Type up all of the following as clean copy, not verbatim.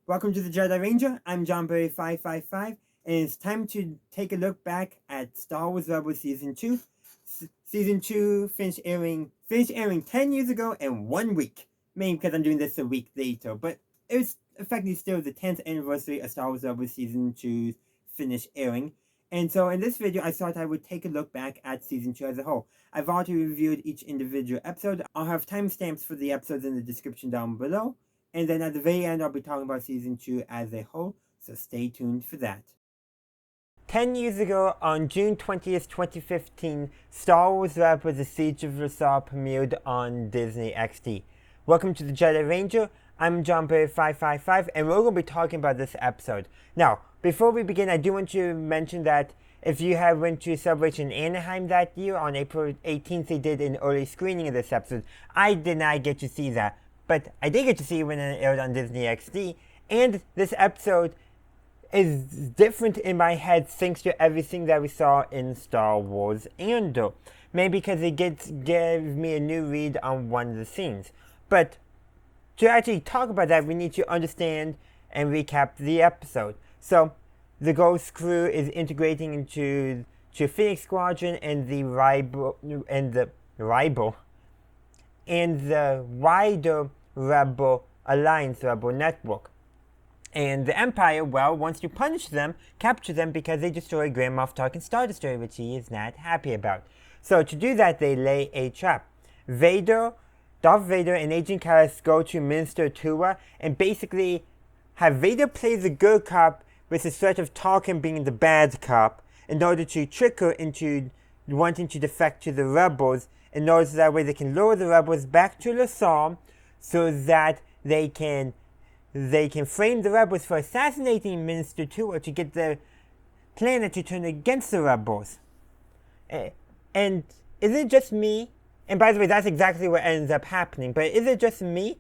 Welcome to the Jedi Ranger. I'm JohnBerry555, and it's time to take a look back at Star Wars Rebels Season 2. Season 2 finished airing 10 years ago and 1 week. Maybe because I'm doing this a week later, but it was effectively still the 10th anniversary of Star Wars Rebels Season 2's finished airing. And so in this video, I thought I would take a look back at Season 2 as a whole. I've already reviewed each individual episode. I'll have timestamps for the episodes in the description down below. And then at the very end, I'll be talking about Season 2 as a whole, so stay tuned for that. 10 years ago, on June 20th, 2015, Star Wars Rebels The Siege of Lothal premiered on DisneyXD. Welcome to the Jedi Ranger. I'm JohnBerry555, and we're going to be talking about this episode. Now, before we begin, I do want to mention that if you have went to Celebration Anaheim that year, on April 18th, they did an early screening of this episode. I did not get to see that, but I did get to see it when it aired on DisneyXD, and this episode is different in my head thanks to everything that we saw in Star Wars Andor. Maybe because it gives me a new read on one of the scenes. But to actually talk about that, we need to understand and recap the episode. So, the Ghost crew is integrating into Phoenix Squadron and the wider Rebel Alliance, Rebel Network. And the Empire, well, wants to punish them, capture them, because they destroyed Grand Moff Tarkin's Star Destroyer, which he is not happy about. So to do that, they lay a trap. Darth Vader and Agent Kallus go to Minister Tua and basically have Vader play the good cop with the threat of Tarkin being the bad cop in order to trick her into wanting to defect to the rebels, in order so that way they can lure the rebels back to Lothal so that they can frame the rebels for assassinating Minister Tua to get the planet to turn against the rebels. And is it just me? And by the way, that's exactly what ends up happening. But is it just me?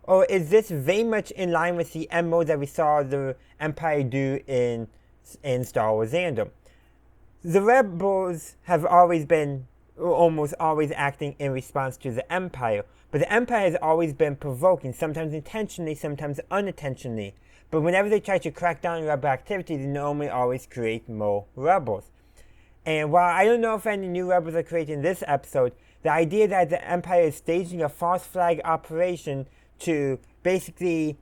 Or is this very much in line with the MO that we saw the Empire do in Star Wars Andor? The rebels have always been, almost always acting in response to the Empire. But the Empire has always been provoking, sometimes intentionally, sometimes unintentionally. But whenever they try to crack down on rebel activity, they normally always create more rebels. And while I don't know if any new rebels are created in this episode, the idea that the Empire is staging a false flag operation to basically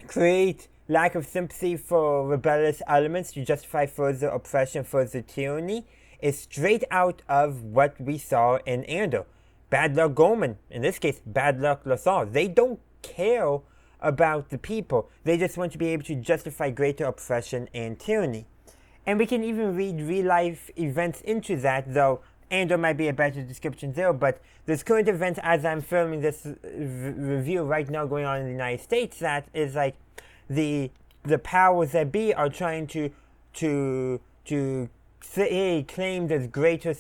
create lack of sympathy for rebellious elements to justify further oppression, further tyranny, is straight out of what we saw in Andor. Bad luck Gorman, in this case, bad luck Lothal. They don't care about the people. They just want to be able to justify greater oppression and tyranny. And we can even read real-life events into that, though Andor might be a better description there, but there's current events as I'm filming this review right now going on in the United States that is like the powers that be are trying to say, claim there's greater,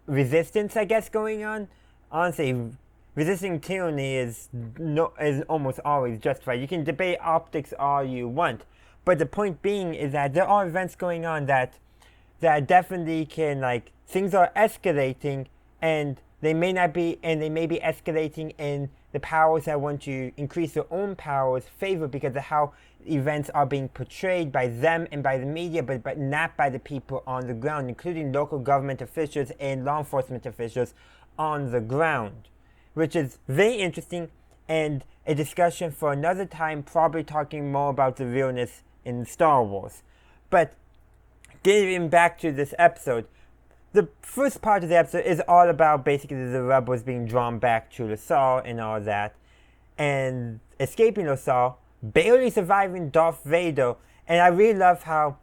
resistance, I guess, going on. Honestly, resisting tyranny is almost always justified. You can debate optics all you want, but the point being is that there are events going on that definitely can, things are escalating, and they may be escalating in the powers that want to increase their own powers' favor because of how events are being portrayed by them and by the media, but not by the people on the ground, including local government officials and law enforcement officials on the ground, which is very interesting and a discussion for another time, probably talking more about the realness in Star Wars. But getting back to this episode, the first part of the episode is all about basically the rebels being drawn back to Lothal and all that, and escaping Lothal, barely surviving Darth Vader. And I really love how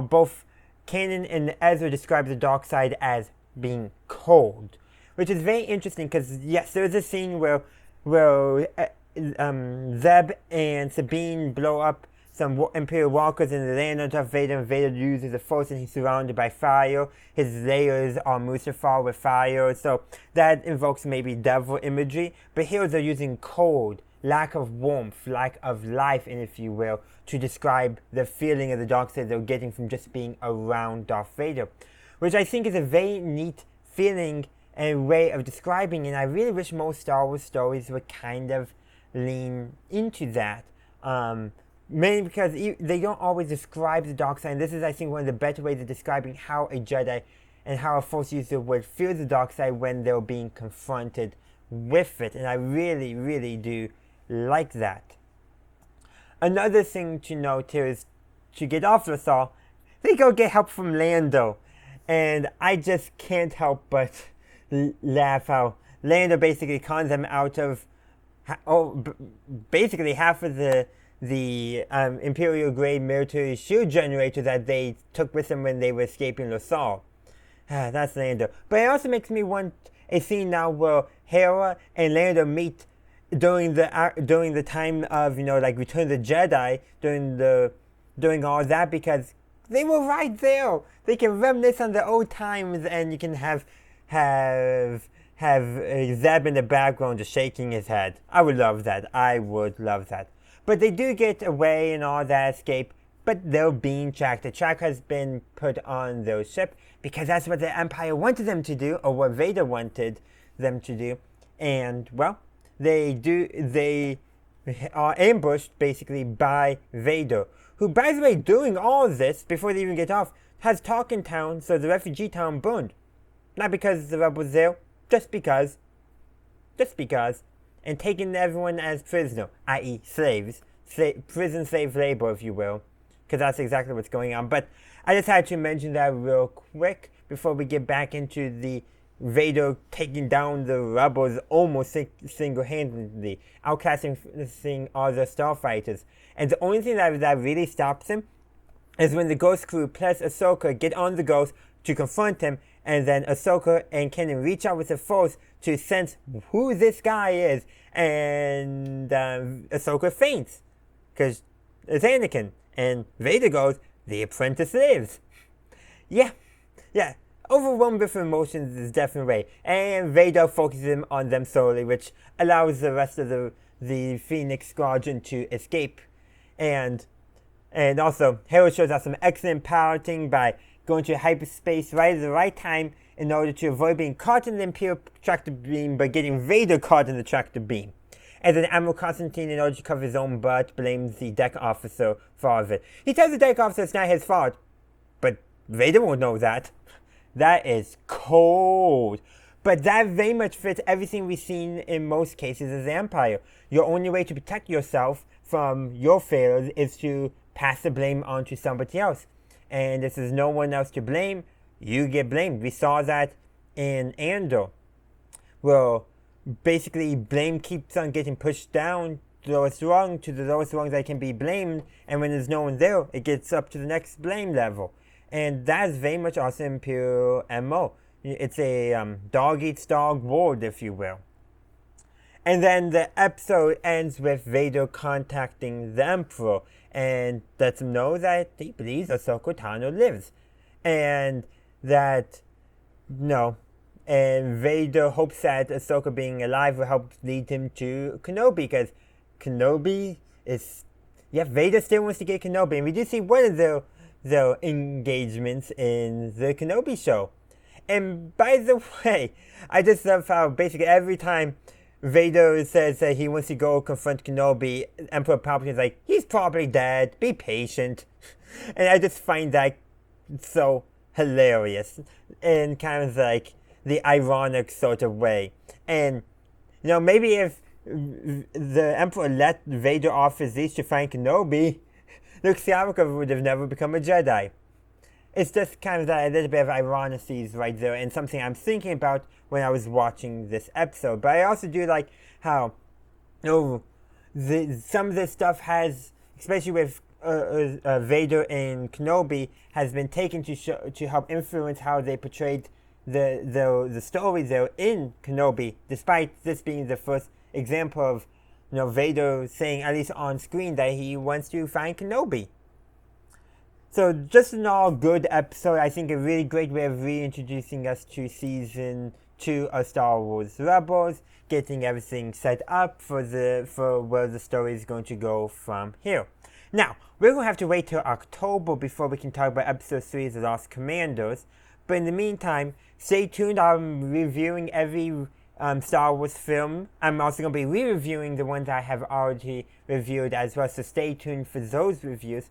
both Kanan and Ezra describe the dark side as being cold, which is very interesting because yes, there's a scene where Zeb and Sabine blow up some Imperial walkers in the land of Darth Vader, and Vader uses the Force and he's surrounded by fire. His layers are Mustafar with fire, so that invokes maybe devil imagery. But here they're using cold, lack of warmth, lack of life, and if you will, to describe the feeling of the dark side they're getting from just being around Darth Vader, which I think is a very neat feeling and way of describing, and I really wish most Star Wars stories were kind of lean into that. Mainly because they don't always describe the dark side. And this is, I think, one of the better ways of describing how a Jedi and how a Force user would feel the dark side when they're being confronted with it. And I really, really do like that. Another thing to note here is to get off Lothal, they go get help from Lando. And I just can't help but laugh how Lando basically cons them out of basically half of the Imperial grade military shield generator that they took with them when they were escaping Lothal. That's Lando. But it also makes me want a scene now where Hera and Lando meet during the time of, like Return of the Jedi, during all that, because they were right there. They can reminisce on the old times, and you can have Zeb in the background just shaking his head. I would love that. I would love that. But they do get away and all that, escape, but they're being tracked. The track has been put on their ship because that's what the Empire wanted them to do, or what Vader wanted them to do. And, well, they are ambushed basically by Vader, who, by the way, doing all of this before they even get off, has Tarkin Town, so the refugee town, burned. Not because the rebels there, just because, and taking everyone as prisoner, i.e. slaves, prison slave labor, if you will, because that's exactly what's going on. But I just had to mention that real quick before we get back into the Vader taking down the rebels almost single-handedly, outclassing all the starfighters. And the only thing that really stops him is when the Ghost crew plus Ahsoka get on the Ghost to confront him, and then Ahsoka and Kanan reach out with the Force to sense who this guy is, and Ahsoka faints, because it's Anakin, and Vader goes, "The Apprentice lives." Yeah. Overwhelmed with emotions is definitely way, and Vader focuses on them solely, which allows the rest of the Phoenix Squadron to escape. And also, Hera shows us some excellent piloting by going to hyperspace right at the right time in order to avoid being caught in the Imperial tractor beam, but getting Vader caught in the tractor beam. And then Admiral Constantine, in order to cover his own butt, blames the deck officer for all of it. He tells the deck officer it's not his fault, but Vader won't know that. That is cold. But that very much fits everything we've seen in most cases as the Empire. Your only way to protect yourself from your failures is to pass the blame on to somebody else. And this is no one else to blame. You get blamed. We saw that in Andor. Well, basically, blame keeps on getting pushed down to the lowest rung, to the lowest rung that can be blamed. And when there's no one there, it gets up to the next blame level. And that is very much also Imperial MO. It's a dog-eats-dog world, if you will. And then the episode ends with Vader contacting the Emperor and lets him know that he believes Ahsoka Tano lives. And that, and Vader hopes that Ahsoka being alive will help lead him to Kenobi, because Kenobi is... Vader still wants to get Kenobi. And we do see one of the engagements in the Kenobi show. And by the way, I just love how basically every time Vader says that he wants to go confront Kenobi, Emperor Palpatine is like, he's probably dead, be patient. And I just find that so hilarious in kind of like the ironic sort of way. And, maybe if the Emperor let Vader off his leash to find Kenobi, Luke Skywalker would have never become a Jedi. It's just kind of that a little bit of ironicies right there, and something I'm thinking about when I was watching this episode. But I also do like how, some of this stuff has, especially with Vader and Kenobi, has been taken to help influence how they portrayed the story there in Kenobi, despite this being the first example of Vader saying, at least on screen, that he wants to find Kenobi. So just an all good episode. I think a really great way of reintroducing us to Season 2 of Star Wars Rebels, getting everything set up for where the story is going to go from here. Now, we're going to have to wait till October before we can talk about Episode 3 of The Lost Commanders. But in the meantime, stay tuned. I'm reviewing every Star Wars film. I'm also going to be re-reviewing the ones I have already reviewed as well, so stay tuned for those reviews.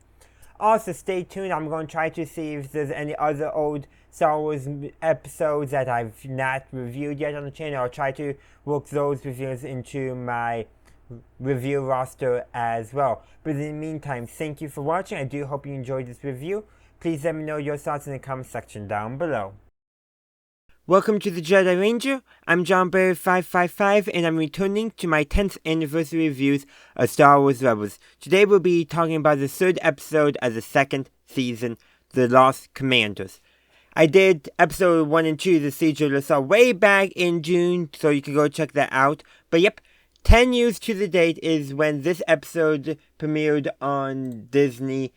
Also, stay tuned. I'm going to try to see if there's any other old Star Wars episodes that I've not reviewed yet on the channel. I'll try to work those reviews into my review roster as well. But in the meantime, thank you for watching. I do hope you enjoyed this review. Please let me know your thoughts in the comment section down below. Welcome to the Jedi Ranger. I'm JohnBerry555 and I'm returning to my 10th anniversary reviews of Star Wars Rebels. Today we'll be talking about the third episode of the second season, The Lost Commanders. I did episode 1 and 2, The Siege of Lothal, way back in June, so you can go check that out. But yep, 10 years to the date is when this episode premiered on DisneyXD.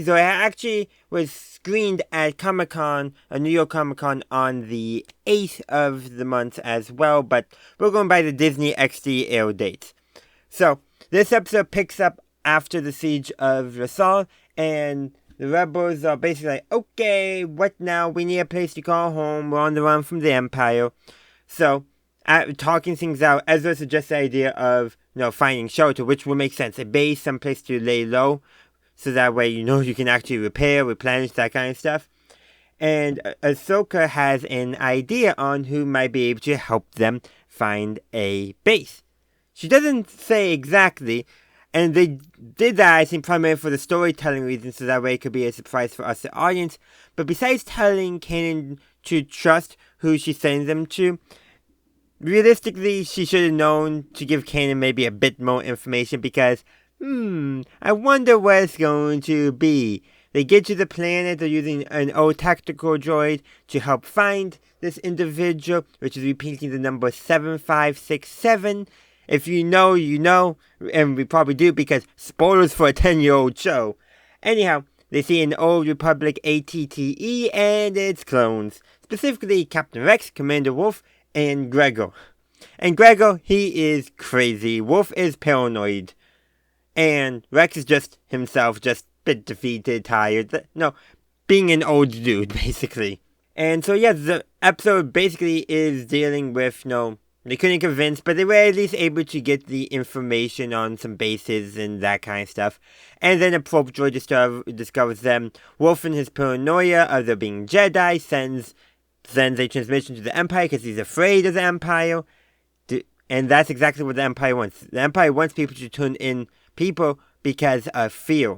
So it actually was screened at Comic-Con, New York Comic-Con, on the 8th of the month as well. But we're going by the DisneyXD air dates. So this episode picks up after the Siege of Lothal, and the rebels are basically like, okay, what now? We need a place to call home. We're on the run from the Empire. So talking things out, Ezra suggests the idea of, finding shelter, which will make sense. A base, someplace to lay low, so that way, you can actually repair, replenish, that kind of stuff. And Ahsoka has an idea on who might be able to help them find a base. She doesn't say exactly, and they did that, I think, primarily for the storytelling reasons, so that way it could be a surprise for us, the audience. But besides telling Kanan to trust who she's sending them to, realistically, she should have known to give Kanan maybe a bit more information because, I wonder what it's going to be. They get to the planet, they're using an old tactical droid to help find this individual, which is repeating the number 7567. If you know, you know, and we probably do because spoilers for a 10-year-old show. Anyhow, they see an old Republic ATTE and its clones, specifically Captain Rex, Commander Wolf, and Gregor. And Gregor, he is crazy. Wolf is paranoid. And Rex is just himself, just a bit defeated, tired. Being an old dude, basically. And so, yeah, the episode basically is dealing with, they couldn't convince, but they were at least able to get the information on some bases and that kind of stuff. And then a probe droid discovers them. Wolf, in his paranoia of there being Jedi, sends a transmission to the Empire because he's afraid of the Empire. And that's exactly what the Empire wants. The Empire wants people to turn in people because of fear.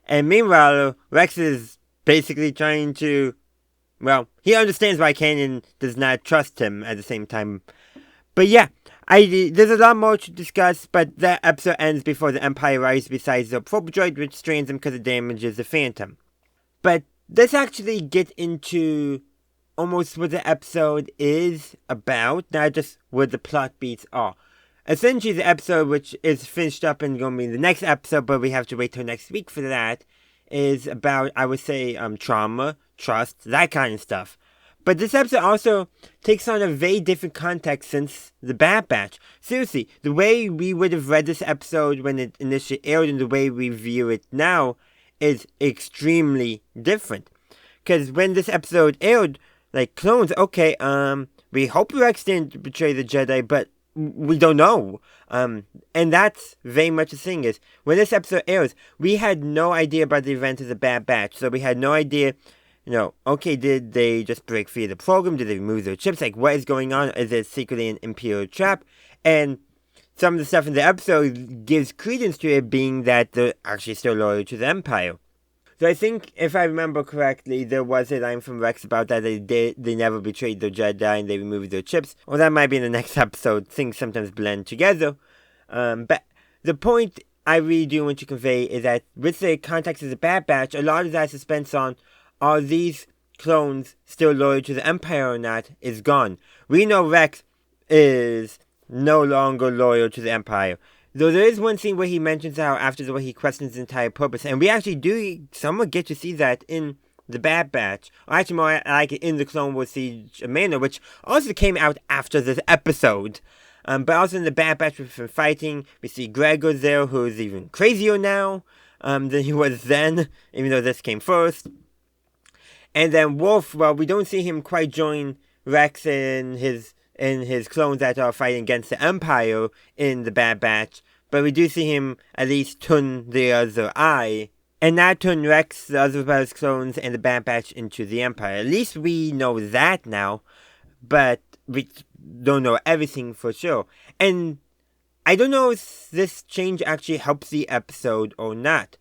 And meanwhile, Rex is basically trying to, he understands why Kanan does not trust him at the same time. But yeah, there's a lot more to discuss, but that episode ends before the Empire arrives besides the probe droid, which strains them because it damages the Phantom. But let's actually get into almost what the episode is about, not just what the plot beats are. Essentially, the episode, which is finished up and going to be the next episode, but we have to wait till next week for that, is about, I would say, trauma, trust, that kind of stuff. But this episode also takes on a very different context since the Bad Batch. Seriously, the way we would have read this episode when it initially aired and the way we view it now is extremely different. Because when this episode aired, clones, okay, we hope Rex didn't betray the Jedi, but we don't know. And that's very much the thing is, when this episode airs, we had no idea about the event of the Bad Batch. So we had no idea, okay, did they just break free of the program? Did they remove their chips? What is going on? Is it secretly an Imperial trap? And some of the stuff in the episode gives credence to it being that they're actually still loyal to the Empire. So I think, if I remember correctly, there was a line from Rex about that they never betrayed their Jedi and they removed their chips. Well, that might be in the next episode. Things sometimes blend together. But the point I really do want to convey is that with the context of the Bad Batch, a lot of that suspense on, are these clones still loyal to the Empire or not, is gone. We know Rex is no longer loyal to the Empire. Though there is one scene where he mentions how after the way he questions his entire purpose, and we actually do somewhat get to see that in the Bad Batch, or actually more like in the Clone Wars Siege of Mandalore, which also came out after this episode. But also in the Bad Batch with him fighting, we see Gregor there, who's even crazier now than he was then, even though this came first. And then Wolf, well, we don't see him quite join Rex in his and his clones that are fighting against the Empire in the Bad Batch, but we do see him at least turn the other eye, and not turn Rex, the other Rebels clones, and the Bad Batch into the Empire. At least we know that now, but we don't know everything for sure. And I don't know if this change actually helps the episode or not.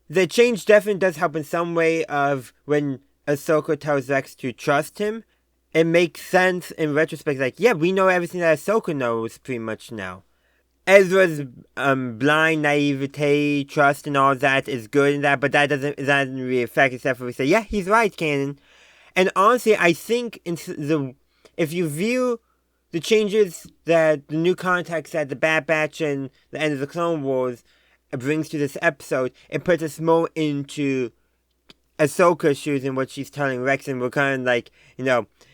The change definitely does help in some way of when Ahsoka tells Rex to trust him. It makes sense in retrospect, like, yeah, we know everything that Ahsoka knows pretty much now. Ezra's blind naivete, trust, and all that is good in that, but that doesn't really affect, except for we say, yeah, he's right, canon. And honestly, I think if you view the changes that the new context that the Bad Batch and the end of the Clone Wars brings to this episode, it puts us more into Ahsoka's shoes and what she's telling Rex, and we're kind of like,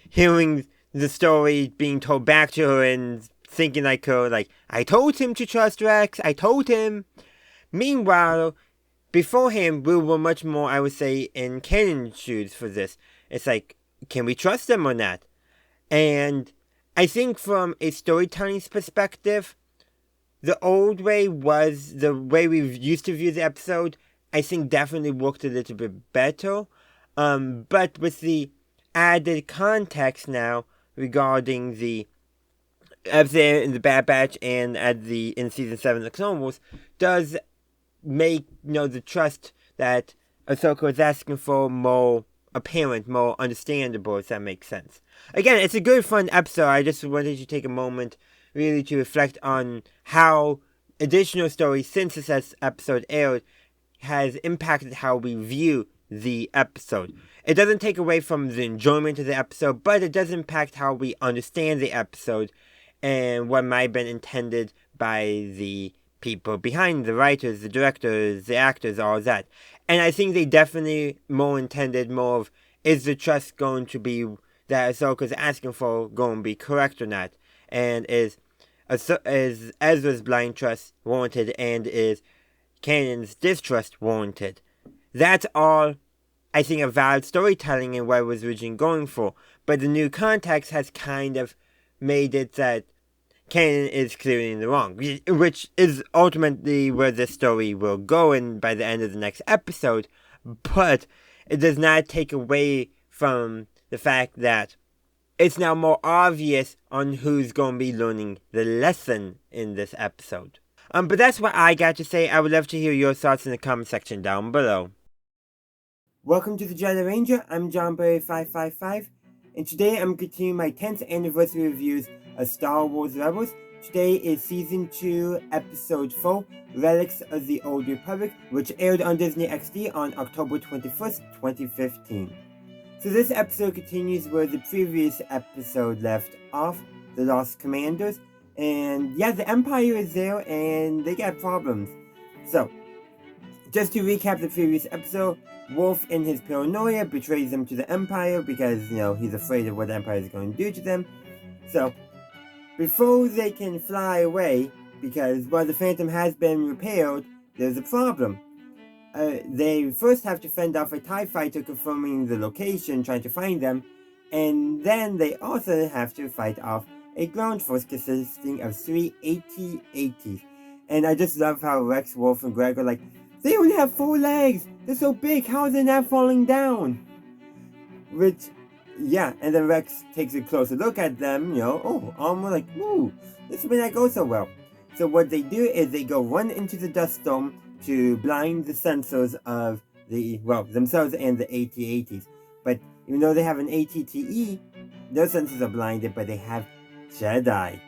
hearing the story being told back to her and thinking like her, like, I told him to trust Rex, I told him. Meanwhile, beforehand, we were much more, I would say, in canon shoes for this. It's like, can we trust them or not? And I think from a storytelling perspective, the old way was the way we used to view the episode. I think definitely worked a little bit better. But with the added context now regarding the episode in the Bad Batch and in season 7 of the Clone Wars, does make the trust that Ahsoka is asking for more apparent, more understandable, if that makes sense. Again, it's a good, fun episode. I just wanted to take a moment really to reflect on how additional stories since this episode aired has impacted how we view the episode. It doesn't take away from the enjoyment of the episode, but it does impact how we understand the episode and what might have been intended by the people behind, the writers, the directors, the actors, all that. And I think they definitely more intended more of, is the trust going to be that Ahsoka's asking for going to be correct or not? And is Ezra's blind trust warranted, and is Kanan's distrust warranted? That's all, I think, a valid storytelling in what I was originally going for. But the new context has kind of made it that Kanan is clearly in the wrong, which is ultimately where the story will go in by the end of the next episode. But it does not take away from the fact that it's now more obvious on who's going to be learning the lesson in this episode. But that's what I got to say. I would love to hear your thoughts in the comment section down below. Welcome to the Jedi Ranger. I'm JohnBerry555, and today I'm continuing my 10th anniversary reviews of Star Wars Rebels. Today is Season 2, Episode 4, Relics of the Old Republic, which aired on DisneyXD on October 21st, 2015. So this episode continues where the previous episode left off, The Lost Commanders, and yeah, the Empire is there and they got problems. So, just to recap the previous episode, Wolf in his paranoia betrays them to the Empire because, he's afraid of what the Empire is going to do to them. So, before they can fly away, because while the Phantom has been repaired, there's a problem. They first have to fend off a TIE fighter confirming the location, trying to find them, and then they also have to fight off a ground force consisting of 3 AT-ATs. And I just love how Rex, Wolf, and Greg are like, they only have 4 legs! They're so big, how are they not falling down? Which, yeah, and then Rex takes a closer look at them, armor, like, ooh, this may not go so well. So what they do is they go run into the dust storm to blind the sensors of themselves and the AT-ATs. But even though they have an ATTE, their sensors are blinded, but they have Jedi.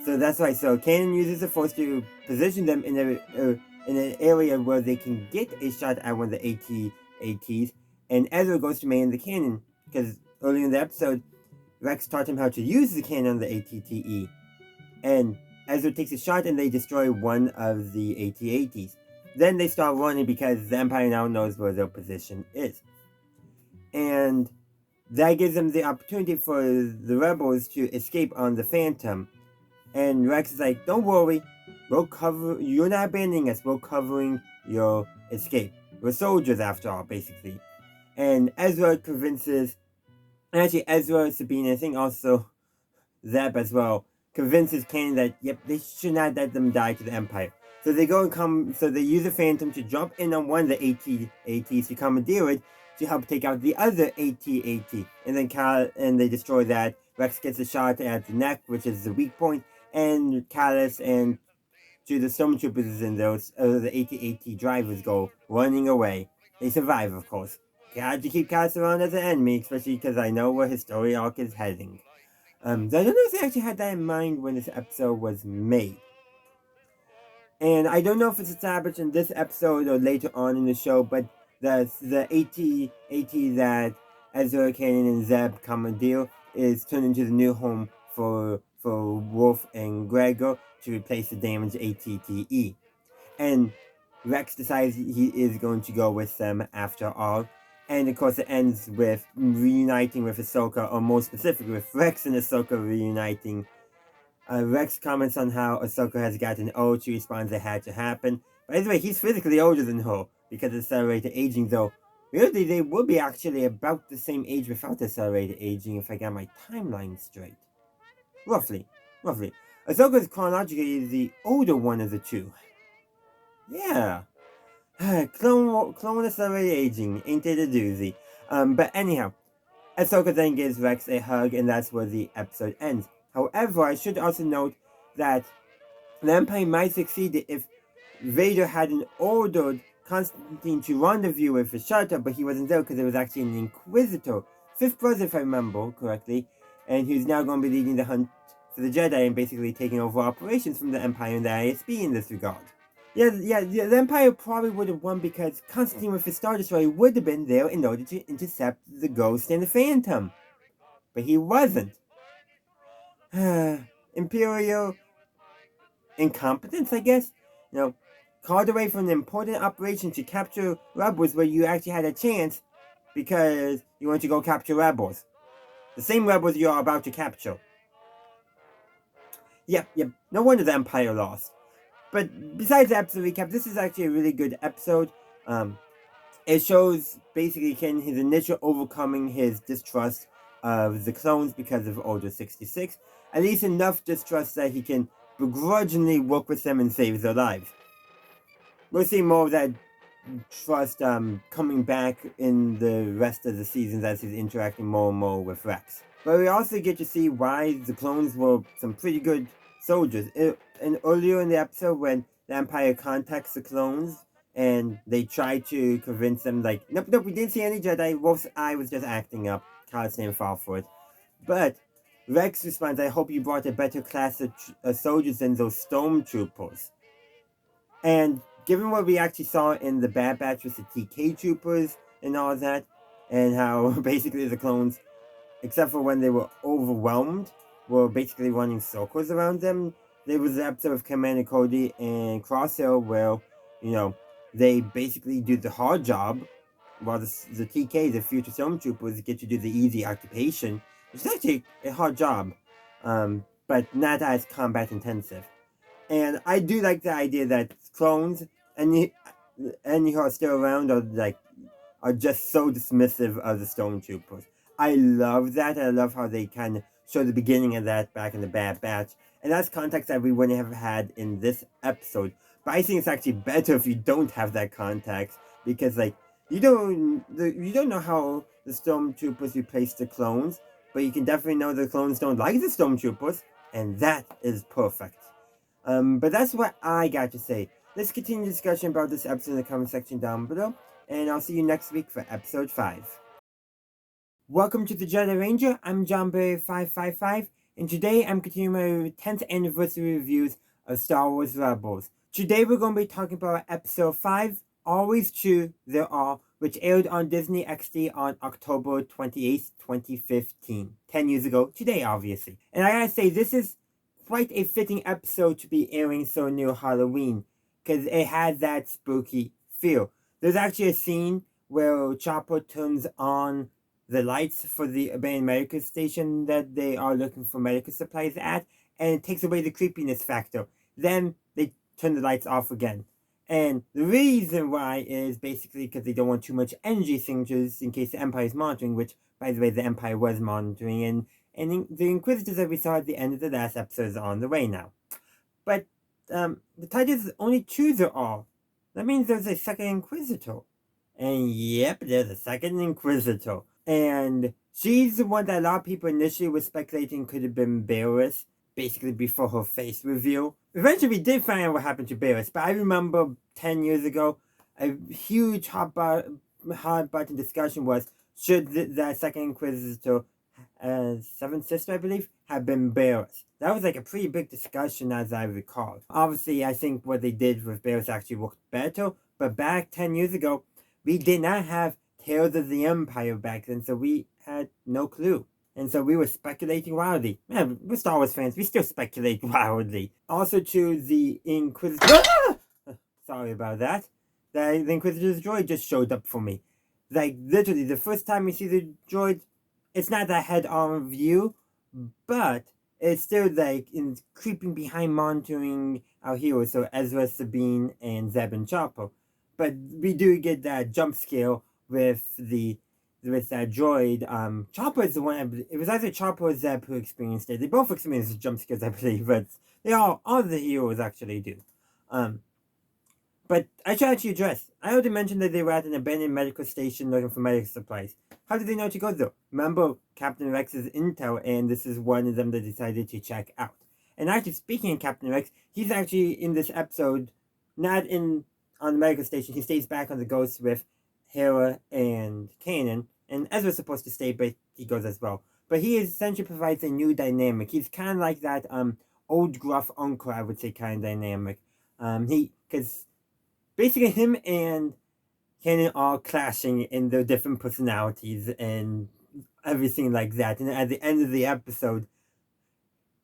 So that's why. So Kanan uses the Force to position them in an area where they can get a shot at one of the AT-ATs, and Ezra goes to man the cannon, because earlier in the episode, Rex taught him how to use the cannon on the ATTE. And Ezra takes a shot and they destroy one of the AT-ATs. Then they start running because the Empire now knows where their position is. And that gives them the opportunity for the rebels to escape on the Phantom. And Rex is like, don't worry, you're not abandoning us, we're covering your escape. We're soldiers after all, basically. And Ezra convinces, and actually Ezra, Sabine, I think also Zeb as well convinces Kanan that, yep, they should not let them die to the Empire. So they they use the Phantom to jump in on one of the AT-ATs to commandeer it to help take out the other AT-AT. And then they destroy that. Rex gets a shot at the neck, which is the weak point, and Callus and to the stormtroopers and the AT-AT drivers go running away. They survive, of course. Had to keep Callus around as an enemy, especially because I know where his story arc is heading. So I don't know if they actually had that in mind when this episode was made. And I don't know if it's established in this episode or later on in the show, but the AT that Ezra, Kanan, and Zeb commandeer is turned into the new home for Wolf and Gregor to replace the damaged ATTE. And Rex decides he is going to go with them after all. And of course it ends with reuniting with Ahsoka, or more specifically with Rex and Ahsoka reuniting. Rex comments on how Ahsoka has gotten old. She responds it had to happen. By the way, he's physically older than her because of accelerated aging, though really they would be actually about the same age without accelerated aging if I got my timeline straight. Roughly. Ahsoka is chronologically the older one of the two. Yeah. Clone accelerated aging, ain't it a doozy? But anyhow, Ahsoka then gives Rex a hug, and that's where the episode ends. However, I should also note that the Empire might succeed if Vader hadn't ordered Constantine to rendezvous with Ashata, but he wasn't there because it was actually an Inquisitor, fifth brother if I remember correctly, and who's now going to be leading the hunt for the Jedi and basically taking over operations from the Empire and the ISB in this regard. Yeah, the Empire probably would have won because Constantine with his Star Destroyer would have been there in order to intercept the Ghost and the Phantom. But he wasn't. Imperial incompetence, I guess? Called away from an important operation to capture rebels where you actually had a chance because you went to go capture rebels. The same rebels you are about to capture. Yep, no wonder the Empire lost. But besides the episode recap, this is actually a really good episode. It shows basically Ken his initial overcoming his distrust of the clones because of Order 66. At least enough distrust that he can begrudgingly work with them and save their lives. We'll see more of that trust coming back in the rest of the seasons as he's interacting more and more with Rex. But we also get to see why the clones were some pretty good soldiers. And earlier in the episode when the Empire contacts the clones and they try to convince them like, nope, we didn't see any Jedi, Wolf's eye was just acting up. Callus didn't fall for it. But Rex responds, I hope you brought a better class of soldiers than those stormtroopers. And given what we actually saw in the Bad Batch with the TK troopers and all that, and how basically the clones, except for when they were overwhelmed, were basically running circles around them. There was an episode of Commander Cody and Crosshair where, they basically do the hard job, while the TK, the future stormtroopers, get to do the easy occupation, which is actually a hard job, but not as combat intensive. And I do like the idea that clones and who are still around are just so dismissive of the stormtroopers. I love that. I love how they kind of show the beginning of that back in the Bad Batch. And that's context that we wouldn't have had in this episode. But I think it's actually better if you don't have that context. Because, you don't know how the stormtroopers replace the clones. But you can definitely know the clones don't like the stormtroopers. And that is perfect. But that's what I got to say. Let's continue the discussion about this episode in the comment section down below. And I'll see you next week for episode 5. Welcome to the Jedi Ranger. I'm JohnBerry555, and today I'm continuing my 10th anniversary reviews of Star Wars Rebels. Today we're going to be talking about episode 5, Always True There Are, which aired on DisneyXD on October 28th, 2015. 10 years ago, today obviously. And I gotta say, this is quite a fitting episode to be airing so near Halloween, because it has that spooky feel. There's actually a scene where Chopper turns on the lights for the abandoned medical station that they are looking for medical supplies at, and it takes away the creepiness factor. Then they turn the lights off again. And the reason why is basically because they don't want too much energy signatures in case the Empire is monitoring, which, by the way, the Empire was monitoring, and the Inquisitors that we saw at the end of the last episode is on the way now. But the titles only choose are all. That means there's a second Inquisitor. And yep, there's a second Inquisitor. And she's the one that a lot of people initially were speculating could have been Barriss, basically before her face reveal. Eventually we did find out what happened to Barriss, but I remember 10 years ago, a huge hot button discussion was, should that second Inquisitor, Seventh Sister, I believe, have been Barriss. That was like a pretty big discussion as I recall. Obviously, I think what they did with Barriss actually worked better, but back 10 years ago, we did not have Tales of the Empire back then, so we had no clue. And so we were speculating wildly. Man, we're Star Wars fans, we still speculate wildly. Also to the Inquisitor... Sorry about that. The Inquisitor's droid just showed up for me. Like, literally, the first time we see the droid, it's not that head-on view, but it's still like in creeping behind, monitoring our heroes, so Ezra, Sabine, and Zeb and Chopper. But we do get that jump scale with that droid. Chopper is the one, it was either Chopper or Zeb who experienced it. They both experienced jump scares, I believe, but they all the heroes actually do. But I should actually address, I already mentioned that they were at an abandoned medical station looking for medical supplies. How did they know to go though? Remember Captain Rex's intel, and this is one of them that decided to check out. And actually, speaking of Captain Rex, he's actually in this episode, not on the medical station. He stays back on the Ghost with Hera and Kanan, and Ezra's supposed to stay, but he goes as well. But he essentially provides a new dynamic. He's kind of like that old gruff uncle, I would say, kind of dynamic. Because basically him and Kanan are clashing in their different personalities and everything like that. And at the end of the episode,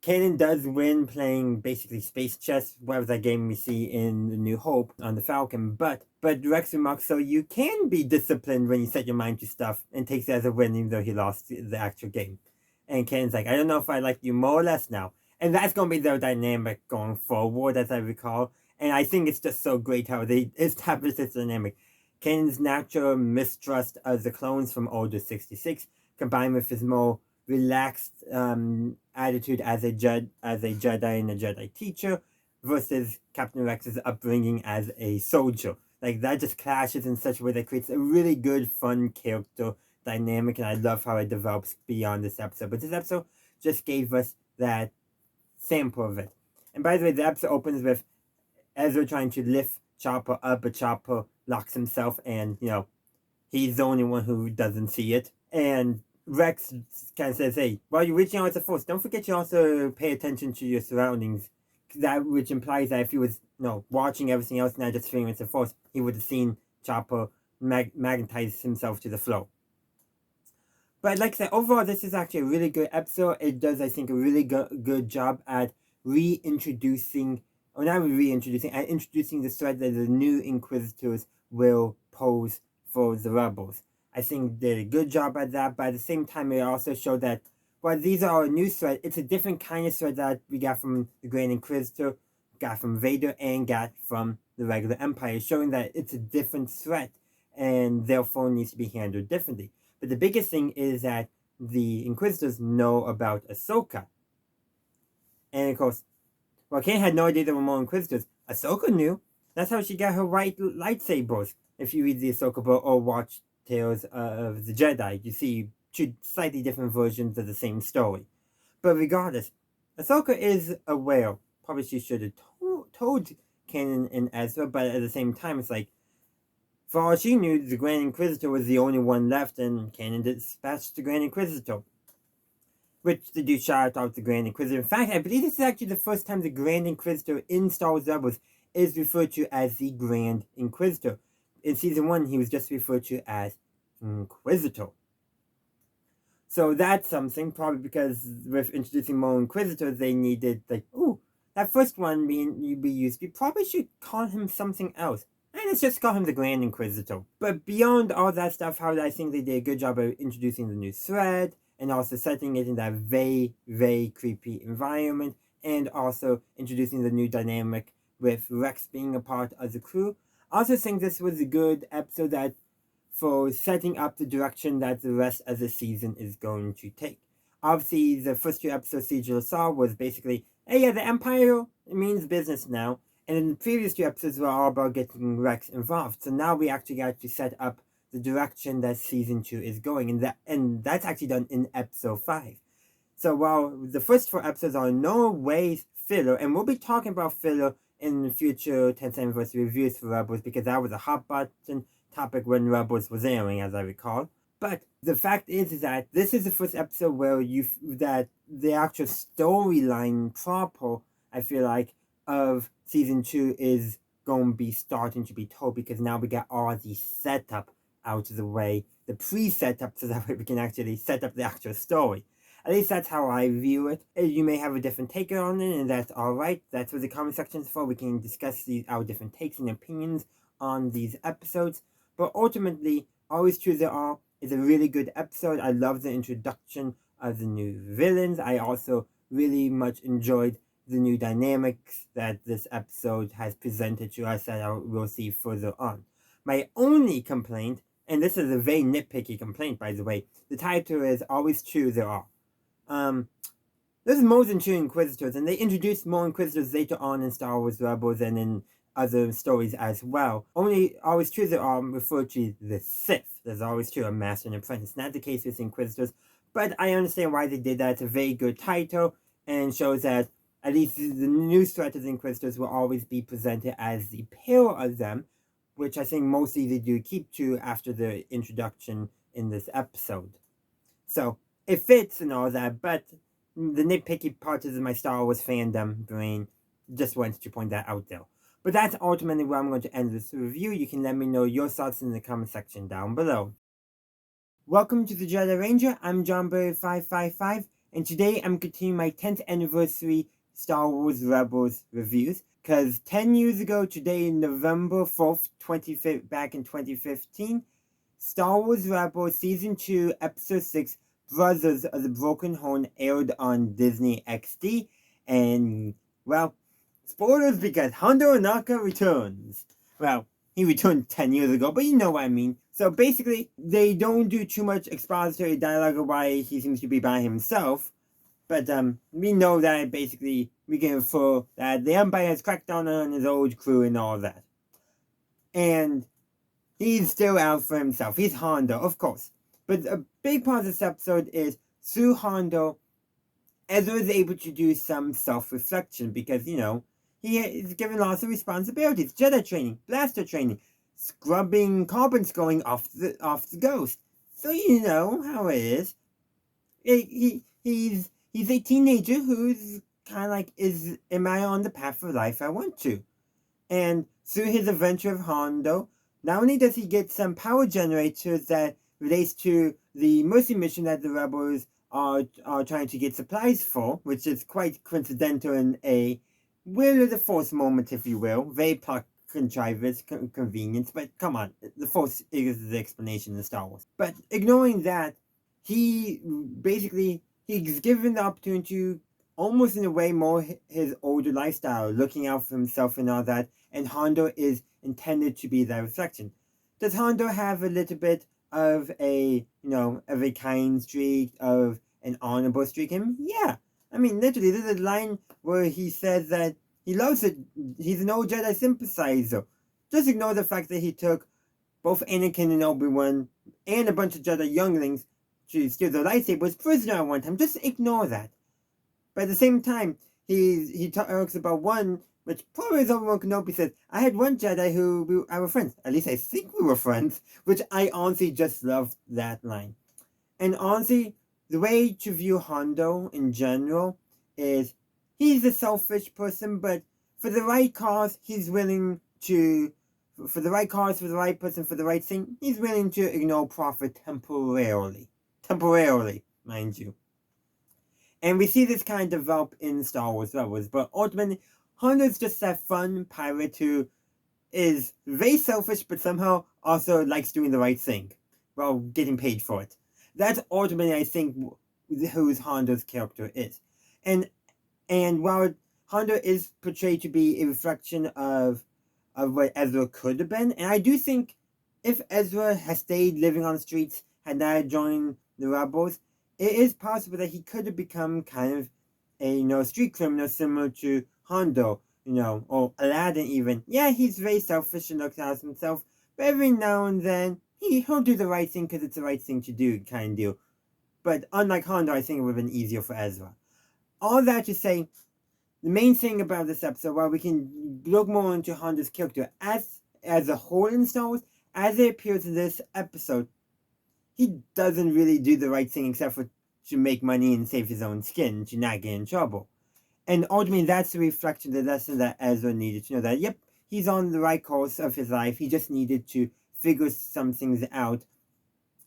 Kanan does win playing basically space chess, whatever that game we see in The New Hope on the Falcon. But Rex remarks, so you can be disciplined when you set your mind to stuff, and takes it as a win even though he lost the actual game. And Kanan's like, I don't know if I like you more or less now. And that's going to be their dynamic going forward, as I recall. And I think it's just so great how they establish this dynamic. Kanan's natural mistrust of the clones from Order 66, combined with his more relaxed attitude as a Jedi and a Jedi teacher, versus Captain Rex's upbringing as a soldier. Like, that just clashes in such a way that creates a really good, fun character dynamic, and I love how it develops beyond this episode. But this episode just gave us that sample of it. And by the way, the episode opens with Ezra trying to lift Chopper up, but Chopper locks himself, and, he's the only one who doesn't see it. And Rex kind of says, hey, while you're reaching out with the Force, don't forget you also pay attention to your surroundings. That which implies that if he was, watching everything else, not just feeling with the Force, he would have seen Chopper magnetize himself to the floor. But like I said, overall, this is actually a really good episode. It does, I think, a really good job at introducing the threat that the new Inquisitors will pose for the Rebels. I think they did a good job at that, but at the same time, it also showed that while these are a new threat, it's a different kind of threat that we got from the Grand Inquisitor, got from Vader, and got from the regular Empire, showing that it's a different threat and therefore needs to be handled differently. But the biggest thing is that the Inquisitors know about Ahsoka. And of course, Kanan had no idea there were more Inquisitors. Ahsoka knew. That's how she got her white lightsabers. If you read the Ahsoka book or watch Tales of the Jedi, you see two slightly different versions of the same story. But regardless, Ahsoka is aware. Probably she should have told Kanan and Ezra, but at the same time, it's like, for all she knew, the Grand Inquisitor was the only one left, and Kanan dispatched the Grand Inquisitor. Which they do shout out the Grand Inquisitor. In fact, I believe this is actually the first time the Grand Inquisitor in Star Wars Rebels is referred to as the Grand Inquisitor. In Season 1, he was just referred to as Inquisitor. So that's something, probably because with introducing more Inquisitors, they needed, that first one being used, we probably should call him something else. And let's just call him the Grand Inquisitor. But beyond all that stuff, how I think they did a good job of introducing the new thread, and also setting it in that very, very creepy environment, and also introducing the new dynamic with Rex being a part of the crew. I also think this was a good episode for setting up the direction that the rest of the season is going to take. Obviously, the first 2 episodes, Siege of Lothal, was basically, hey, yeah, the Empire means business now. And then the previous 2 episodes were all about getting Rex involved. So now we actually got to set up the direction that season 2 is going, and that's actually done in episode 5. So while the first 4 episodes are in no ways filler, and we'll be talking about filler in future 10th anniversary reviews for Rebels, because that was a hot button topic when Rebels was airing, as I recall. But the fact is that this is the first episode where that the actual storyline proper, I feel like, of season 2 is going to be starting to be told, because now we got all the setup out of the way, the pre-setup, so that way we can actually set up the actual story. At least that's how I view it. You may have a different take on it, and that's alright. That's what the comment section is for. We can discuss our different takes and opinions on these episodes. But ultimately, Always Choose It All is a really good episode. I love the introduction of the new villains. I also really much enjoyed the new dynamics that this episode has presented to us that we'll see further on. My only complaint, and this is a very nitpicky complaint, by the way, the title is Always Choose It All. There's more than 2 Inquisitors, and they introduced more Inquisitors later on in Star Wars Rebels and in other stories as well. Only Always Choose It All refer to the Sith. There's always 2, a Master and Apprentice. Not the case with Inquisitors, but I understand why they did that. It's a very good title, and shows that at least the new threat of the Inquisitors will always be presented as the pair of them, which I think mostly they do keep to after the introduction in this episode. So, it fits and all that, but the nitpicky part is my Star Wars fandom brain. Just wanted to point that out there. But that's ultimately where I'm going to end this review. You can let me know your thoughts in the comment section down below. Welcome to the Jedi Ranger. I'm JohnBurry555, and today I'm continuing my 10th anniversary Star Wars Rebels reviews. Because 10 years ago today, November 4th, back in 2015, Star Wars Rebels Season 2, Episode 6, Brothers of the Broken Horn aired on DisneyXD, and, well, spoilers because Hondo Ohnaka returns. Well, he returned 10 years ago, but you know what I mean. So basically, they don't do too much expository dialogue of why he seems to be by himself, but we know that basically we can infer that the Empire has cracked down on his old crew and all that. And he's still out for himself. He's Hondo, of course. But a big part of this episode is, through Hondo, Ezra is able to do some self-reflection because, you know, he is given lots of responsibilities. Jedi training, blaster training, scrubbing carbon scoring off the ghost. So you know how it is. He's a teenager who's kind of like, am I on the path of life I want to? And through his adventure of Hondo, not only does he get some power generators that relates to the Mercy mission that the Rebels are trying to get supplies for, which is quite coincidental in a will of the Force moment, if you will. Very plot contrivance, convenience, but come on, the Force is the explanation in Star Wars. But ignoring that, he's given the opportunity to, almost in a way, more his older lifestyle, looking out for himself and all that, and Hondo is intended to be that reflection. Does Hondo have a little bit of a kind streak, of an honorable streak in him? Yeah. I mean, literally, there's a line where he says that he loves it. He's an old Jedi sympathizer. Just ignore the fact that he took both Anakin and Obi-Wan and a bunch of Jedi younglings to steal their lightsabers prisoner at one time. Just ignore that. But at the same time, he talks about one, which probably is Obi-Wan Kenobi says, I had one Jedi who I were friends. At least I think we were friends. Which I honestly just love that line. And honestly, the way to view Hondo in general is, he's a selfish person, but for the right cause, he's willing to, for the right cause, for the right person, for the right thing, he's willing to ignore profit temporarily. Temporarily, mind you. And we see this kind of develop in Star Wars Rebels, but ultimately, Hondo's just that fun pirate who is very selfish, but somehow also likes doing the right thing while getting paid for it. That's ultimately, I think, who Hondo's character is. And while Hondo is portrayed to be a reflection of what Ezra could have been, and I do think if Ezra had stayed living on the streets, had not joined the Rebels, it is possible that he could have become kind of a street criminal similar to Hondo, or Aladdin even. Yeah, he's very selfish and looks out for himself, but every now and then he'll do the right thing because it's the right thing to do, kind of deal. But unlike Hondo, I think it would have been easier for Ezra. All that to say, the main thing about this episode, while we can look more into Hondo's character as a whole in Star Wars, as it appears in this episode, he doesn't really do the right thing except for to make money and save his own skin, to not get in trouble. And ultimately, that's the reflection, the lesson that Ezra needed to know that, yep, he's on the right course of his life. He just needed to figure some things out.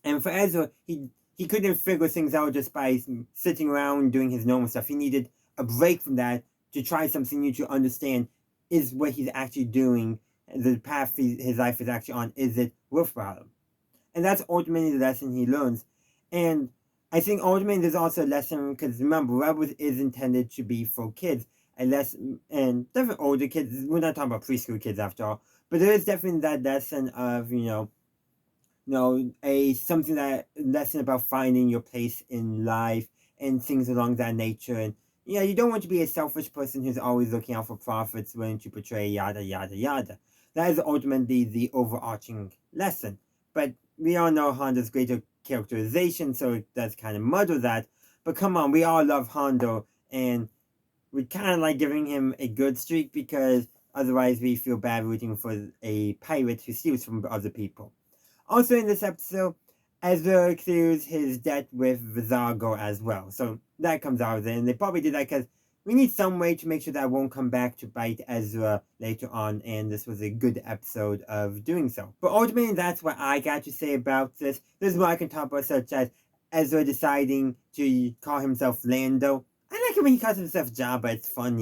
And for Ezra, he couldn't figure things out just by sitting around doing his normal stuff. He needed a break from that to try something new, to understand, is what he's actually doing, the path his life is actually on, is it worthwhile? And that's ultimately the lesson he learns. And I think ultimately there's also a lesson, because remember, Rebels is intended to be for kids, and definitely older kids. We're not talking about preschool kids after all, but there is definitely that lesson of, lesson about finding your place in life and things along that nature. And you don't want to be a selfish person who's always looking out for profits, willing to portray yada yada yada. That is ultimately the overarching lesson. But we all know Hondo's greater characterization, so it does kind of muddle that. But come on, we all love Hondo, and we kind of like giving him a good streak, because otherwise we feel bad rooting for a pirate who steals from other people. Also in this episode, Ezra clears his debt with Vizago as well. So that comes out of it, and they probably did that because we need some way to make sure that won't come back to bite Ezra later on, and this was a good episode of doing so. But ultimately, that's what I got to say about this. There's more I can talk about, such as Ezra deciding to call himself Lando. I like it when he calls himself Jabba, it's fun,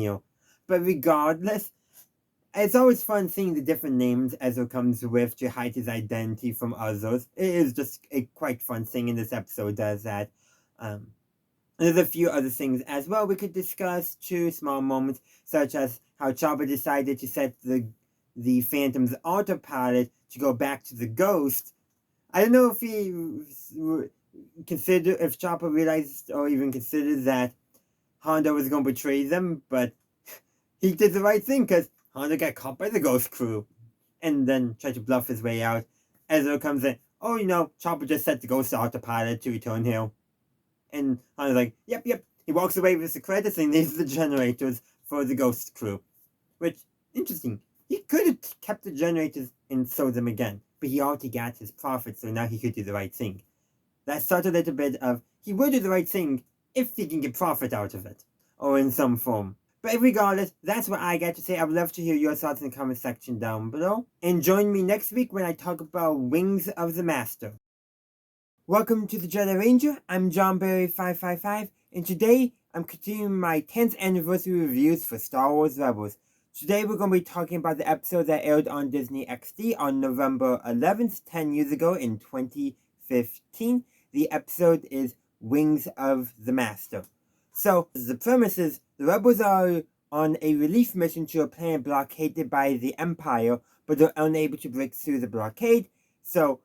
But regardless, it's always fun seeing the different names Ezra comes with to hide his identity from others. It is just a quite fun thing, and this episode does that. There's a few other things as well we could discuss, two small moments, such as how Chopper decided to set the Phantom's autopilot to go back to the Ghost. I don't know if Chopper realized or even considered that Hondo was going to betray them, but he did the right thing, because Hondo got caught by the Ghost crew and then tried to bluff his way out. Ezra comes in, Chopper just set the Ghost autopilot to return here. And Hondo's like, yep. He walks away with the credits and leaves the generators for the Ghost crew. Which, interesting. He could have kept the generators and sold them again, but he already got his profit, so now he could do the right thing. That started a little bit of, he will do the right thing if he can get profit out of it, or in some form. But regardless, that's what I got to say. I would love to hear your thoughts in the comment section down below. And join me next week when I talk about Wings of the Master. Welcome to the Jedi Ranger. I'm JohnBerry555, and today I'm continuing my 10th anniversary reviews for Star Wars Rebels. Today we're going to be talking about the episode that aired on DisneyXD on November 11th, 10 years ago in 2015. The episode is Wings of the Master. So, the premise is, the Rebels are on a relief mission to a planet blockaded by the Empire, but they're unable to break through the blockade. So,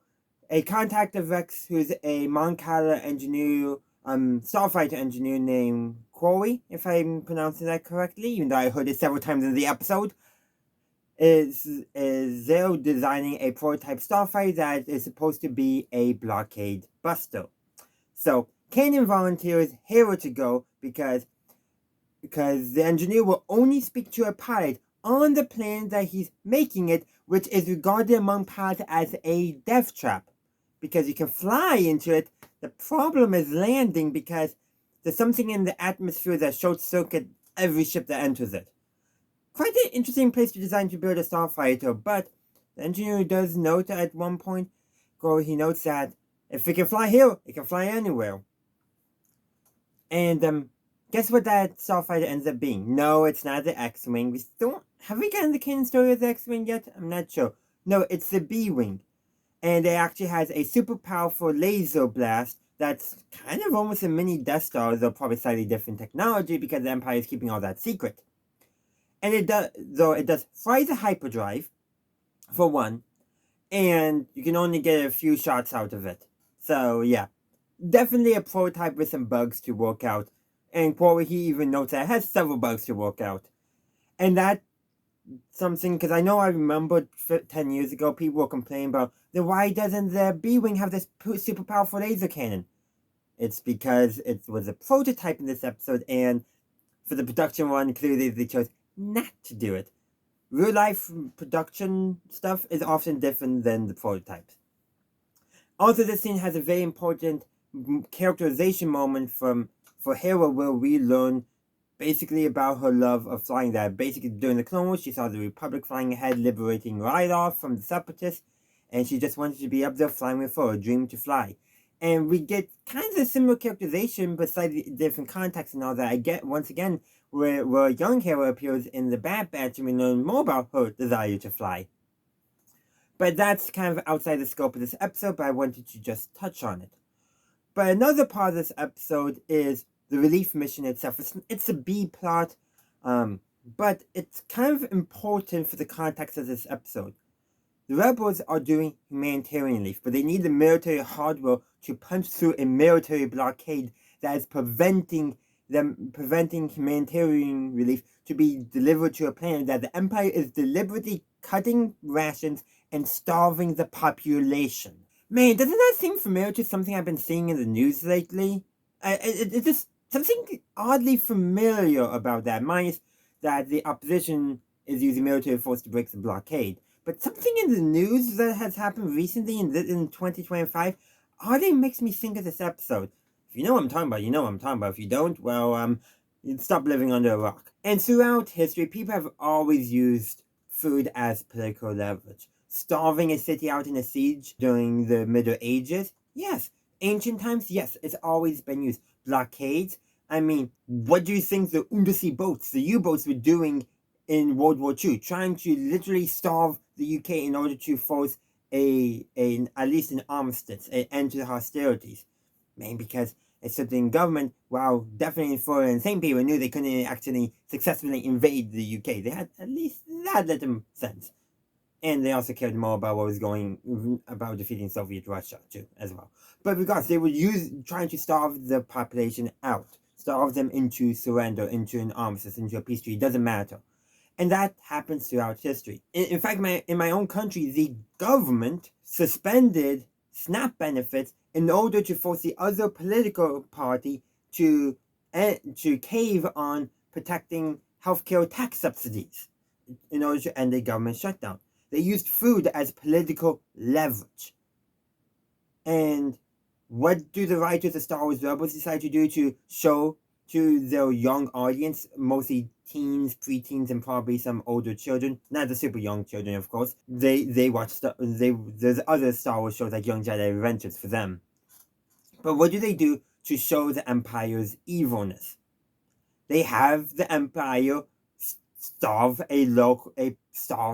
a contact of Rex, who's a Mon Cala engineer, starfighter engineer named Corey, if I'm pronouncing that correctly, even though I heard it several times in the episode, is there designing a prototype starfighter that is supposed to be a blockade buster. So, Kanan volunteers Hera to go because the engineer will only speak to a pilot on the planet that he's making it, which is regarded among pilots as a death trap, because you can fly into it. The problem is landing, because there's something in the atmosphere that short circuit every ship that enters it. Quite an interesting place to design to build a starfighter, but the engineer does note at one point, he notes that if it can fly here, it can fly anywhere. And guess what that starfighter ends up being? No, it's not the X-Wing. Have we gotten the canon story of the X-Wing yet? I'm not sure. No, it's the B-Wing. And it actually has a super powerful laser blast that's kind of almost a mini Death Star, though probably slightly different technology because the Empire is keeping all that secret. And it does fry the hyperdrive, for one, and you can only get a few shots out of it. So, yeah. definitely a prototype with some bugs to work out. And Corey, he even notes that it has several bugs to work out. And that something, because I know I remember 10 years ago, people were complaining about, then why doesn't the B-Wing have this super powerful laser cannon? It's because it was a prototype in this episode, and for the production run, clearly they chose not to do it. Real life production stuff is often different than the prototypes. Also, this scene has a very important characterization moment for Hera, where we learn basically about her love of flying. That basically during the Clone Wars, she saw the Republic flying ahead, liberating Ryloth from the Separatists, and she just wanted to be up there flying with her, a dream to fly. And we get kind of a similar characterization, but slightly different context and all that. I get once again where young Hera appears in the Bad Batch, and we learn more about her desire to fly. But that's kind of outside the scope of this episode, but I wanted to just touch on it. But another part of this episode is the relief mission itself. It's a B plot, but it's kind of important for the context of this episode. The rebels are doing humanitarian relief, but they need the military hardware to punch through a military blockade that is preventing humanitarian relief to be delivered to a planet that the Empire is deliberately cutting rations and starving the population. Man, doesn't that seem familiar to something I've been seeing in the news lately? It's just something oddly familiar about that, minus that the opposition is using military force to break the blockade. But something in the news that has happened recently in 2025 oddly makes me think of this episode. If you know what I'm talking about, you know what I'm talking about. If you don't, well, stop living under a rock. And throughout history, people have always used food as political leverage. Starving a city out in a siege during the Middle Ages? Yes. Ancient times? Yes, it's always been used. Blockades? I mean, what do you think the undersea boats, the U-boats were doing in World War II? Trying to literally starve the UK in order to force at least an armistice, an end to the hostilities. Man, because a certain government, while definitely for insane people, knew they couldn't actually successfully invade the UK. They had at least that let them sense. And they also cared more about what was going about defeating Soviet Russia too, as well. But regardless, they were trying to starve the population out, starve them into surrender, into an armistice, into a peace treaty. It doesn't matter, and that happens throughout history. In fact, in my own country, the government suspended SNAP benefits in order to force the other political party to cave on protecting healthcare tax subsidies in order to end the government shutdown. They used food as political leverage. And what do the writers of Star Wars Rebels decide to do to show to their young audience, mostly teens, preteens, and probably some older children? Not the super young children, of course. They watch there's other Star Wars shows like Young Jedi Adventures for them. But what do they do to show the Empire's evilness? They have the Empire starve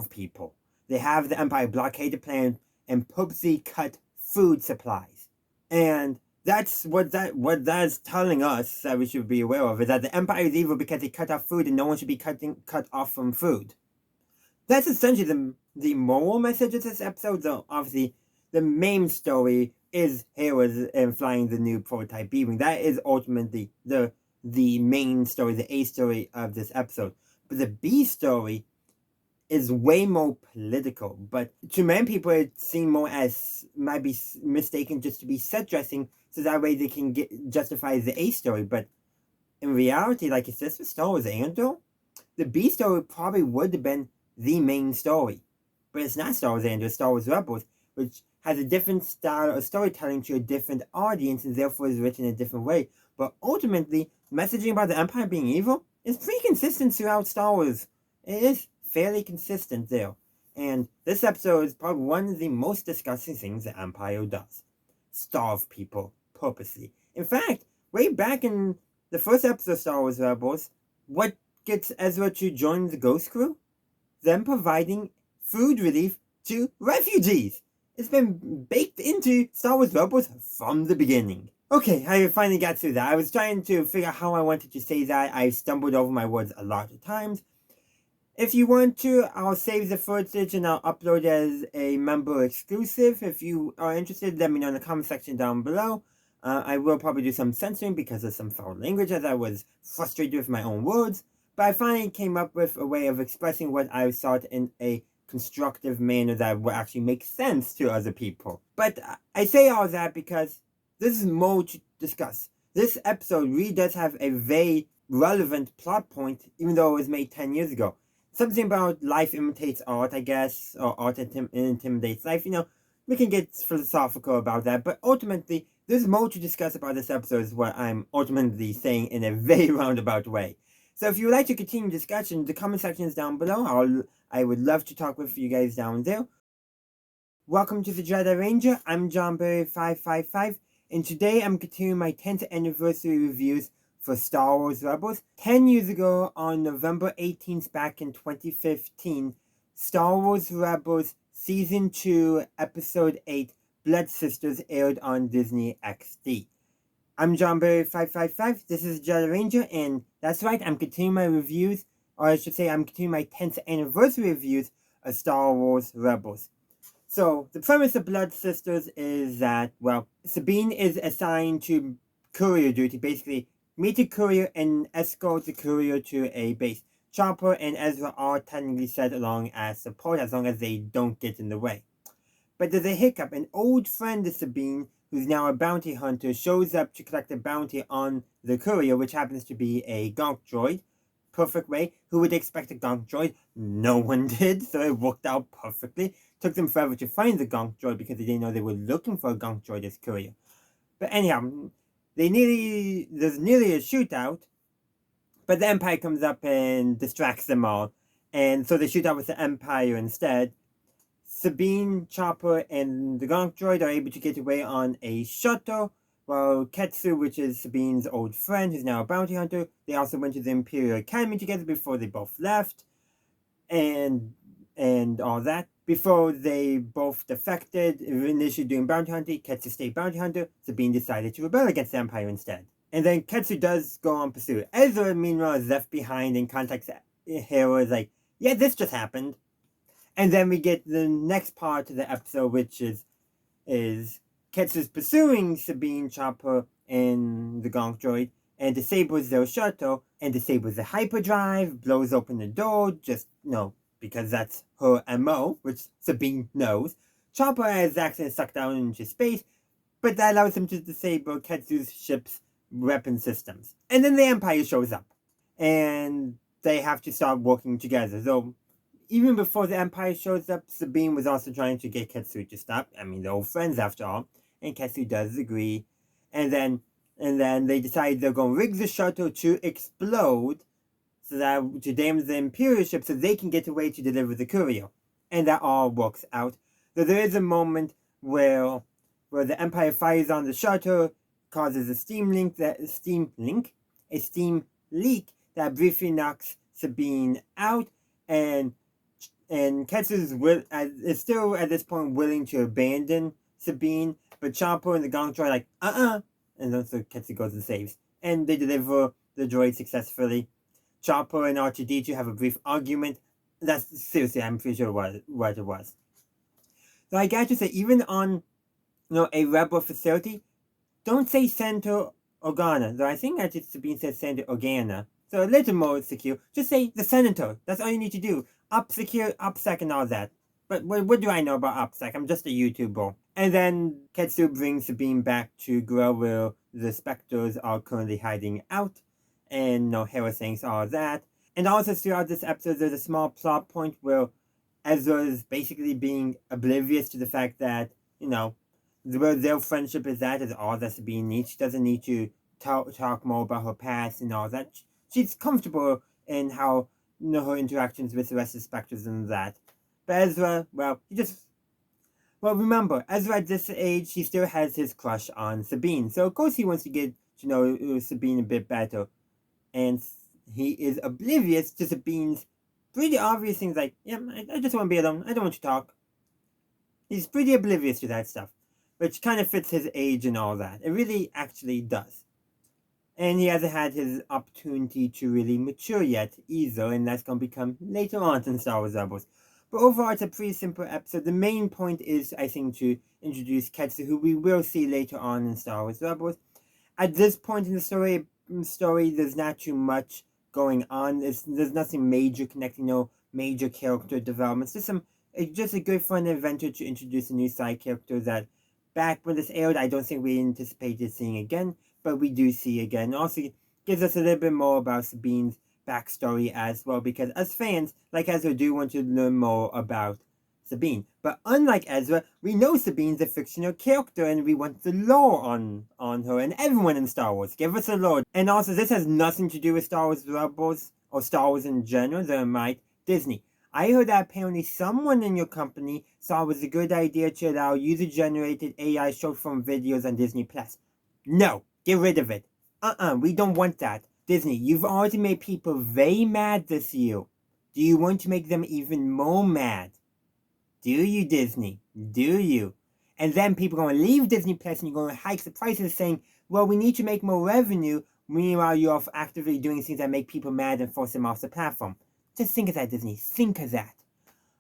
people. They have the Empire blockade the planet and purposely cut food supplies. And that's what that's telling us that we should be aware of, is that the Empire is evil because they cut off food and no one should be cut off from food. That's essentially the moral message of this episode, though obviously the main story is Hera's and flying the new prototype B-Wing. That is ultimately the main story, the A story of this episode. But the B story is way more political, but to many people it seems more as might be mistaken just to be set dressing, so that way they can justify the A story. But in reality, like it says for Star Wars Andor, the B story probably would have been the main story. But it's not Star Wars Andor, it's Star Wars Rebels, which has a different style of storytelling to a different audience and therefore is written in a different way. But ultimately, messaging about the Empire being evil is pretty consistent throughout Star Wars. It is fairly consistent there. And this episode is probably one of the most disgusting things the Empire does. Starve people purposely. In fact, way back in the first episode of Star Wars Rebels, what gets Ezra to join the Ghost Crew? Them providing food relief to refugees. It's been baked into Star Wars Rebels from the beginning. Okay, I finally got through that. I was trying to figure out how I wanted to say that. I stumbled over my words a lot of times. If you want to, I'll save the footage and I'll upload it as a member exclusive. If you are interested, let me know in the comment section down below. I will probably do some censoring because of some foul language, as I was frustrated with my own words, but I finally came up with a way of expressing what I thought in a constructive manner that would actually make sense to other people. But I say all that because this is more to discuss. This episode really does have a very relevant plot point, even though it was made 10 years ago. Something about life imitates art, I guess, or art intimidates life. We can get philosophical about that, but ultimately, there's more to discuss about this episode, is what I'm ultimately saying in a very roundabout way. So if you would like to continue discussion, the comment section is down below. I would love to talk with you guys down there. Welcome to the Jedi Ranger. I'm JohnBerry555, and today I'm continuing my 10th anniversary reviews for Star Wars Rebels. 10 years ago, on November 18th back in 2015, Star Wars Rebels Season 2, Episode 8, Blood Sisters aired on DisneyXD. I'm JohnBerry555, this is Jedi Ranger, and that's right, I'm continuing my reviews, or I should say I'm continuing my 10th anniversary reviews of Star Wars Rebels. So, the premise of Blood Sisters is that, well, Sabine is assigned to courier duty, basically meet a courier and escort the courier to a base. Chopper and Ezra are technically set along as support as long as they don't get in the way. But there's a hiccup. An old friend of Sabine, who's now a bounty hunter, shows up to collect a bounty on the courier, which happens to be a gonk droid. Perfect way. Who would expect a gonk droid? No one did, so it worked out perfectly. Took them forever to find the gonk droid because they didn't know they were looking for a gonk droid as courier. But anyhow, there's nearly a shootout, but the Empire comes up and distracts them all, and so they shoot out with the Empire instead. Sabine, Chopper, and the gonk droid are able to get away on a shuttle, while Ketsu, which is Sabine's old friend, who's now a bounty hunter, they also went to the Imperial Academy together before they both left, and all that. Before they both defected, initially doing bounty hunting, Ketsu stayed bounty hunter, Sabine decided to rebel against the Empire instead. And then Ketsu does go on pursuit. Ezra, meanwhile, is left behind and contacts Hera, is like, yeah, this just happened. And then we get the next part of the episode, which is Ketsu's pursuing Sabine, Chopper, and the gonk droid, and disables their shuttle, and disables the hyperdrive, blows open the door, because that's her MO, which Sabine knows. Chopper is accidentally sucked down into space, but that allows him to disable Ketsu's ship's weapon systems. And then the Empire shows up, and they have to start working together. So, even before the Empire shows up, Sabine was also trying to get Ketsu to stop. I mean, they're old friends after all, and Ketsu does agree. And then they decide they're going to rig the shuttle to explode, so that to damage the Imperial ship so they can get away to deliver the courier. And that all works out. So there is a moment where the Empire fires on the shuttle, causes a steam leak that briefly knocks Sabine out, and Ketsu is still at this point willing to abandon Sabine, but Chopper and the gonk droid are like, and then so Ketsu goes and saves. And they deliver the droid successfully. Chopper and R2-D2 have a brief argument. That's seriously, I'm pretty sure what it was. So I got to say, even on a rebel facility, don't say Senator Organa. Though I think that it's Sabine says Senator Organa. So a little more secure. Just say the Senator. That's all you need to do. OPSEC and all that. But what do I know about OPSEC? I'm just a YouTuber. And then Ketsu brings Sabine back to Grow, where the Spectres are currently hiding out. And Hera thinks all that. And also throughout this episode, there's a small plot point where Ezra is basically being oblivious to the fact that, where their friendship is at is all that Sabine needs. She doesn't need to talk more about her past and all that. She's comfortable in how, her interactions with the rest of the Spectres and that. But Ezra, remember, Ezra at this age, he still has his crush on Sabine. So, of course, he wants to get to know Sabine a bit better. And he is oblivious to Sabine's pretty obvious things like, yeah, I just want to be alone. I don't want to talk. He's pretty oblivious to that stuff, which kind of fits his age and all that. It really actually does. And he hasn't had his opportunity to really mature yet either, and that's going to become later on in Star Wars Rebels. But overall, it's a pretty simple episode. The main point is, I think, to introduce Ketsu, who we will see later on in Star Wars Rebels. At this point in the story, there's not too much going on. There's nothing major connecting, no major character developments. Just a good fun adventure to introduce a new side character that back when this aired, I don't think we anticipated seeing again, but we do see again. Also gives us a little bit more about Sabine's backstory as well, because as fans, like Ezra, do want to learn more about Sabine. But unlike Ezra, we know Sabine's a fictional character and we want the lore on her and everyone in Star Wars. Give us a lore. And also, this has nothing to do with Star Wars Rebels or Star Wars in general, though it might Disney. I heard that apparently someone in your company saw it was a good idea to allow user-generated AI short-form videos on Disney+. No, get rid of it. We don't want that. Disney, you've already made people very mad this year. Do you want to make them even more mad? Do you, Disney? Do you? And then people are going to leave Disney Plus and you're going to hike the prices saying, well, we need to make more revenue. Meanwhile, you're actively doing things that make people mad and force them off the platform. Just think of that, Disney. Think of that.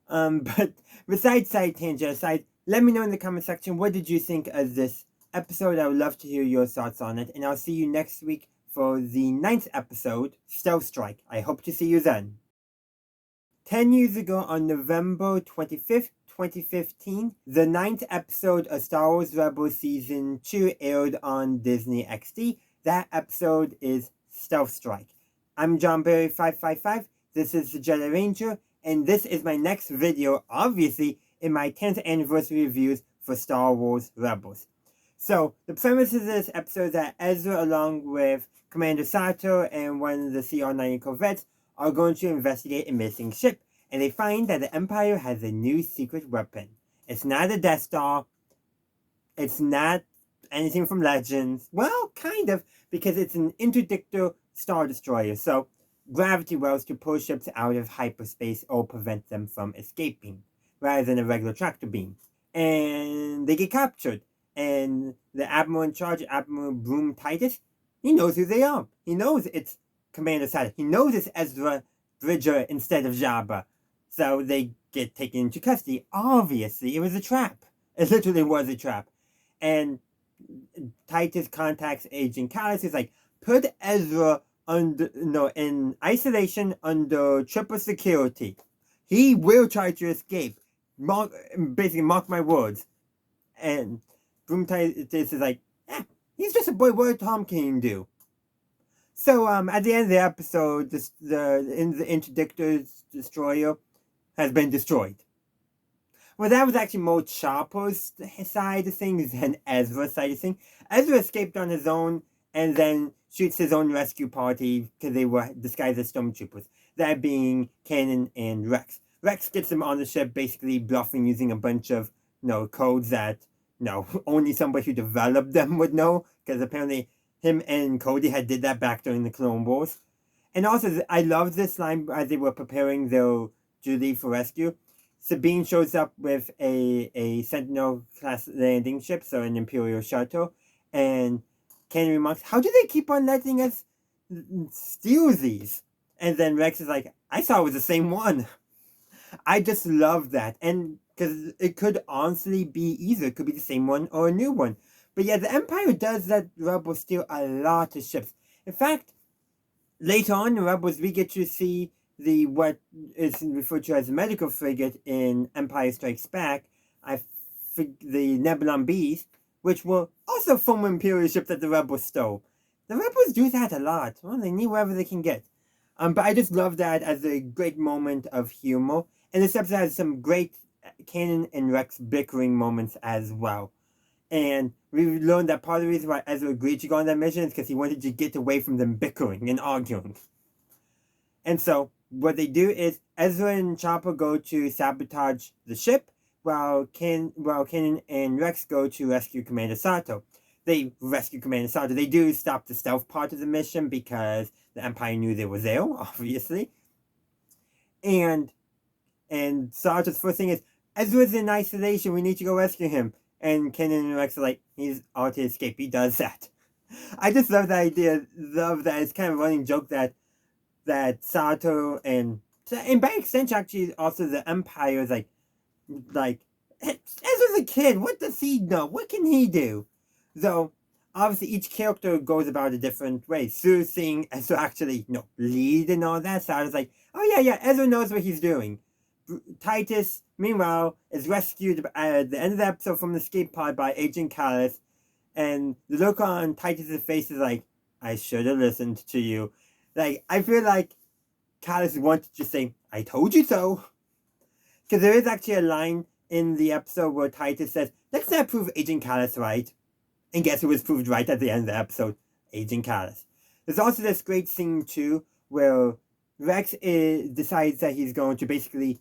But besides side tangent aside, let me know in the comment section, what did you think of this episode? I would love to hear your thoughts on it. And I'll see you next week for the 9th episode, Stealth Strike. I hope to see you then. 10 years ago on November 25th, 2015, the 9th episode of Star Wars Rebels Season 2 aired on DisneyXD. That episode is Stealth Strike. I'm JohnBerry555. This is the Jedi Ranger, and this is my next video, obviously, in my 10th anniversary reviews for Star Wars Rebels. So, the premise of this episode is that Ezra, along with Commander Sato and one of the CR-90 Corvettes, are going to investigate a missing ship, and they find that the Empire has a new secret weapon. It's not a Death Star. It's not anything from Legends. Well, kind of, because it's an interdictor Star Destroyer, so gravity wells to pull ships out of hyperspace or prevent them from escaping, rather than a regular tractor beam. And they get captured, and the Admiral in charge, Admiral Broom Titus, he knows who they are. He knows it's Commander Sato. He knows it's Ezra Bridger instead of Jabba. So they get taken into custody. Obviously, it was a trap. It literally was a trap. And Titus contacts Agent Callus. He's like, put Ezra in isolation under triple security. He will try to escape. Basically, mark my words. And Broom Titus is like, he's just a boy. What Tom can do? So, at the end of the episode, the Interdictor Destroyer has been destroyed. Well, that was actually more Chopper's side of things than Ezra's side of things. Ezra escaped on his own and then shoots his own rescue party because they were disguised as stormtroopers. That being Kanan and Rex. Rex gets them on the ship, basically bluffing using a bunch of codes that only somebody who developed them would know, because apparently him and Cody had did that back during the Clone Wars. And also, I love this line as they were preparing their Julie for rescue. Sabine shows up with a Sentinel-class landing ship, so an Imperial shuttle, and Kanan remarks, how do they keep on letting us steal these? And then Rex is like, I thought it was the same one. I just love that. And because it could honestly be either. It could be the same one or a new one. But yeah, the Empire does let Rebels steal a lot of ships. In fact, later on in Rebels, we get to see what is referred to as a medical frigate in Empire Strikes Back, the Nebulon Bees, which were also former Imperial ships that the Rebels stole. The Rebels do that a lot. Well, they need whatever they can get. But I just love that as a great moment of humor. And this episode has some great Kanan and Rex bickering moments as well. And we learned that part of the reason why Ezra agreed to go on that mission is because he wanted to get away from them bickering and arguing. And so, what they do is Ezra and Chopper go to sabotage the ship, while Kanan and Rex go to rescue Commander Sato. They rescue Commander Sato. They do stop the stealth part of the mission because the Empire knew they were there, obviously. And Sato's first thing is, Ezra's in isolation, we need to go rescue him. And Kanan and Rex are like, he's out to escape, he does that. I just love that idea, love that. It's kind of a running joke that Sato and and by extension, actually, also the Empire is like Ezra's a kid. What does he know? What can he do? Though, obviously, each character goes about a different way. Sue seeing Ezra actually, lead and all that. So I was like, oh yeah, Ezra knows what he's doing. Titus, meanwhile, is rescued at the end of the episode from the escape pod by Agent Callus, and the look on Titus's face is like, I should have listened to you. Like, I feel like Callus wanted to say, I told you so. Because there is actually a line in the episode where Titus says, let's not prove Agent Callus right. And guess who was proved right at the end of the episode? Agent Callus. There's also this great scene, too, where Rex decides that he's going to basically,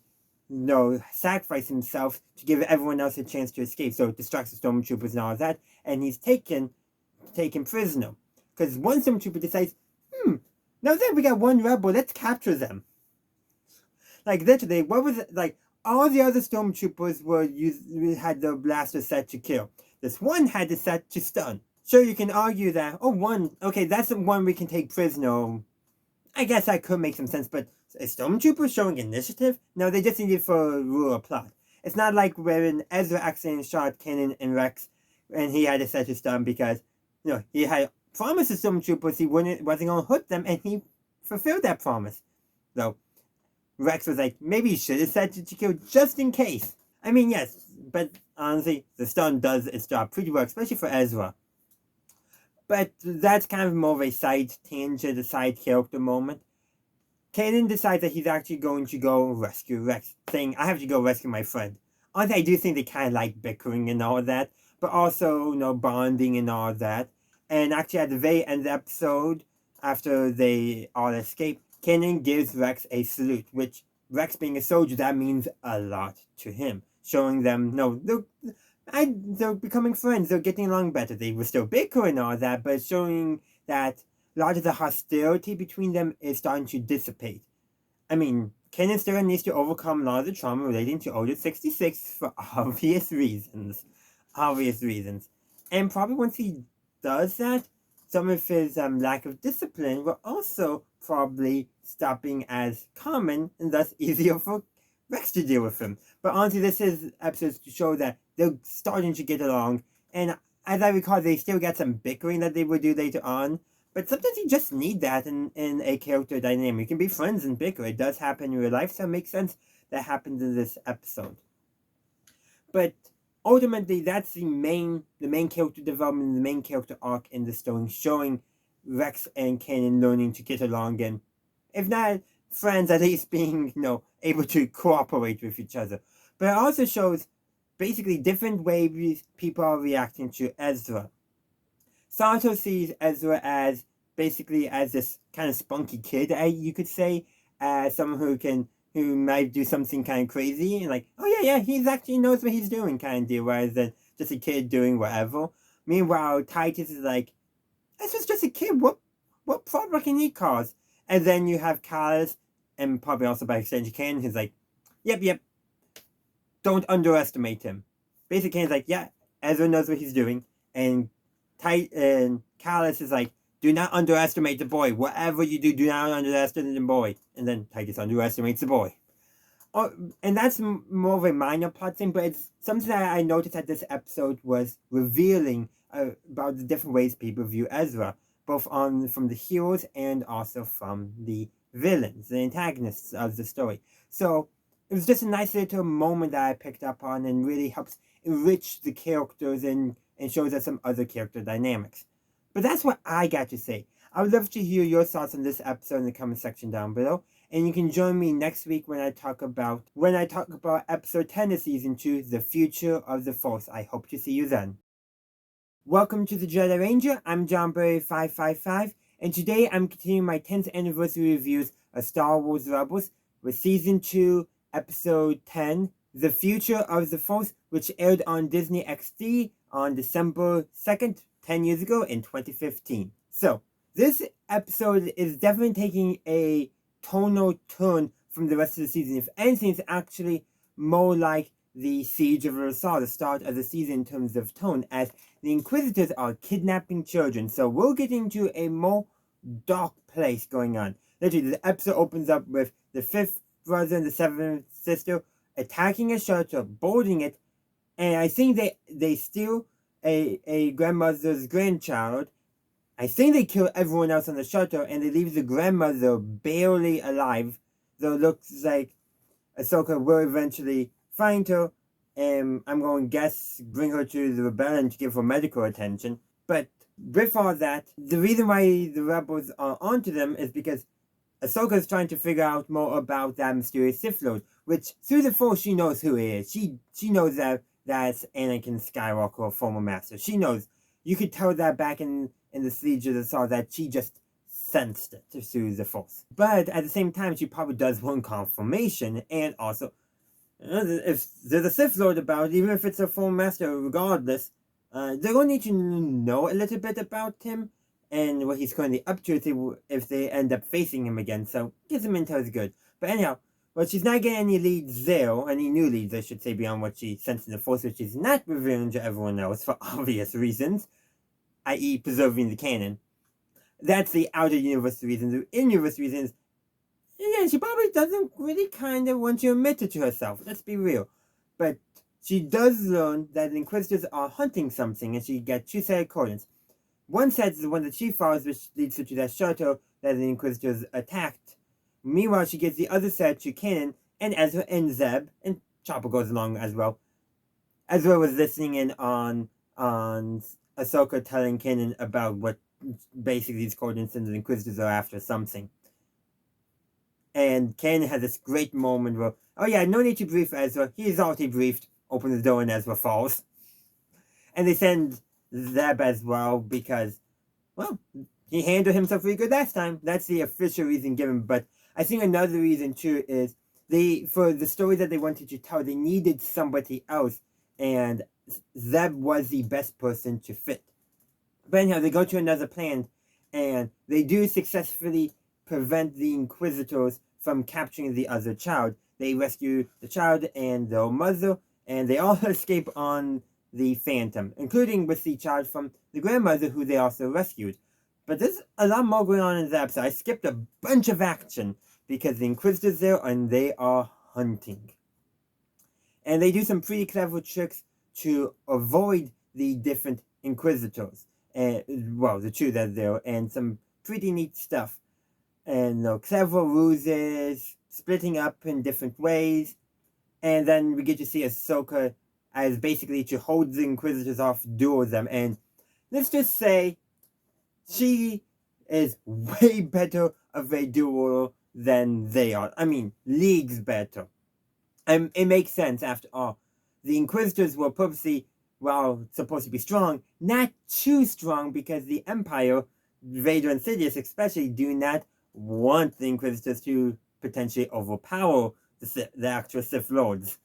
sacrifice himself to give everyone else a chance to escape. So it distracts the stormtroopers and all that. And he's taken prisoner. Because one stormtrooper decides, now that we got one rebel, let's capture them. Like, literally, what was it? Like, all the other stormtroopers had the blaster set to kill. This one had the set to stun. Sure, you can argue that, that's the one we can take prisoner. I guess that could make some sense, but a stormtrooper showing initiative? No, they just need it for a rule of plot. It's not like when Ezra accidentally shot Kanan and Rex, and he had to set to stun because, he had promised the stormtroopers he wasn't going to hurt them, and he fulfilled that promise. So, Rex was like, maybe you should have set it to kill just in case. I mean, yes, but honestly, the stun does its job pretty well, especially for Ezra. But that's kind of more of a side tangent, a side character moment. Kanan decides that he's actually going to go rescue Rex, saying, I have to go rescue my friend. Honestly, I do think they kind of like bickering and all that, but also, bonding and all that. And actually, at the very end of the episode, after they all escape, Kanan gives Rex a salute, which, Rex being a soldier, that means a lot to him. Showing them, they're becoming friends, they're getting along better. They were still bickering and all that, but showing that a lot of the hostility between them is starting to dissipate. I mean, Kanan still needs to overcome a lot of the trauma relating to Order 66 for obvious reasons. And probably once he does that, some of his lack of discipline will also probably stop being as common and thus easier for Rex to deal with him. But honestly, this is episodes to show that they're starting to get along. And as I recall, they still get some bickering that they will do later on. But sometimes you just need that in a character dynamic. You can be friends and bicker. It does happen in real life, so it makes sense that happens in this episode. But ultimately, that's the main character development, the main character arc in the story, showing Rex and Kanan learning to get along and, if not friends, at least being, able to cooperate with each other. But it also shows basically different ways people are reacting to Ezra. Sato sees Ezra as basically as this kind of spunky kid, you could say, as someone who might do something kind of crazy, and like, oh yeah, he actually knows what he's doing kind of deal, rather than just a kid doing whatever. Meanwhile, Titus is like, Ezra's just a kid, what problem can he cause? And then you have Callus, and probably also by extension Kanan, who's like, yep, don't underestimate him. Basically, Kanan's like, yeah, Ezra knows what he's doing, and Callus is like, do not underestimate the boy. Whatever you do, do not underestimate the boy. And then Titus underestimates the boy. And that's more of a minor plot thing, but it's something that I noticed that this episode was revealing about the different ways people view Ezra, both from the heroes and also from the villains, the antagonists of the story. So it was just a nice little moment that I picked up on, and really helps enrich the characters and shows us some other character dynamics. But that's what I got to say. I would love to hear your thoughts on this episode in the comment section down below. And you can join me next week when I talk about episode 10 of season 2, The Future of the Force. I hope to see you then. Welcome to the Jedi Ranger. I'm JohnBurry555, and today I'm continuing my 10th anniversary reviews of Star Wars Rebels with season 2, episode 10, The Future of the Force, which aired on DisneyXD on December 2nd, 10 years ago in 2015. So, this episode is definitely taking a tonal turn from the rest of the season. If anything, it's actually more like the Siege of Lothal, the start of the season in terms of tone, as the Inquisitors are kidnapping children. So we're getting to a more dark place going on. Literally, the episode opens up with the 5th brother and the seventh sister attacking a shelter, boarding it, and I think they steal a grandmother's grandchild. I think they kill everyone else on the shelter, and they leave the grandmother barely alive, though it looks like Ahsoka will eventually find her, and I'm going to guess bring her to the rebellion to give her medical attention. But with all that, the reason why the rebels are onto them is because Ahsoka is trying to figure out more about that mysterious Sith Lord, which through the Force she knows who he is. She knows that's Anakin Skywalker, a former master. She knows. You could tell that back in the Siege of the Saw that she just sensed it through the Force. But at the same time, she probably does want confirmation, and also, if there's a Sith Lord about, even if it's a former master, regardless, they're going to need to know a little bit about him and what he's currently up to if they end up facing him again. So, get some intel is good. But anyhow, well, she's not getting any leads there, any new leads, I should say, beyond what she sensed in the Force, which is not revealing to everyone else for obvious reasons, i.e. preserving the canon. That's the outer universe reasons. The in-universe reasons, yeah, she probably doesn't really kind of want to admit it to herself, let's be real. But she does learn that the Inquisitors are hunting something, and she gets two set of coordinates. One set is the one that she follows, which leads her to that shelter that the Inquisitors attacked. Meanwhile, she gets the other set to Kanan and Ezra and Zeb, and Chopper goes along as well. Ezra was listening in on Ahsoka telling Kanan about what basically these coordinates and the Inquisitors are after something. And Kanan has this great moment where, oh yeah, no need to brief Ezra. He's already briefed. Open the door and Ezra falls. And they send Zeb as well because, well, he handled himself really good last time. That's the official reason given. But I think another reason too is for the story that they wanted to tell, they needed somebody else. And Zeb was the best person to fit. But anyhow, they go to another planet, and they do successfully prevent the Inquisitors from capturing the other child. They rescue the child and their mother, and they all escape on the Phantom, including with the child from the grandmother who they also rescued. But there's a lot more going on in the episode. I skipped a bunch of action because the Inquisitors there, and they are hunting. And they do some pretty clever tricks to avoid the different Inquisitors. Well, the two that are there, and some pretty neat stuff. And clever ruses, splitting up in different ways. And then we get to see Ahsoka as basically to hold the Inquisitors off, duel them. And let's just say she is way better of a dueler than they are. I mean, leagues better. And it makes sense after all. The Inquisitors were purposely, well, supposed to be strong, not too strong because the Empire, Vader and Sidious especially, do not want the Inquisitors to potentially overpower the actual Sith Lords.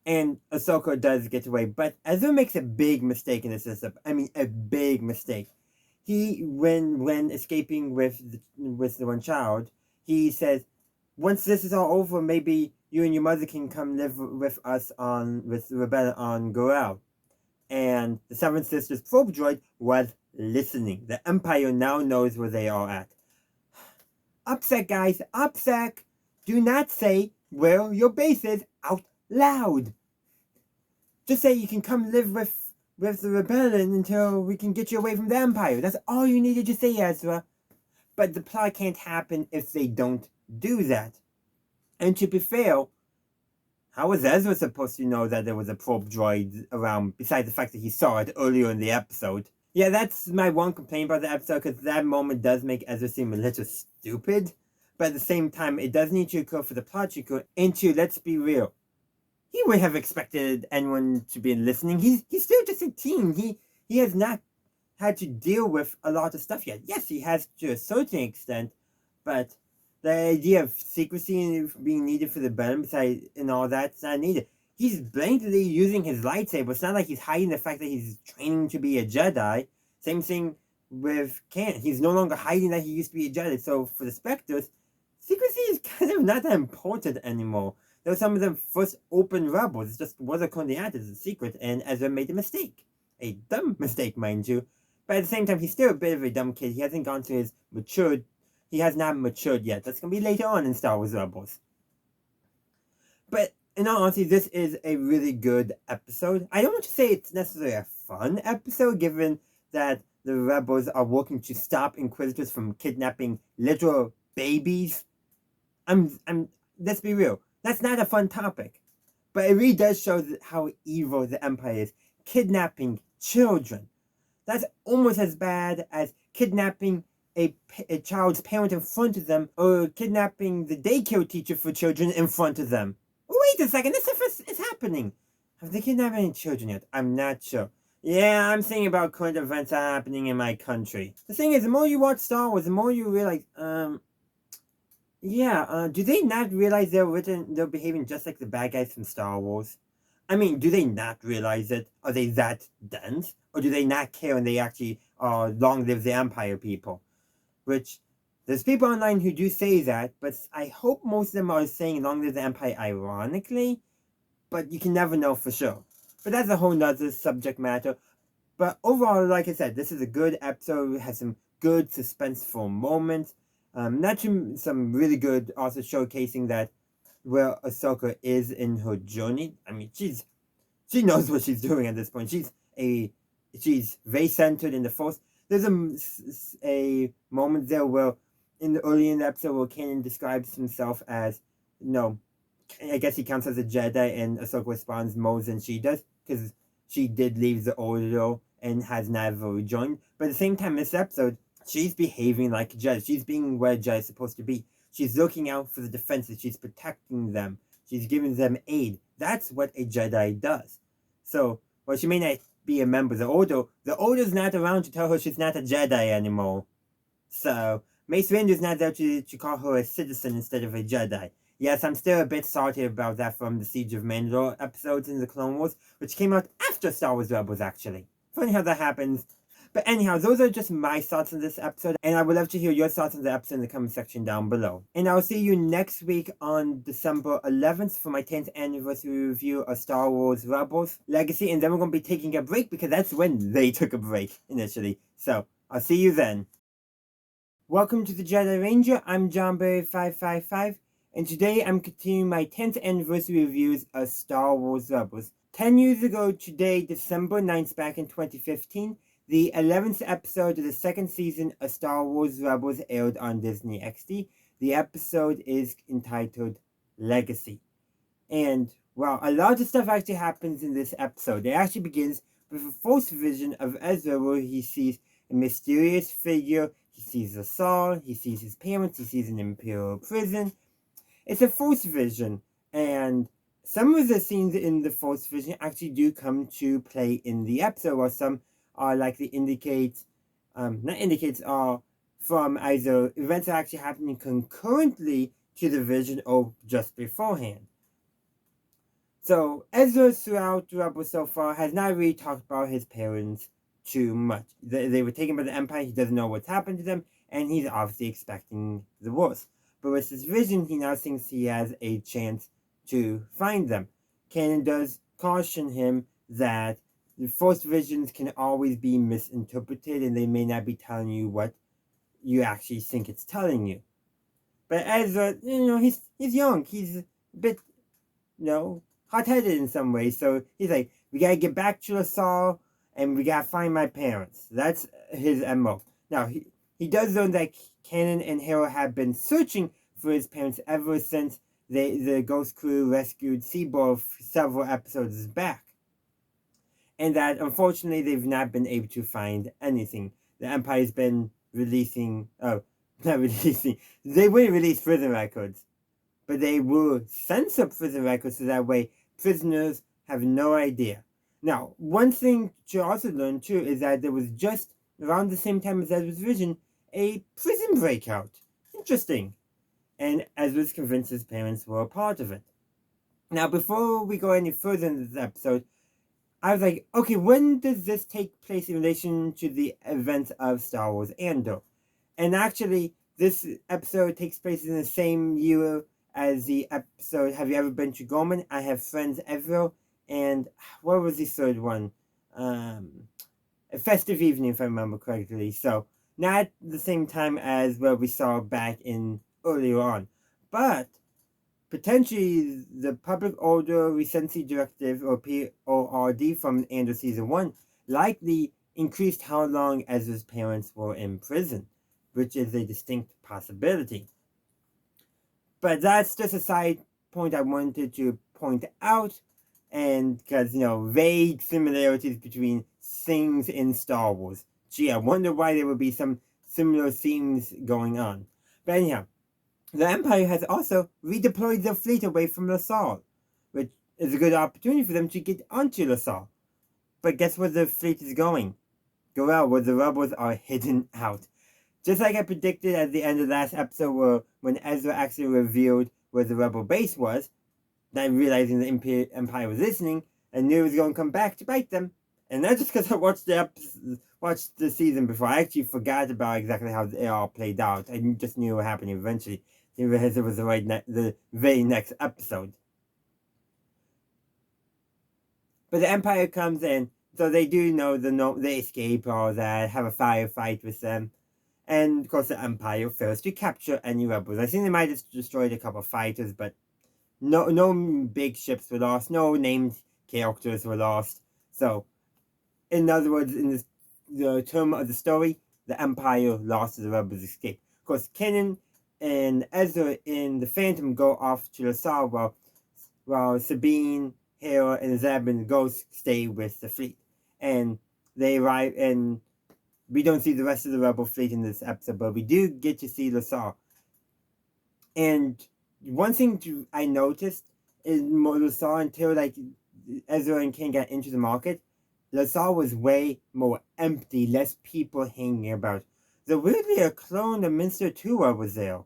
And Ahsoka does get away, but Ezra makes a big mistake in this system. I mean, a big mistake. He, when escaping with the one child, he says, once this is all over, maybe you and your mother can come live with us with the rebellion on Gorel. And the Seventh Sister's probe droid was listening. The Empire now knows where they are at. Upsec, guys, upsec. Do not say where your base is out loud. Just say you can come live with the rebellion until we can get you away from the Empire. That's all you needed to say, Ezra. But the plot can't happen if they don't do that. And to be fair, how was Ezra supposed to know that there was a probe droid around, besides the fact that he saw it earlier in the episode? Yeah, that's my one complaint about the episode, because that moment does make Ezra seem a little stupid. But at the same time, it does need to occur for the plot to occur. And to, let's be real, he would have expected anyone to be listening. He's still just a teen. He has not had to deal with a lot of stuff yet. Yes, he has to a certain extent, but the idea of secrecy being needed for the rebellion and all that's not needed. He's blatantly using his lightsaber. It's not like he's hiding the fact that he's training to be a Jedi. Same thing with Kanan. He's no longer hiding that he used to be a Jedi. So for the Spectres, secrecy is kind of not that important anymore. There were some of the first open rebels. It just wasn't currently acted as a secret, and Ezra made a mistake. A dumb mistake, mind you. But at the same time, he's still a bit of a dumb kid. He hasn't gone to his mature He has not matured yet. That's going to be later on in Star Wars Rebels. But in all honesty, this is a really good episode. I don't want to say it's necessarily a fun episode, given that the rebels are working to stop Inquisitors from kidnapping literal babies. Let's be real. That's not a fun topic. But it really does show how evil the Empire is. Kidnapping children. That's almost as bad as kidnapping a child's parent in front of them, or kidnapping the daycare teacher for children in front of them. Wait a second, this stuff is happening. Have they kidnapped any children yet? I'm not sure. Yeah, I'm thinking about current events happening in my country. The thing is, the more you watch Star Wars, the more you realize, do they not realize they're behaving just like the bad guys from Star Wars? I mean, do they not realize it? Are they that dense? Or do they not care and they actually are long live the Empire people? Which, there's people online who do say that, but I hope most of them are saying long live the Empire ironically, but you can never know for sure. But that's a whole nother subject matter. But overall, like I said, this is a good episode. It has some good suspenseful moments. Some really good also showcasing that where Ahsoka is in her journey. I mean, she knows what she's doing at this point. She's very centered in the Force. There's a moment there where early in the episode where Kanan describes himself as, I guess he counts as a Jedi, and Ahsoka responds more than she does, because she did leave the Order and has never rejoined. But at the same time, this episode, she's behaving like a Jedi. She's being where Jedi is supposed to be. She's looking out for the defenses. She's protecting them. She's giving them aid. That's what a Jedi does. So, while she may not be a member of the Order's not around to tell her she's not a Jedi anymore. So, Mace Windu's not there to call her a citizen instead of a Jedi. Yes, I'm still a bit salty about that from the Siege of Mandalore episodes in the Clone Wars, which came out after Star Wars Rebels, actually. Funny how that happens. But anyhow, those are just my thoughts on this episode, and I would love to hear your thoughts on the episode in the comment section down below. And I'll see you next week on December 11th for my 10th anniversary review of Star Wars Rebels Legacy, and then we're going to be taking a break because that's when they took a break initially. So, I'll see you then. Welcome to the Jedi Ranger. I'm JohnBerry555, and today I'm continuing my 10th anniversary reviews of Star Wars Rebels. 10 years ago today, December 9th, back in 2015, the 11th episode of the second season of Star Wars Rebels aired on DisneyXD. The episode is entitled Legacy. And, well, a lot of stuff actually happens in this episode. It actually begins with a Force vision of Ezra where he sees a mysterious figure. He sees Lothal, he sees his parents, he sees an Imperial prison. It's a Force vision, and some of the scenes in the Force vision actually do come to play in the episode, while some are likely are from either events that are actually happening concurrently to the vision or just beforehand. So, Ezra throughout Rebels so far has not really talked about his parents too much. They were taken by the Empire, he doesn't know what's happened to them, and he's obviously expecting the worst. But with his vision, he now thinks he has a chance to find them. Kanan does caution him that the Force visions can always be misinterpreted, and they may not be telling you what you actually think it's telling you. But Ezra, he's young, he's a bit, hot-headed in some ways, so he's like, we gotta get back to Lothal, and we gotta find my parents. That's his MO. Now, he does learn that Kanan and Hera have been searching for his parents ever since the Ghost Crew rescued Seaborg several episodes back. And that, unfortunately, they've not been able to find anything. The Empire's been they wouldn't release prison records, but they will censor prison records so that way prisoners have no idea. Now, one thing to also learn too is that there was just around the same time as Ezra's vision a prison breakout. Interesting. And Ezra's convinced his parents were a part of it. Now, before we go any further in this episode, I was like, okay, when does this take place in relation to the events of Star Wars Andor? And actually, this episode takes place in the same year as the episode Have You Ever Been to Gorman? I Have Friends Everywhere. And what was the third one? A Festive Evening, if I remember correctly. So, Not the same time as what we saw back in earlier on, but potentially the Public Order Recency Directive, or PORD, from end of season 1 likely increased how long Ezra's parents were in prison, which is a distinct possibility. But that's just a side point I wanted to point out, and because, vague similarities between things in Star Wars. Gee, I wonder why there would be some similar themes going on. But anyhow, the Empire has also redeployed their fleet away from Lothal, which is a good opportunity for them to get onto Lothal. But guess where the fleet is going? Gorel, where the rebels are hidden out. Just like I predicted at the end of last episode, when Ezra actually revealed where the rebel base was, not realizing the Empire was listening, and knew it was going to come back to bite them. And not just because I watched the season before. I actually forgot about exactly how it all played out. I just knew what happened eventually. Didn't realize it was the very next episode. But the Empire comes in, so they do know they escape all that, have a firefight with them. And of course the Empire fails to capture any rebels. I think they might have destroyed a couple of fighters, but no big ships were lost, no named characters were lost. So, in other words, in the term of the story, the Empire lost, the rebels escape. Of course, Kanan and Ezra in the Phantom go off to Lothal, while Sabine, Hera, and Zeb and the Ghost stay with the fleet. And they arrive, and we don't see the rest of the rebel fleet in this episode, but we do get to see Lothal. And one thing I noticed is Lothal, until Ezra and King got into the market, Lothal was way more empty, less people hanging about. So weirdly, a clone of Minster Tua was there.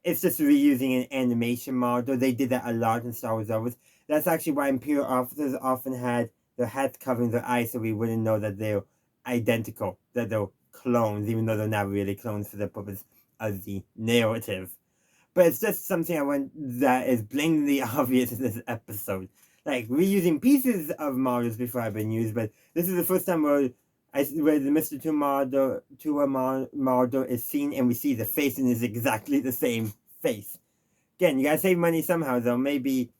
It's just reusing an animation model. They did that a lot in Star Wars Rebels. That's actually why Imperial officers often had their hats covering their eyes, so we wouldn't know that they're identical, that they're clones, even though they're not really clones for the purpose of the narrative. But it's just something that is blatantly obvious in this episode. Reusing pieces of models before have been used, but this is the first time where the Mr. Tua model is seen, and we see the face, and it's exactly the same face. Again, you gotta save money somehow, though. Maybe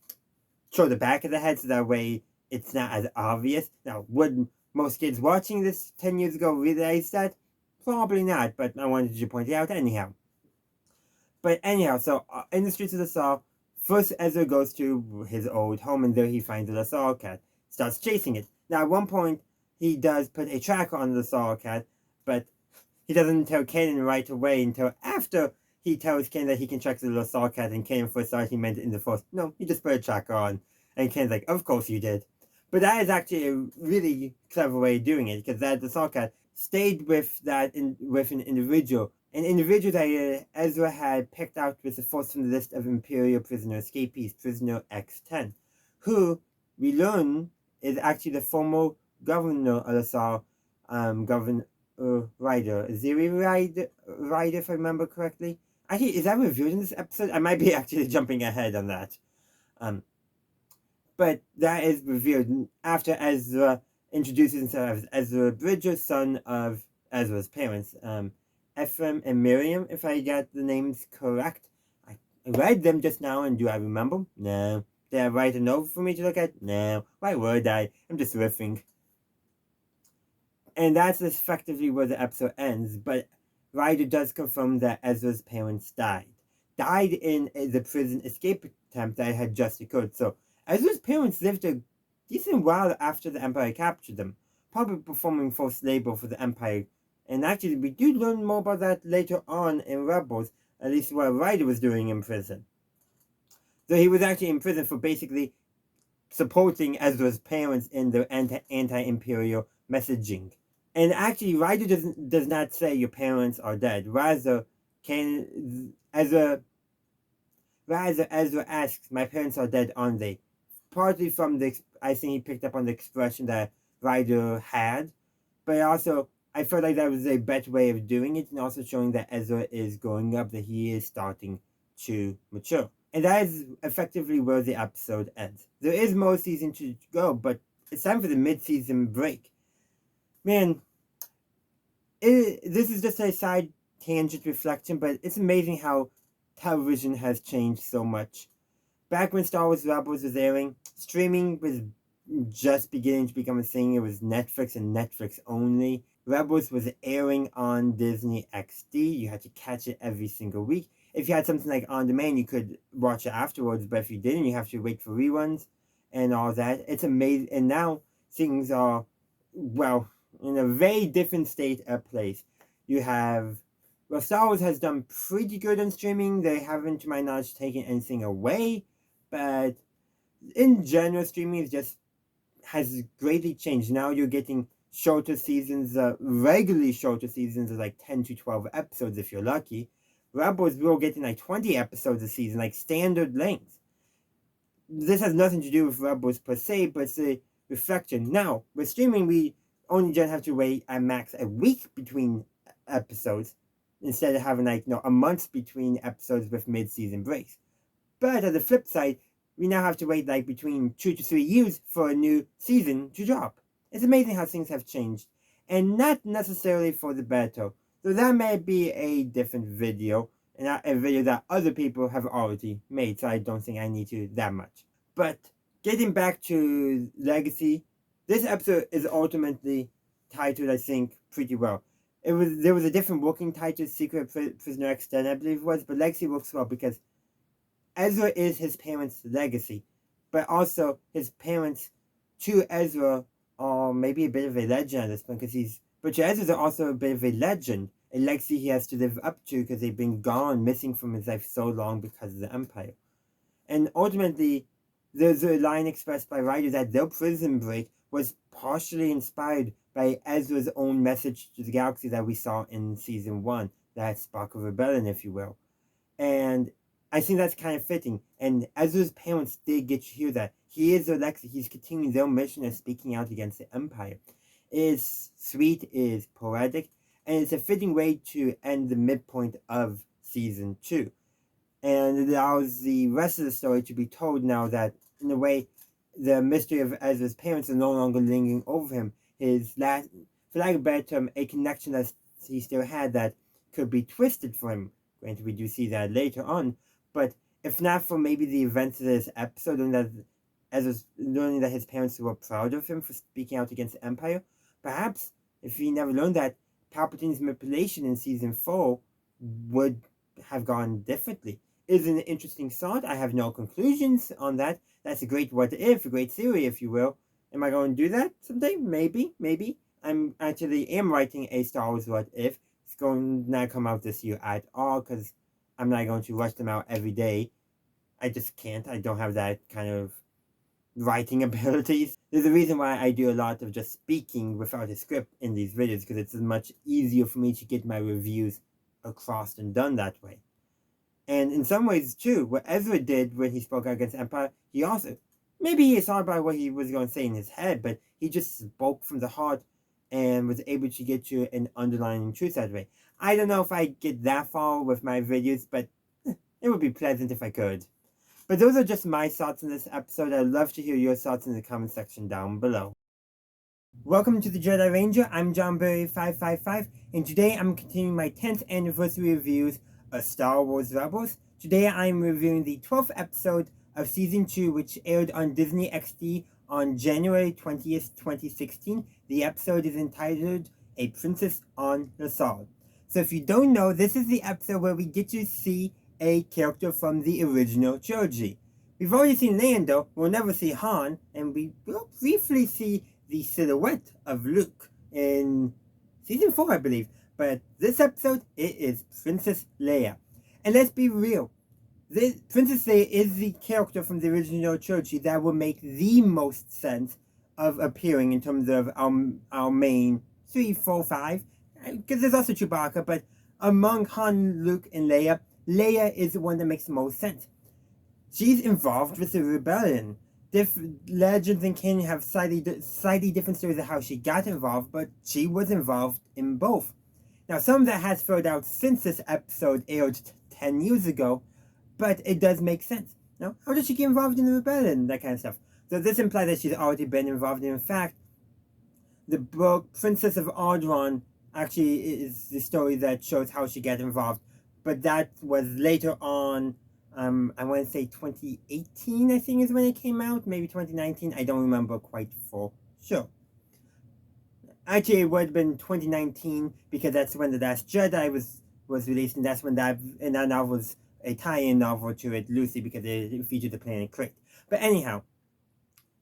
show the back of the head so that way it's not as obvious. Now, would most kids watching this 10 years ago realize that? Probably not, but I wanted to point it out anyhow. But anyhow, so in the streets of Lothal, first Ezra goes to his old home, and there he finds a Lothal cat. Starts chasing it. Now, at one point, he does put a tracker on the Lothal cat, but he doesn't tell Kanan right away until after he tells Kanan that he can track the Lothal cat, and Kanan first thought he meant it in the first. No, he just put a tracker on. And Kanan's like, of course you did. But that is actually a really clever way of doing it, because that Lothal cat stayed with with an individual that Ezra had picked out with the first from the list of Imperial prisoner escapees, Prisoner X-10, who we learn is actually the former governor of Lothal, Governor Ryder. Ziri Ryder, if I remember correctly. Actually, is that revealed in this episode? I might be actually jumping ahead on that. But that is revealed after Ezra introduces himself as Ezra Bridger, son of Ezra's parents, Ephraim and Miriam, if I got the names correct. I read them just now, and do I remember? No. Did I write a note for me to look at? No. Why would I? I'm just riffing. And that's effectively where the episode ends, but Ryder does confirm that Ezra's parents died. Died in the prison escape attempt that had just occurred. So Ezra's parents lived a decent while after the Empire captured them, probably performing forced labor for the Empire. And actually, we do learn more about that later on in Rebels, at least what Ryder was doing in prison. So he was actually in prison for basically supporting Ezra's parents in their anti-imperial messaging. And actually, Ryder does not say your parents are dead. Rather, Ezra asks, my parents are dead, aren't they? Partly from I think he picked up on the expression that Ryder had, but also, I felt like that was a better way of doing it, and also showing that Ezra is growing up, that he is starting to mature. And that is effectively where the episode ends. There is more season to go, but it's time for the mid-season break. Man, this is just a side tangent reflection, but it's amazing how television has changed so much. Back when Star Wars Rebels was airing, streaming was just beginning to become a thing. It was Netflix and Netflix only. Rebels was airing on DisneyXD. You had to catch it every single week. If you had something like on demand, you could watch it afterwards, but if you didn't, you have to wait for reruns and all that. It's amazing. And now things are, well, in a very different state of place. You have, well, Star Wars has done pretty good on streaming. They haven't, to my knowledge, taken anything away, but in general, streaming is just has greatly changed. Now you're getting shorter seasons, regularly shorter seasons of like 10 to 12 episodes if you're lucky. Rebels, we were getting like 20 episodes a season, like standard length. This has nothing to do with Rebels per se, but it's a reflection. Now, with streaming, we only just have to wait at max a week between episodes instead of having like a month between episodes with mid-season breaks. But on the flip side, we now have to wait like between 2 to 3 years for a new season to drop. It's amazing how things have changed, and not necessarily for the better. So that may be a different video, and a video that other people have already made, so I don't think I need to that much. But getting back to Legacy, this episode is ultimately titled, I think, pretty well. There was a different working title, Secret Prisoner Extended, I believe it was, but Legacy works well because Ezra is his parents' legacy, but also his parents to Ezra are maybe a bit of a legend at this point, but to Ezra are also a bit of a legend, a legacy he has to live up to because they've been gone, missing from his life so long because of the Empire. And ultimately, there's a line expressed by Ryder that their prison break was partially inspired by Ezra's own message to the galaxy that we saw in Season 1, that spark of rebellion, if you will. And I think that's kind of fitting. And Ezra's parents did get to hear that. He is their legacy. He's continuing their mission of speaking out against the Empire. It is sweet, it is poetic, and it's a fitting way to end the midpoint of Season 2. And it allows the rest of the story to be told now that, in a way, the mystery of Ezra's parents are no longer lingering over him. His last, for lack of a better term, a connection that he still had that could be twisted for him. Granted, we do see that later on. But if not for maybe the events of this episode, learning that his parents were proud of him for speaking out against the Empire, perhaps if he never learned that, Palpatine's manipulation in Season 4 would have gone differently. It is an interesting thought. I have no conclusions on that. That's a great what if, a great theory, if you will. Am I going to do that someday? Maybe. I'm actually writing a Star Wars what if. It's going to not come out this year at all because I'm not going to rush them out every day. I just can't. I don't have that kind of writing abilities. There's a reason why I do a lot of just speaking without a script in these videos, because it's much easier for me to get my reviews across and done that way. And in some ways, too, what Ezra did when he spoke out against Empire, he also, maybe he thought about what he was going to say in his head, but he just spoke from the heart and was able to get to an underlying truth that way. I don't know if I get that far with my videos, but it would be pleasant if I could. But those are just my thoughts on this episode. I'd love to hear your thoughts in the comment section down below. Welcome to the Jedi Ranger. I'm JohnBerry555, and today I'm continuing my 10th anniversary reviews of Star Wars Rebels. Today I'm reviewing the 12th episode of Season 2, which aired on DisneyXD on January 20th, 2016. The episode is entitled A Princess on Lothal. So if you don't know, this is the episode where we get to see a character from the original trilogy. We've already seen Lando, we'll never see Han, and we will briefly see the silhouette of Luke in Season 4, I believe. But this episode, it is Princess Leia. And let's be real, Princess Leia is the character from the original trilogy that will make the most sense of appearing in terms of our main 3, 4, 5. Because there's also Chewbacca, but among Han, Luke, and Leia, Leia is the one that makes the most sense. She's involved with the rebellion. Legends and canon have slightly different stories of how she got involved, but she was involved in both. Now, some of that has filled out since this episode aired 10 years ago, but it does make sense. Now, how did she get involved in the rebellion? That kind of stuff. So this implies that she's already been involved. In fact, the book Princess of Alderaan actually is the story that shows how she got involved. But that was later on. I want to say 2018, I think, is when it came out. Maybe 2019. I don't remember quite for sure. Actually, it would have been 2019 because that's when The Last Jedi was released, and that's when that novel was a tie-in novel to it loosely because it featured the planet Crate. But anyhow,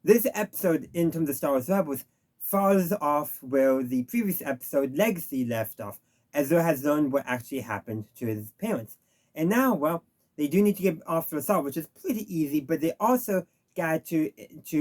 this episode, in terms of Star Wars Rebels, falls off where the previous episode, Legacy, left off. Ezra has learned what actually happened to his parents. And now, well, they do need to get off Lothal, which is pretty easy, but they also got to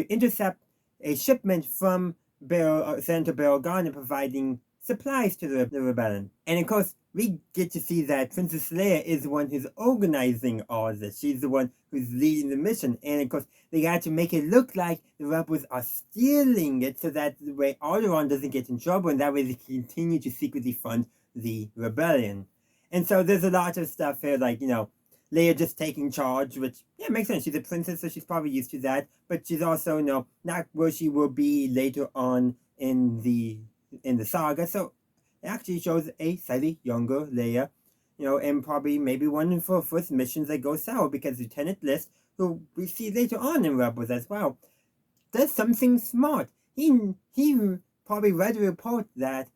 intercept a shipment from Senator Bail Organa providing supplies to the rebellion. And of course, we get to see that Princess Leia is the one who's organizing all this. She's the one who's leading the mission. And of course, they got to make it look like the rebels are stealing it so that the way Alderaan doesn't get in trouble, and that way they can continue to secretly fund the rebellion. And so there's a lot of stuff here, like, Leia just taking charge, which, yeah, makes sense. She's a princess, so she's probably used to that. But she's also, not where she will be later on in the saga. So it actually shows a slightly younger Leia, and probably maybe one of her first missions that go sour, because Lieutenant List, who we see later on in Rebels as well, does something smart. He probably read a report that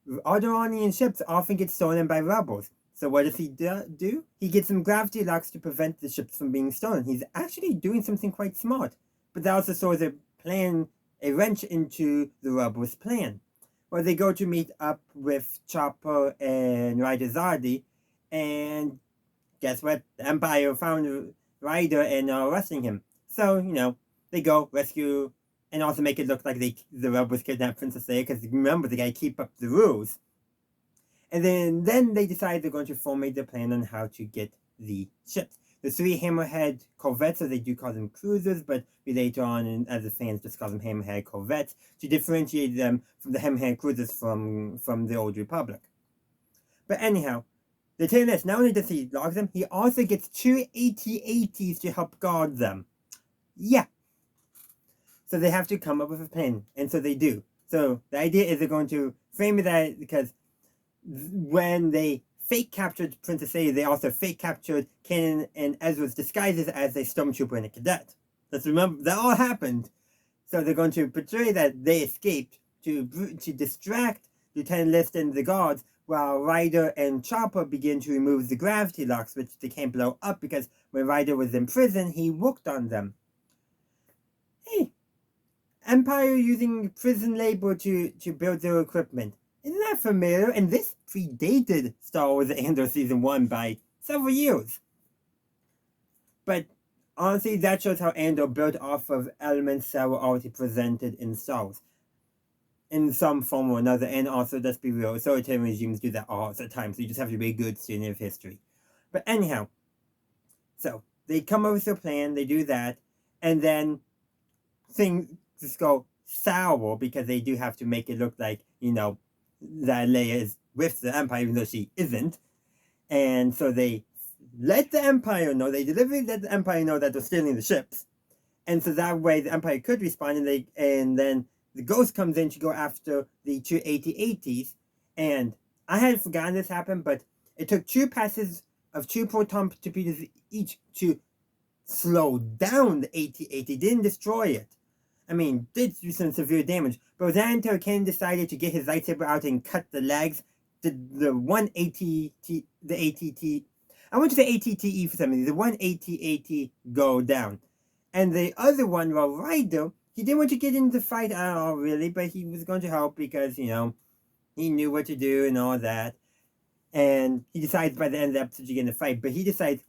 Alderaanian ships often get stolen by rebels. So what does he do? He gets some gravity locks to prevent the ships from being stolen. He's actually doing something quite smart. But that also throws a wrench into the rebels' plan. Well, they go to meet up with Chopper and Ryder Zardi, and guess what? The Empire found Ryder and are arresting him. So, they go rescue and also make it look like the rebels kidnapped Princess Leia, because remember, they gotta keep up the rules. And then they decide they're going to formulate the plan on how to get the ships. The 3 Hammerhead Corvettes, so they do call them cruisers, but we later on, and as the fans, just call them Hammerhead Corvettes to differentiate them from the Hammerhead cruisers from the Old Republic. But anyhow, the Lieutenant, not only does he log them, he also gets 2 AT-ATs to help guard them. Yeah. So they have to come up with a plan, and so they do. So the idea is they're going to frame it that because when they fake captured Princess Leia, they also fake captured Kanan and Ezra's disguises as a stormtrooper and a cadet. Let's remember, that all happened. So they're going to portray that they escaped to distract Lieutenant List and the guards, while Ryder and Chopper begin to remove the gravity locks, which they can't blow up because when Ryder was in prison, he worked on them. Hey, Empire using prison labor to build their equipment. Isn't that familiar? And this predated Star Wars Andor Season 1 by several years. But honestly, that shows how Andor built off of elements that were already presented in Star Wars, in some form or another. And also, let's be real, authoritarian regimes do that all the time, so you just have to be a good student of history. But anyhow, so they come up with their plan, they do that, and then things just go sour because they do have to make it look like, that Leia is with the Empire, even though she isn't. And so they let the Empire know, they deliberately let the Empire know that they're stealing the ships. And so that way the Empire could respond, and then the Ghost comes in to go after the 2 AT-ATs. And I had forgotten this happened, but it took 2 passes of 2 proton torpedoes each to slow down the AT-AT. Didn't destroy it. I mean, did do some severe damage, but was that until Ken decided to get his lightsaber out and cut the legs, did the one ATT, the ATT, I want to say ATTE for some reason, the one AT-AT go down. And the other one, well, Ryder, he didn't want to get into the fight at all, really, but he was going to help because, he knew what to do and all that. And he decides by the end of the episode to get in the fight, but he decides,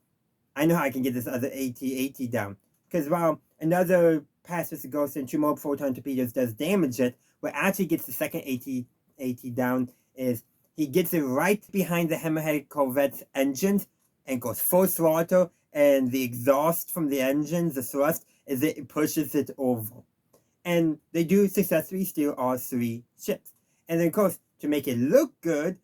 I know how I can get this other AT-AT down. Because while another pass with the Ghost and 2 more proton torpedoes does damage it, what actually gets the second AT down is he gets it right behind the Hammerhead Corvette's engines and goes full throttle, and the exhaust from the engines, the thrust, is it pushes it over. And they do successfully steal all 3 ships. And then, of course, to make it look good,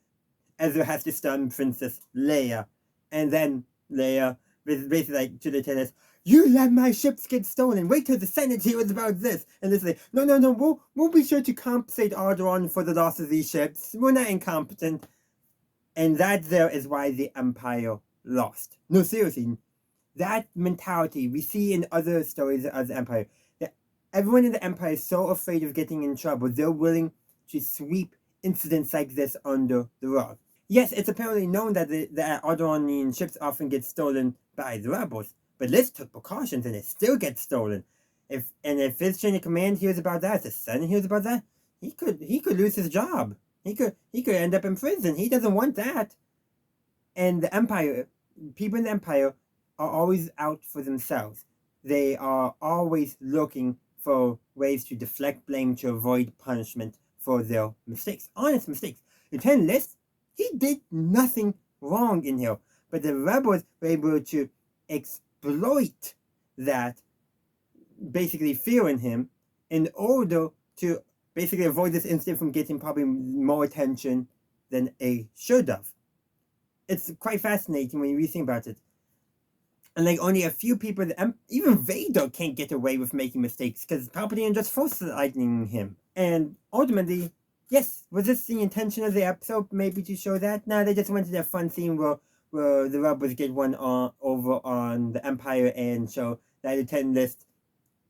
Ezra has to stun Princess Leia. And then Leia is basically like to the tennis, you let my ships get stolen. Wait till the Senate hears about this. And they say, no, we'll be sure to compensate Alderaan for the loss of these ships. We're not incompetent. And that there is why the Empire lost. No, seriously, that mentality we see in other stories of the Empire. That everyone in the Empire is so afraid of getting in trouble, they're willing to sweep incidents like this under the rug. Yes, it's apparently known that the Alderaanian ships often get stolen by the rebels, but Liz took precautions and it still gets stolen. If his chain of command hears about that, if the Senate hears about that, he could lose his job. He could end up in prison. He doesn't want that. And the Empire, people in the Empire are always out for themselves. They are always looking for ways to deflect blame to avoid punishment for their mistakes, honest mistakes. Lieutenant List, he did nothing wrong in here, but the rebels were able to exploit that, basically fear in him, in order to basically avoid this incident from getting probably more attention than it should have. It's quite fascinating when you really think about it. And like only a few people, even Vader can't get away with making mistakes because Palpatine just force lightning him. And ultimately, yes, was this the intention of the episode? Maybe to show that? No, they just wanted a fun scene where the rebels get one over on the Empire and show that Lieutenant List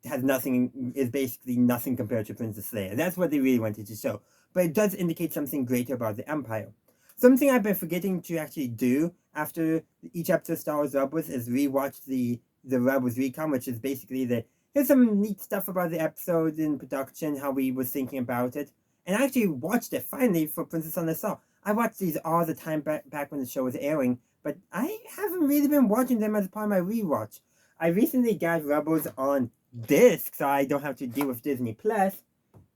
has nothing, is basically nothing compared to Princess Leia. That's what they really wanted to show. But it does indicate something greater about the Empire. Something I've been forgetting to actually do after each episode of Star Wars Rebels is rewatch the Rebels Recon, which is basically here's some neat stuff about the episode in production, how we were thinking about it. And I actually watched it finally for Princess on the Saw. I watched these all the time back when the show was airing, but I haven't really been watching them as part of my rewatch. I recently got Rebels on disc, so I don't have to deal with Disney Plus,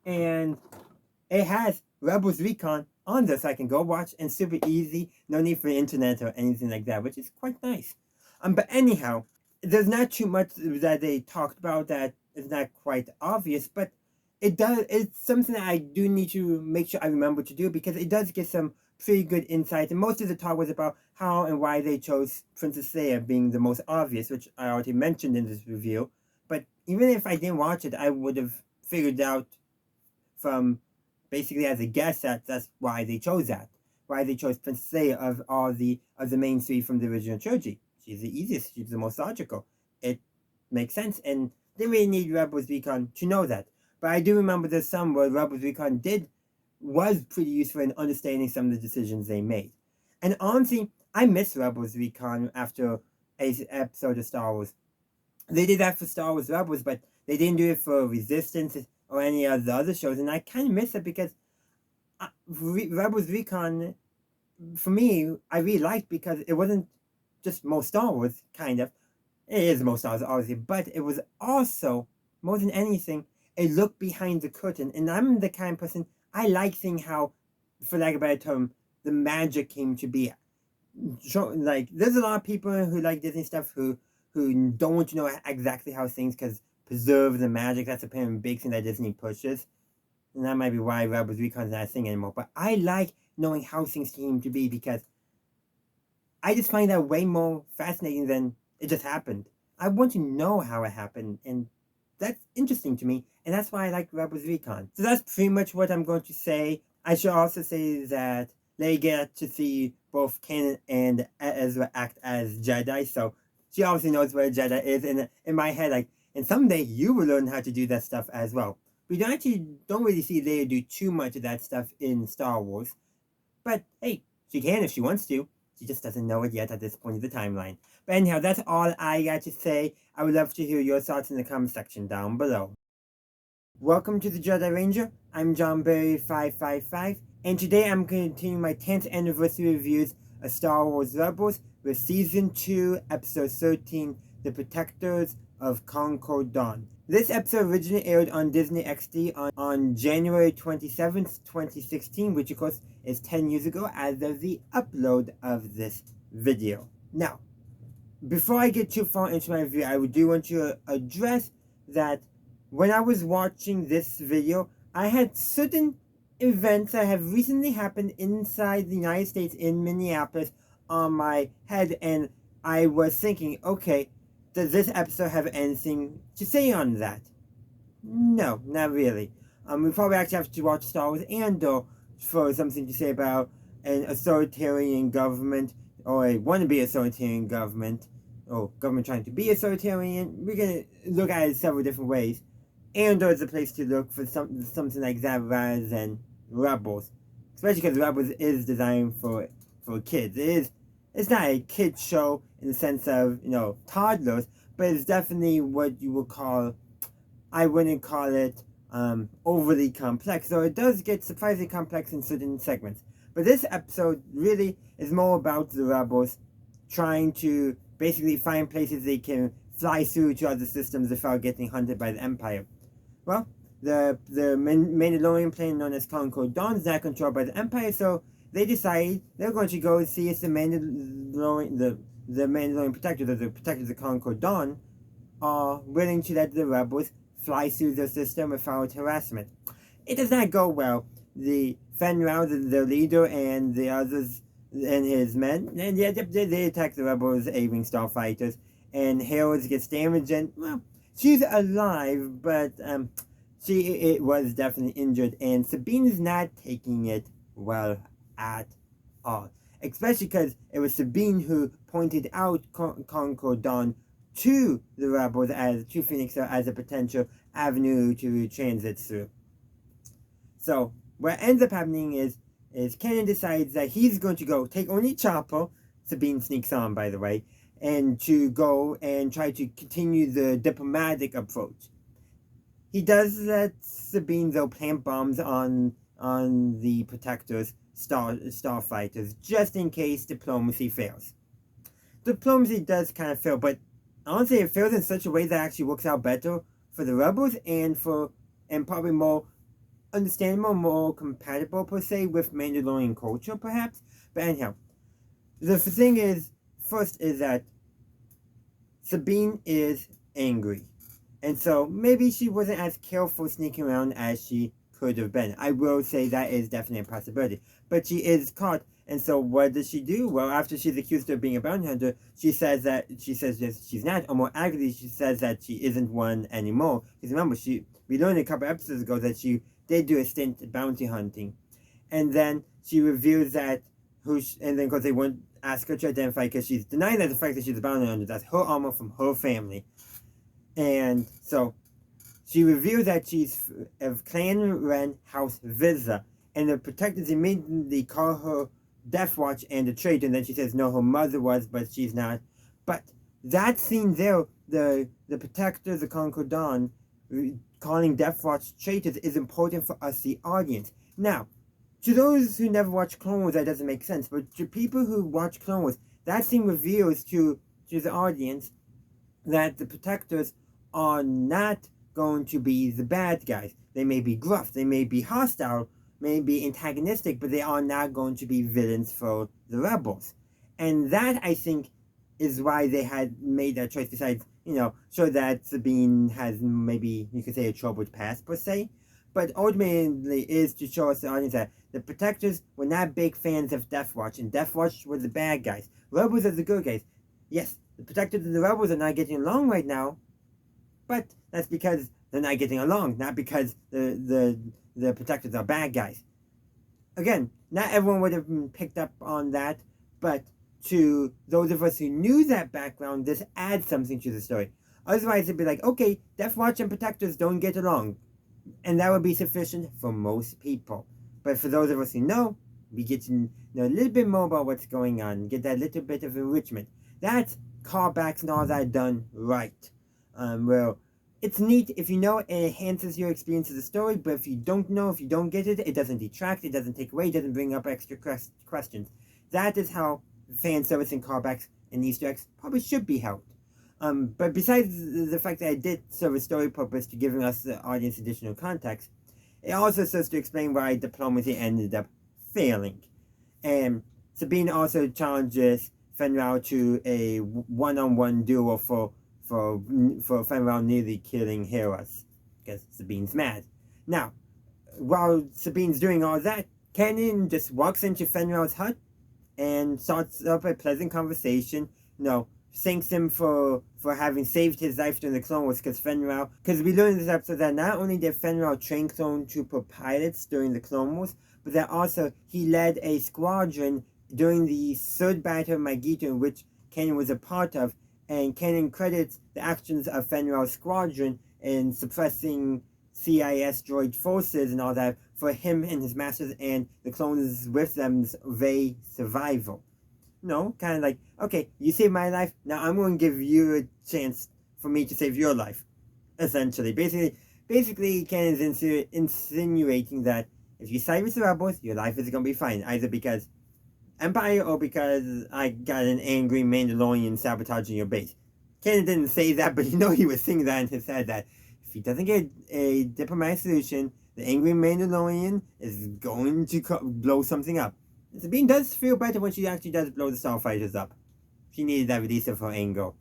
and it has Rebels Recon on there, so I can go watch, and super easy, no need for the internet or anything like that, which is quite nice. But anyhow, there's not too much that they talked about that is not quite obvious, but it's something that I do need to make sure I remember to do, because it does get some pretty good insight, and most of the talk was about how and why they chose Princess Leia being the most obvious, which I already mentioned in this review. But even if I didn't watch it, I would have figured out from basically as a guess that's why they chose that. Why they chose Princess Leia of all the main three from the original trilogy. She's the easiest, she's the most logical. It makes sense, and they really need Rebels Recon to know that. But I do remember there's some where Rebels Recon was pretty useful in understanding some of the decisions they made. And honestly, I miss Rebels Recon after an episode of Star Wars. They did that for Star Wars Rebels, but they didn't do it for Resistance or any of the other shows, and I kind of miss it because Rebels Recon, for me, I really liked because it wasn't just more Star Wars, kind of. It is more Star Wars, obviously, but it was also, more than anything, a look behind the curtain. And I'm the kind of person, I like seeing how, for lack of a better term, the magic came to be. Like, there's a lot of people who like Disney stuff who don't want to know exactly how things preserve the magic. That's apparently a big thing that Disney pushes. And that might be why Rebels Recon is not a thing anymore. But I like knowing how things came to be because I just find that way more fascinating than it just happened. I want to know how it happened, and that's interesting to me, and that's why I like Rebels Recon. So that's pretty much what I'm going to say. I should also say that they get to see both Kanan and Ezra act as Jedi, so she obviously knows what a Jedi is, and in my head, like, and someday you will learn how to do that stuff as well. We don't really see Leia do too much of that stuff in Star Wars, but hey, she can if she wants to. She just doesn't know it yet at this point of the timeline. But anyhow, that's all I got to say. I would love to hear your thoughts in the comment section down below. Welcome to the Jedi Ranger. I'm JohnBerry555, and today I'm continuing my 10th anniversary reviews of Star Wars Rebels with Season 2, Episode 13, The Protectors of Concord Dawn. This episode originally aired on DisneyXD on January 27th, 2016, which of course is 10 years ago as of the upload of this video. Now, before I get too far into my review, I do want to address that when I was watching this video, I had certain events that have recently happened inside the United States in Minneapolis on my head, and I was thinking, okay, Does this episode have anything to say on that? No, not really. We probably actually have to watch Star Wars Andor for something to say about an authoritarian government or a wannabe authoritarian government or government trying to be authoritarian. We're going to look at it several different ways. Andor is a place to look for something like that rather than Rebels. Especially because Rebels is designed for kids. It's not a kid show in the sense of, toddlers, but it's definitely what you would call, I wouldn't call it overly complex, though it does get surprisingly complex in certain segments. But this episode really is more about the Rebels trying to basically find places they can fly through to other systems without getting hunted by the Empire. Well, the Mandalorian planet known as Concord Dawn is not controlled by the Empire, so they decide they're going to go see if the Mandalorian protectors, or the protectors of Concord Dawn, are willing to let the rebels fly through their system without harassment. It does not go well. The Fenrir, the leader, and the others and his men, and they attack the rebels' A-wing starfighters, and Harold gets damaged, and, well, she's alive, but she was definitely injured, and Sabine is not taking it well at all. Especially because it was Sabine who pointed out Concord Dawn to the rebels to Phoenix as a potential avenue to transit through. So what ends up happening is Kenan decides that he's going to go take only Chopper. Sabine sneaks on, by the way, and to go and try to continue the diplomatic approach. He does let Sabine, though, plant bombs on the Protector's starfighters, just in case diplomacy fails. Diplomacy does kind of fail, but honestly, it fails in such a way that actually works out better for the rebels and probably more understandable, more compatible per se with Mandalorian culture, perhaps. But anyhow, the thing is, first is that Sabine is angry. And so maybe she wasn't as careful sneaking around as she could have been. I will say that is definitely a possibility. But she is caught. And so what does she do? Well, after she's accused of being a bounty hunter, she says that she's not, or more accurately, she says that she isn't one anymore. Because remember, we learned a couple episodes ago that she did do a stint bounty hunting. And then she reveals that and then because they won't ask her to identify because she's denying that the fact that she's a bounty hunter, that's her armor from her family. And so she reveals that she's of Clan Wren House Visa, and the protectors immediately call her Death Watch and a traitor, and then she says no, her mother was, but she's not. But that scene there, the protectors of Concord Dawn calling Death Watch traitors is important for us, the audience. Now, to those who never watch Clone Wars, that doesn't make sense, but to people who watch Clone Wars, that scene reveals to the audience that the protectors are not going to be the bad guys. They may be gruff, they may be hostile, may be antagonistic, but they are not going to be villains for the rebels. And that, I think, is why they had made that choice, besides, show that Sabine has maybe, you could say, a troubled past, per se. But ultimately is to show us, the audience, that the protectors were not big fans of Death Watch, and Death Watch were the bad guys. Rebels are the good guys. Yes, the protectors and the rebels are not getting along right now, but that's because they're not getting along, not because the protectors are bad guys. Again, not everyone would have picked up on that, but to those of us who knew that background, this adds something to the story. Otherwise, it'd be like, okay, Death Watch and protectors don't get along, and that would be sufficient for most people. But for those of us who know, we get to know a little bit more about what's going on, get that little bit of enrichment. That's callbacks and all that done right. Well, it's neat. If you know, it enhances your experience of the story, but if you don't know, if you don't get it, it doesn't detract, it doesn't take away, it doesn't bring up extra questions. That is how fan service and callbacks and Easter eggs probably should be held. But besides the fact that it did serve a story purpose to giving us, the audience, additional context, it also serves to explain why diplomacy ended up failing. And Sabine also challenges Fenrir to a one-on-one duel for Fenrir nearly killing Heras, because Sabine's mad. Now, while Sabine's doing all that, Kenan just walks into Fenrir's hut and starts up a pleasant conversation, thanks him for having saved his life during the Clone Wars, because we learned in this episode that not only did Fenral train clone trooper pilots during the Clone Wars, but that also he led a squadron during the third battle of Magito, which Kanan was a part of, and Kanan credits the actions of Fenral's squadron in suppressing CIS droid forces and all that for him and his masters and the clones with them's very survival. No, kind of like, okay, you saved my life, now I'm going to give you a chance for me to save your life, essentially. Basically, Kanan's insinuating that if you side with the rebels, your life is going to be fine, either because Empire or because I got an angry Mandalorian sabotaging your base. Kanan didn't say that, but you know he was saying that in his head, that if he doesn't get a diplomatic solution, the angry Mandalorian is going to blow something up. Sabine does feel better when she actually does blow the Starfighters up. She needed that release of her anger.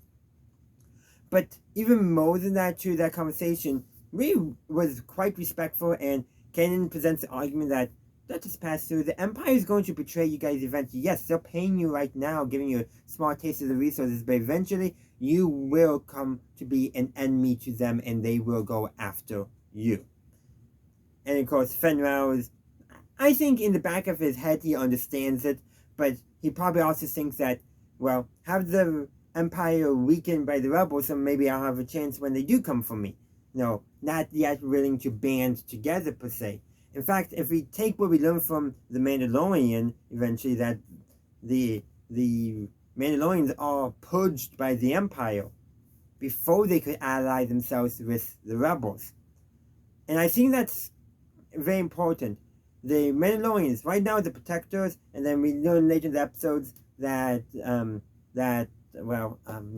But even more than that, to that conversation, Rey was quite respectful, and Kanan presents the argument that let us pass through. The Empire is going to betray you guys eventually. Yes, they're paying you right now, giving you a small taste of the resources, but eventually you will come to be an enemy to them, and they will go after you. And of course, Fenral is, I think in the back of his head he understands it, but he probably also thinks that, well, have the Empire weakened by the rebels, so maybe I'll have a chance when they do come for me. No, not yet willing to band together per se. In fact, if we take what we learned from the Mandalorian, eventually, that the Mandalorians are purged by the Empire before they could ally themselves with the rebels. And I think that's very important. The Mandalorians, right now, the Protectors, and then we learn later in the episodes that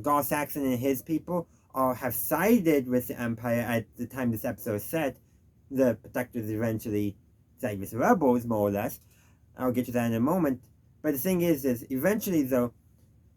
Gar Saxon and his people have sided with the Empire at the time this episode is set. The Protectors eventually side with the rebels, more or less. I'll get to that in a moment. But the thing is eventually, though,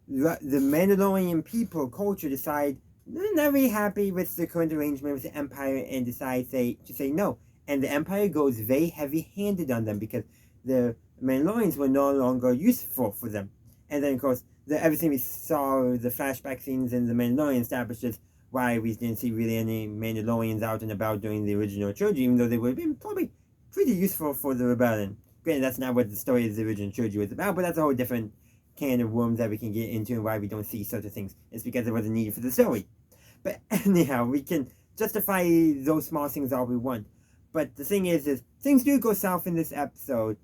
the Mandalorian people, culture, decide they're not really happy with the current arrangement with the Empire and decide to say no. And the Empire goes very heavy-handed on them because the Mandalorians were no longer useful for them. And then, of course, everything we saw, the flashback scenes in the Mandalorian establishes why we didn't see really any Mandalorians out and about during the original trilogy, even though they would have been probably pretty useful for the Rebellion. Granted, that's not what the story of the original trilogy was about, but that's a whole different can of worms that we can get into and why we don't see such a things. It's because it wasn't needed for the story. But anyhow, we can justify those small things all we want. But the thing is things do go south in this episode.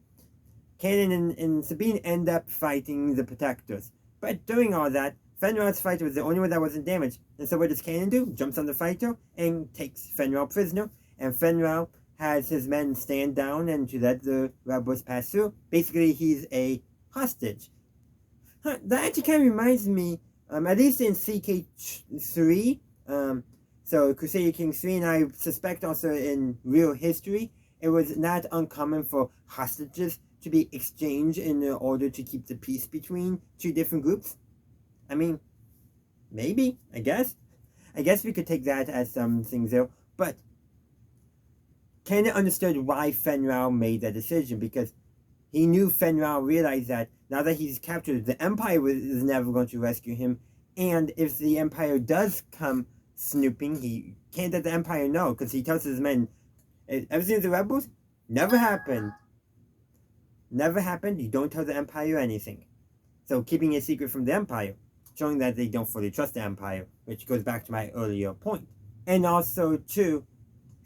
Kanan and Sabine end up fighting the Protectors. But during all that, Fenral's fighter was the only one that wasn't damaged. And so what does Kanan do? Jumps on the fighter and takes Fenral prisoner. And Fenral has his men stand down and to let the rebels pass through. Basically, he's a hostage. That actually kind of reminds me, at least in CK3, so Crusader Kings 3, and I suspect also in real history, it was not uncommon for hostages to be exchanged in order to keep the peace between two different groups. I mean, maybe, I guess. I guess we could take that as something there, but Kanan understood why Fenral made that decision, because he knew Fenral realized that now that he's captured, the Empire is never going to rescue him, and if the Empire does come snooping, he can't let the Empire know, because he tells his men, everything with the rebels, never happened. Never happened, you don't tell the Empire anything. So keeping a secret from the Empire, showing that they don't fully trust the Empire, which goes back to my earlier point. And also, too,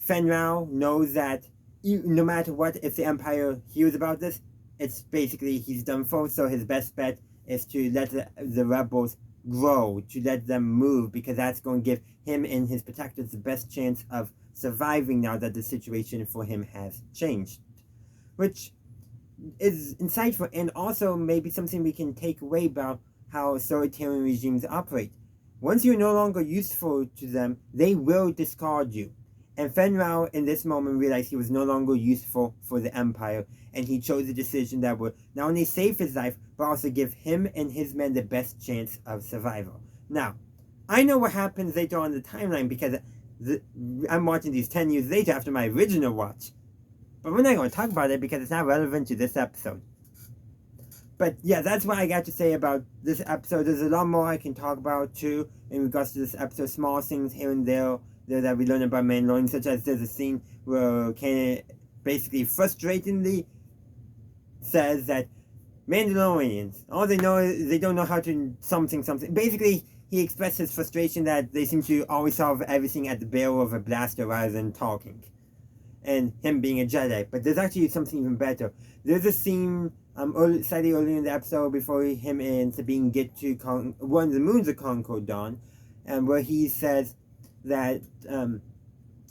Fenral knows that no matter what, if the Empire hears about this, it's basically he's done for, so his best bet is to let the rebels grow, to let them move, because that's going to give him and his protectors the best chance of surviving now that the situation for him has changed. Which is insightful, and also maybe something we can take away about how authoritarian regimes operate. Once you're no longer useful to them, they will discard you. And Fenral in this moment realized he was no longer useful for the Empire, and he chose a decision that would not only save his life, but also give him and his men the best chance of survival. Now, I know what happens later on in the timeline because I'm watching these 10 years later after my original watch. But we're not going to talk about it because it's not relevant to this episode. But yeah, that's what I got to say about this episode. There's a lot more I can talk about too in regards to this episode. Small things here and there that we learn about Mandalorian, such as there's a scene where Kanan basically frustratingly says that Mandalorians, all they know is they don't know how to something. Basically, he expressed his frustration that they seem to always solve everything at the barrel of a blaster rather than talking. And him being a Jedi. But there's actually something even better. There's a scene slightly earlier in the episode before him and Sabine get to one of the moons of Concord dawn, where he says that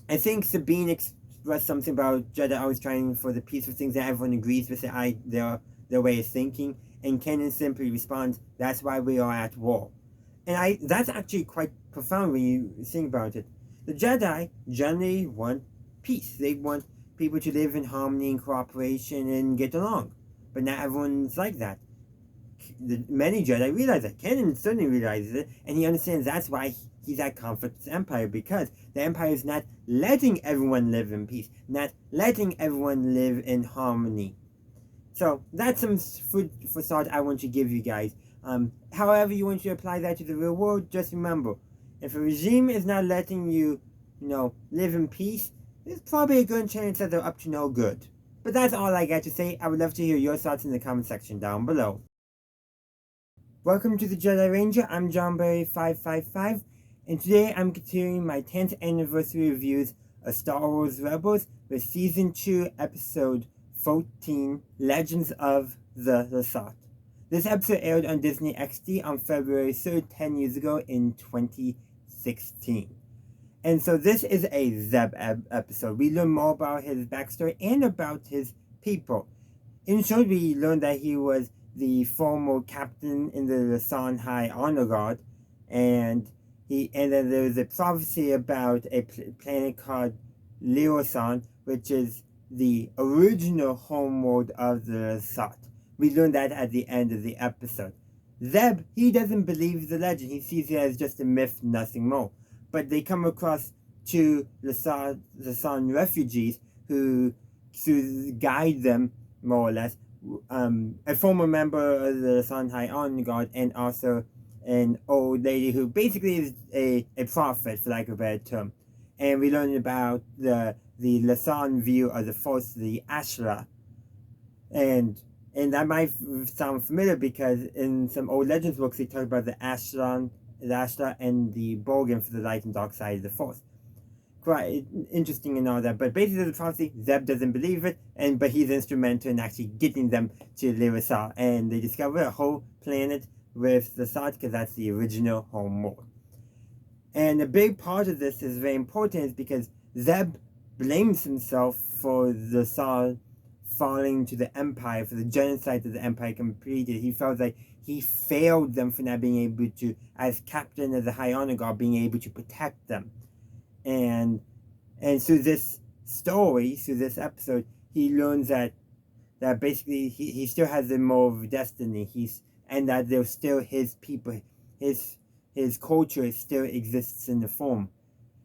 I think Sabine expressed something about Jedi always trying for the peaceful things that everyone agrees with their way of thinking, and Kanan simply responds, "That's why we are at war." And that's actually quite profound when you think about it. The Jedi generally want peace. They want people to live in harmony and cooperation and get along. But not everyone's like that. Many Jedi realize that. Kanan certainly realizes it, and he understands that's why he's at conflict with the Empire, because the Empire is not letting everyone live in peace, not letting everyone live in harmony. So that's some food for thought I want to give you guys. However you want to apply that to the real world, just remember, if a regime is not letting you, live in peace, there's probably a good chance that they're up to no good. But that's all I got to say. I would love to hear your thoughts in the comment section down below. Welcome to the Jedi Ranger. I'm JohnBerry555, and today I'm continuing my 10th anniversary reviews of Star Wars Rebels with Season 2, Episode 14, Legends of the Lasat. This episode aired on DisneyXD on February 3rd, 10 years ago in 2016. And so this is a Zeb episode. We learn more about his backstory and about his people. In short, we learn that he was the former captain in the Lasat High Honor Guard, and then there's a prophecy about a planet called Lasat, which is the original homeworld of the Lasat. We learn that at the end of the episode. Zeb, he doesn't believe the legend. He sees it as just a myth, nothing more. But they come across two Lasat refugees who guide them, more or less. A former member of the Lasat High Honor Guard, and also an old lady who basically is a prophet, for lack of a better term. And we learn about the Lasat view of the Force, the Ashla. And that might sound familiar because in some old Legends books they talk about the Ashla and the Bogan for the light and dark side of the Force. Quite interesting and all that, but basically the prophecy, Zeb doesn't believe it, but he's instrumental in actually getting them to Lasat, and they discover a whole planet with Lasat because that's the original home world. And a big part of this is very important is because Zeb blames himself for the Lasat falling to the Empire, for the genocide that the Empire completed. He felt like he failed them for not being able to, as captain of the High Honor Guard, being able to protect them. And through this story, through this episode, he learns that basically he still has a more of destiny. And that there's still his people, his culture still exists in the form.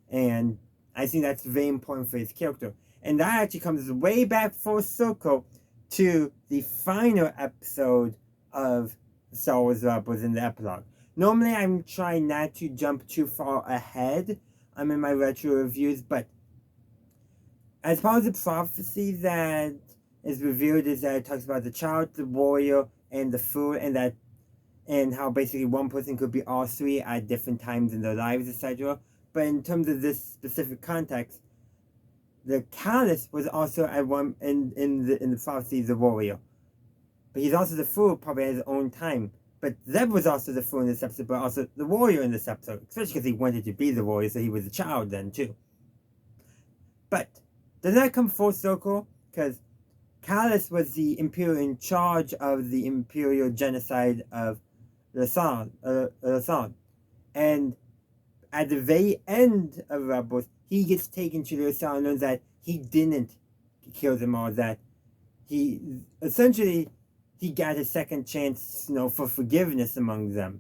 And I think that's very important for his character. And that actually comes way back full circle to the final episode of Star Wars Rebels in the epilogue. Normally, I'm trying not to jump too far ahead in my retro reviews, but as part of the prophecy that is revealed is that it talks about the child, the warrior, and the fool, and how basically one person could be all three at different times in their lives, etc. But in terms of this specific context, the Callus was also at one in the prophecy the warrior, but he's also the fool, probably at his own time. But Zeb was also the fool in this episode, but also the warrior in this episode, especially because he wanted to be the warrior, so he was a child then too. But does that come full circle? Because Callus was the Imperial in charge of the Imperial genocide of Lasat. And at the very end of Rebels, he gets taken to Lasat and learns that he didn't kill them all, that he got a second chance, for forgiveness among them.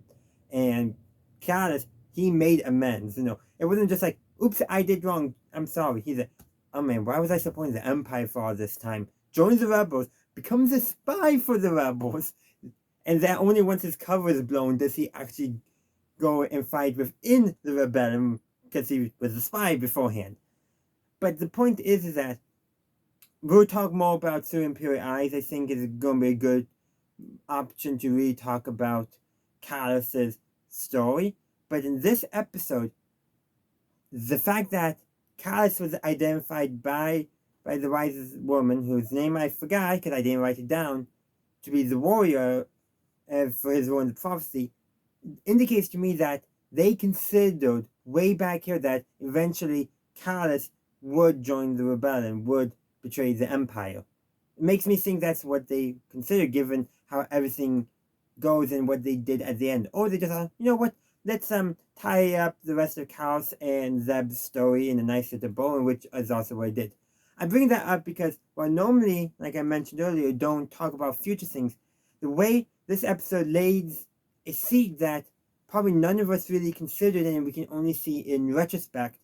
And Callus, he made amends, It wasn't just like, oops, I did wrong, I'm sorry. He's like, oh man, why was I supporting the Empire for all this time? Join the Rebels, becomes a spy for the rebels, and that only once his cover is blown does he actually go and fight within the rebellion because he was a spy beforehand. But the point is that we'll talk more about Through Imperial Eyes. I think is going to be a good option to really talk about Callus's story. But in this episode, the fact that Callus was identified by the wise woman, whose name I forgot because I didn't write it down, to be the warrior for his role in the prophecy, indicates to me that they considered way back here that eventually Callus would join the rebellion, would betray the Empire. It makes me think that's what they consider, given how everything goes and what they did at the end. Or they just thought, you know what, let's tie up the rest of Callus and Zeb's story in a nice little bow, which is also what I did. I bring that up because while normally, like I mentioned earlier, don't talk about future things, the way this episode lays a seed that probably none of us really considered and we can only see in retrospect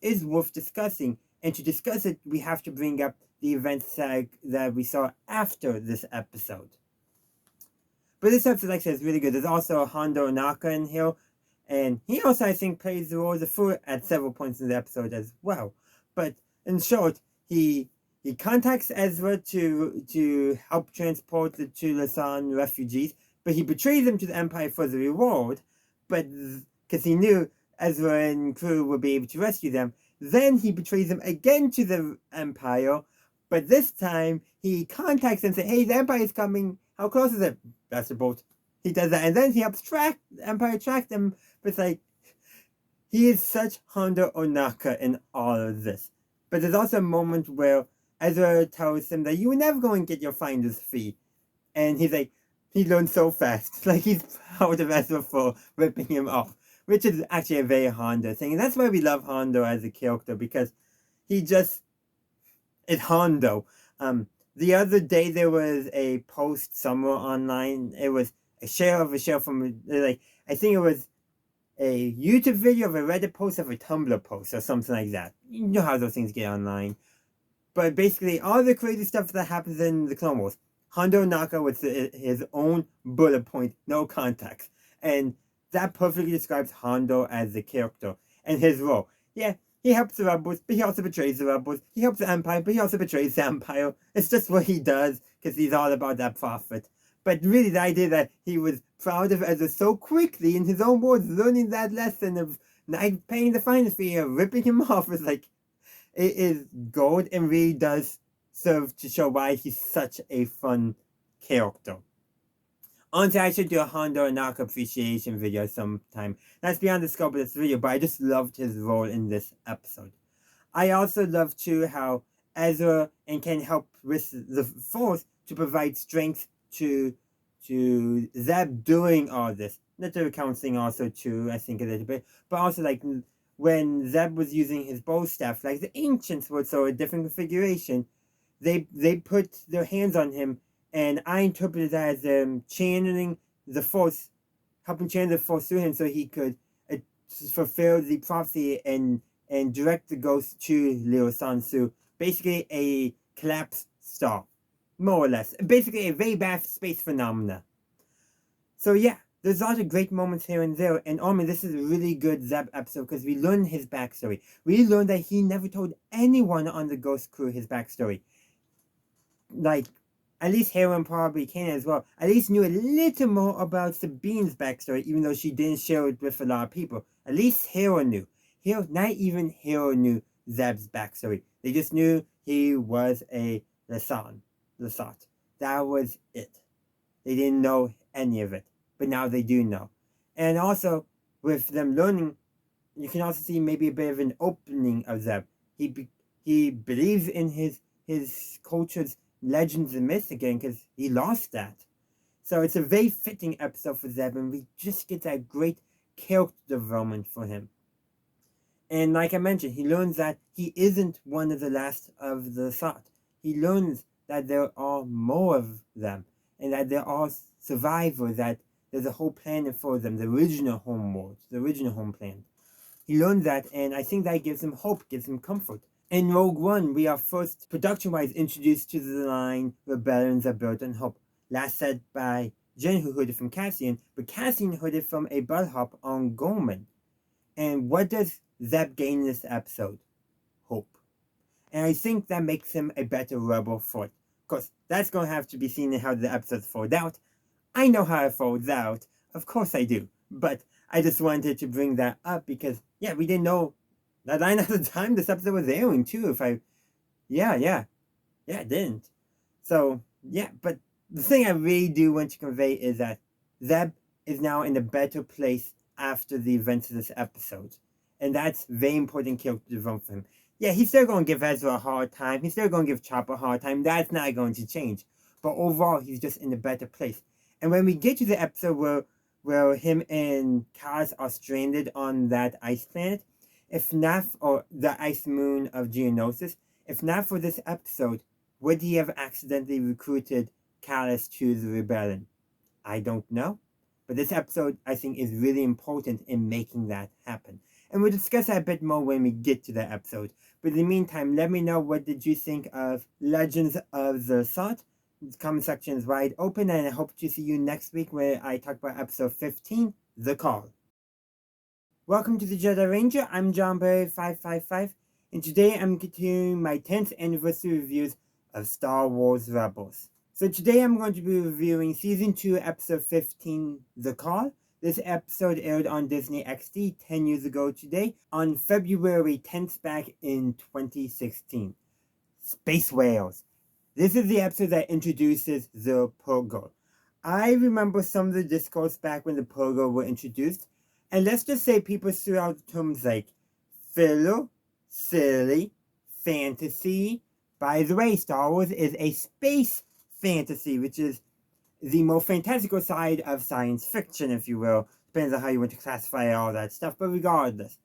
is worth discussing. And to discuss it, we have to bring up the events that we saw after this episode. But this episode, like I said, is really good. There's also Hondo Ohnaka in here, and he also, I think, plays the role of the Fool at several points in the episode as well. But in short, he contacts Ezra to help transport the two Lasat refugees, but he betrays them to the Empire for the reward, but because he knew Ezra and crew would be able to rescue them. Then he betrays them again to the Empire, but this time he contacts them and says, hey, the Empire is coming. How close is it? That's the boat. He does that, and then he helps the Empire track them. But it's like, he is such Hondo Ohnaka in all of this. But there's also a moment where Ezra tells him that you were never going to get your finder's fee. And he's like, he learned so fast. Like, he's proud of Ezra for ripping him off. Which is actually a very Hondo thing. And that's why we love Hondo as a character, because he just is Hondo. The other day there was a post somewhere online. It was a share from, like, I think it was a YouTube video of a Reddit post of a Tumblr post or something like that. You know how those things get online. But basically, all the crazy stuff that happens in the Clone Wars, Hondo Ohnaka with his own bullet point, no context. And that perfectly describes Hondo as a character and his role. Yeah, he helps the rebels, but he also betrays the rebels. He helps the Empire, but he also betrays the Empire. It's just what he does, because he's all about that profit. But really, the idea that he was proud of Ezra so quickly, in his own words, learning that lesson of not paying the finder's fee or ripping him off, is like, it is gold and really does serve to show why he's such a fun character. Honestly, I should do a Hondo Ohnaka appreciation video sometime. That's beyond the scope of this video, but I just loved his role in this episode. I also love too how Ezra and Ken help with the Force to provide strength to Zeb doing all this. Not the counseling also too, I think a little bit, but also like when Zeb was using his bow staff, like the ancients were so a different configuration, they put their hands on him. And I interpreted that as channeling the Force, helping channel the Force through him so he could fulfill the prophecy and direct the ghost to Leo Sansu. Basically a collapsed star, more or less. Basically a very bad space phenomena. So yeah, there's a lot of great moments here and there. And this is a really good Zeb episode because we learn his backstory. We learned that he never told anyone on the Ghost crew his backstory. Like, at least Hera probably can as well. At least knew a little more about Sabine's backstory, even though she didn't share it with a lot of people. At least Hera knew. Not even Hera knew Zeb's backstory. They just knew he was a Lasat. That was it. They didn't know any of it. But now they do know. And also, with them learning, you can also see maybe a bit of an opening of Zeb. He believes in his culture's legends and myths again, because he lost that. So it's a very fitting episode for Zeb, and we just get that great character development for him. And like I mentioned, he learns that he isn't one of the last of the Lasat. He learns that there are more of them, and that there are survivors, that there's a whole planet for them, the original home world, the original home planet. He learns that, and I think that gives him hope, gives him comfort. In Rogue One, we are first production-wise introduced to the line rebellions are built on hope, last said by Jyn, who heard it from Cassian, but Cassian heard it from a bellhop on Gorman. And what does Zeb gain in this episode? Hope. And I think that makes him a better rebel for it. Of course, that's going to have to be seen in how the episodes fold out. I know how it folds out. Of course I do. But I just wanted to bring that up because, yeah, we didn't know that line at the time this episode was airing, too. Yeah, it didn't. So, yeah, but the thing I really do want to convey is that Zeb is now in a better place after the events of this episode. And that's very important character development for him. Yeah, he's still going to give Ezra a hard time. He's still going to give Chopper a hard time. That's not going to change. But overall, he's just in a better place. And when we get to the episode where him and Kaz are stranded on that ice planet, if not, or the ice moon of Geonosis, if not for this episode, would he have accidentally recruited Kallus to the rebellion? I don't know. But this episode, I think, is really important in making that happen. And we'll discuss that a bit more when we get to that episode. But in the meantime, let me know what did you think of Legends of the Lasat. The comment section is wide open, and I hope to see you next week where I talk about episode 15, The Call. Welcome to the Jedi Ranger. I'm John Berry 555, and today I'm continuing my 10th anniversary reviews of Star Wars Rebels. So today I'm going to be reviewing Season 2, Episode 15, The Call. This episode aired on DisneyXD 10 years ago today, on February 10th back in 2016. Space Whales. This is the episode that introduces the Purrgil. I remember some of the discourse back when the Purrgil were introduced, and let's just say people threw out terms like filler, silly, fantasy. By the way, Star Wars is a space fantasy, which is the more fantastical side of science fiction, if you will. Depends on how you want to classify all that stuff, but regardless.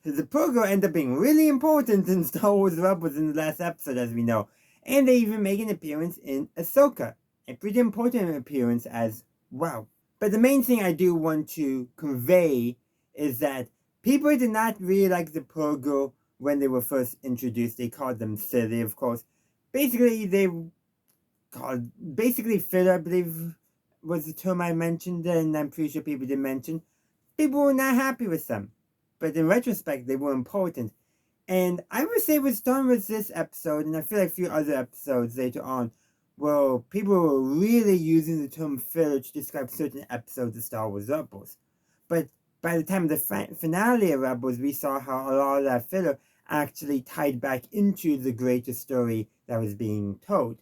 The Purrgil end up being really important in Star Wars Rebels in the last episode, as we know. And they even make an appearance in Ahsoka. A pretty important appearance as well. But the main thing I do want to convey is that people did not really like the Purrgil when they were first introduced. They called them silly, of course. Basically, filler, I believe, was the term I mentioned, and I'm pretty sure people did mention. People were not happy with them. But in retrospect, they were important. And I would say what's done with this episode, and I feel like a few other episodes later on, well, people were really using the term filler to describe certain episodes of Star Wars Rebels. But by the time of the finale of Rebels, we saw how a lot of that filler actually tied back into the greater story that was being told.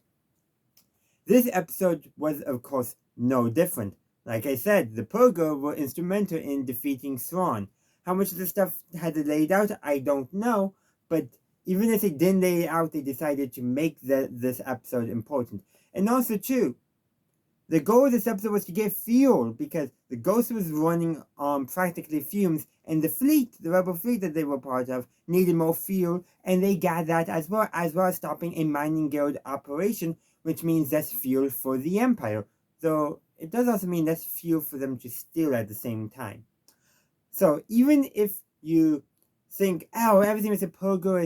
This episode was, of course, no different. Like I said, the Purrgil were instrumental in defeating Thrawn. How much of the stuff had they laid out, I don't know, but even if they didn't lay it out, they decided to make this episode important. And also, too, the goal of this episode was to get fuel, because the Ghost was running on practically fumes, and the fleet, the Rebel fleet that they were part of, needed more fuel, and they got that as well as stopping a mining guild operation, which means that's fuel for the Empire. So it does also mean that's fuel for them to steal at the same time. So even if you think, oh, everything with the Purrgil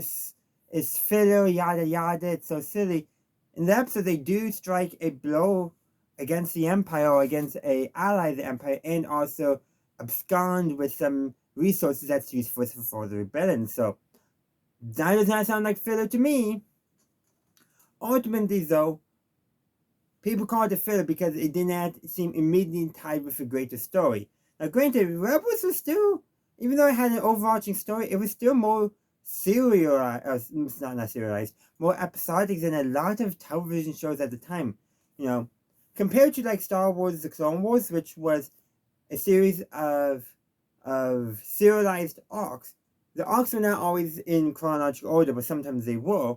is filler, yada yada, it's so silly, in the episode they do strike a blow against the Empire or against an ally of the Empire, and also abscond with some resources that's used for the rebellion. So that does not sound like filler to me. Ultimately, though, people call it filler because it did not seem immediately tied with a greater story. Now, granted, Rebels was still, even though it had an overarching story, it was still more serialized, not serialized, more episodic than a lot of television shows at the time. You know, compared to like Star Wars: The Clone Wars, which was a series of serialized arcs. The arcs were not always in chronological order, but sometimes they were.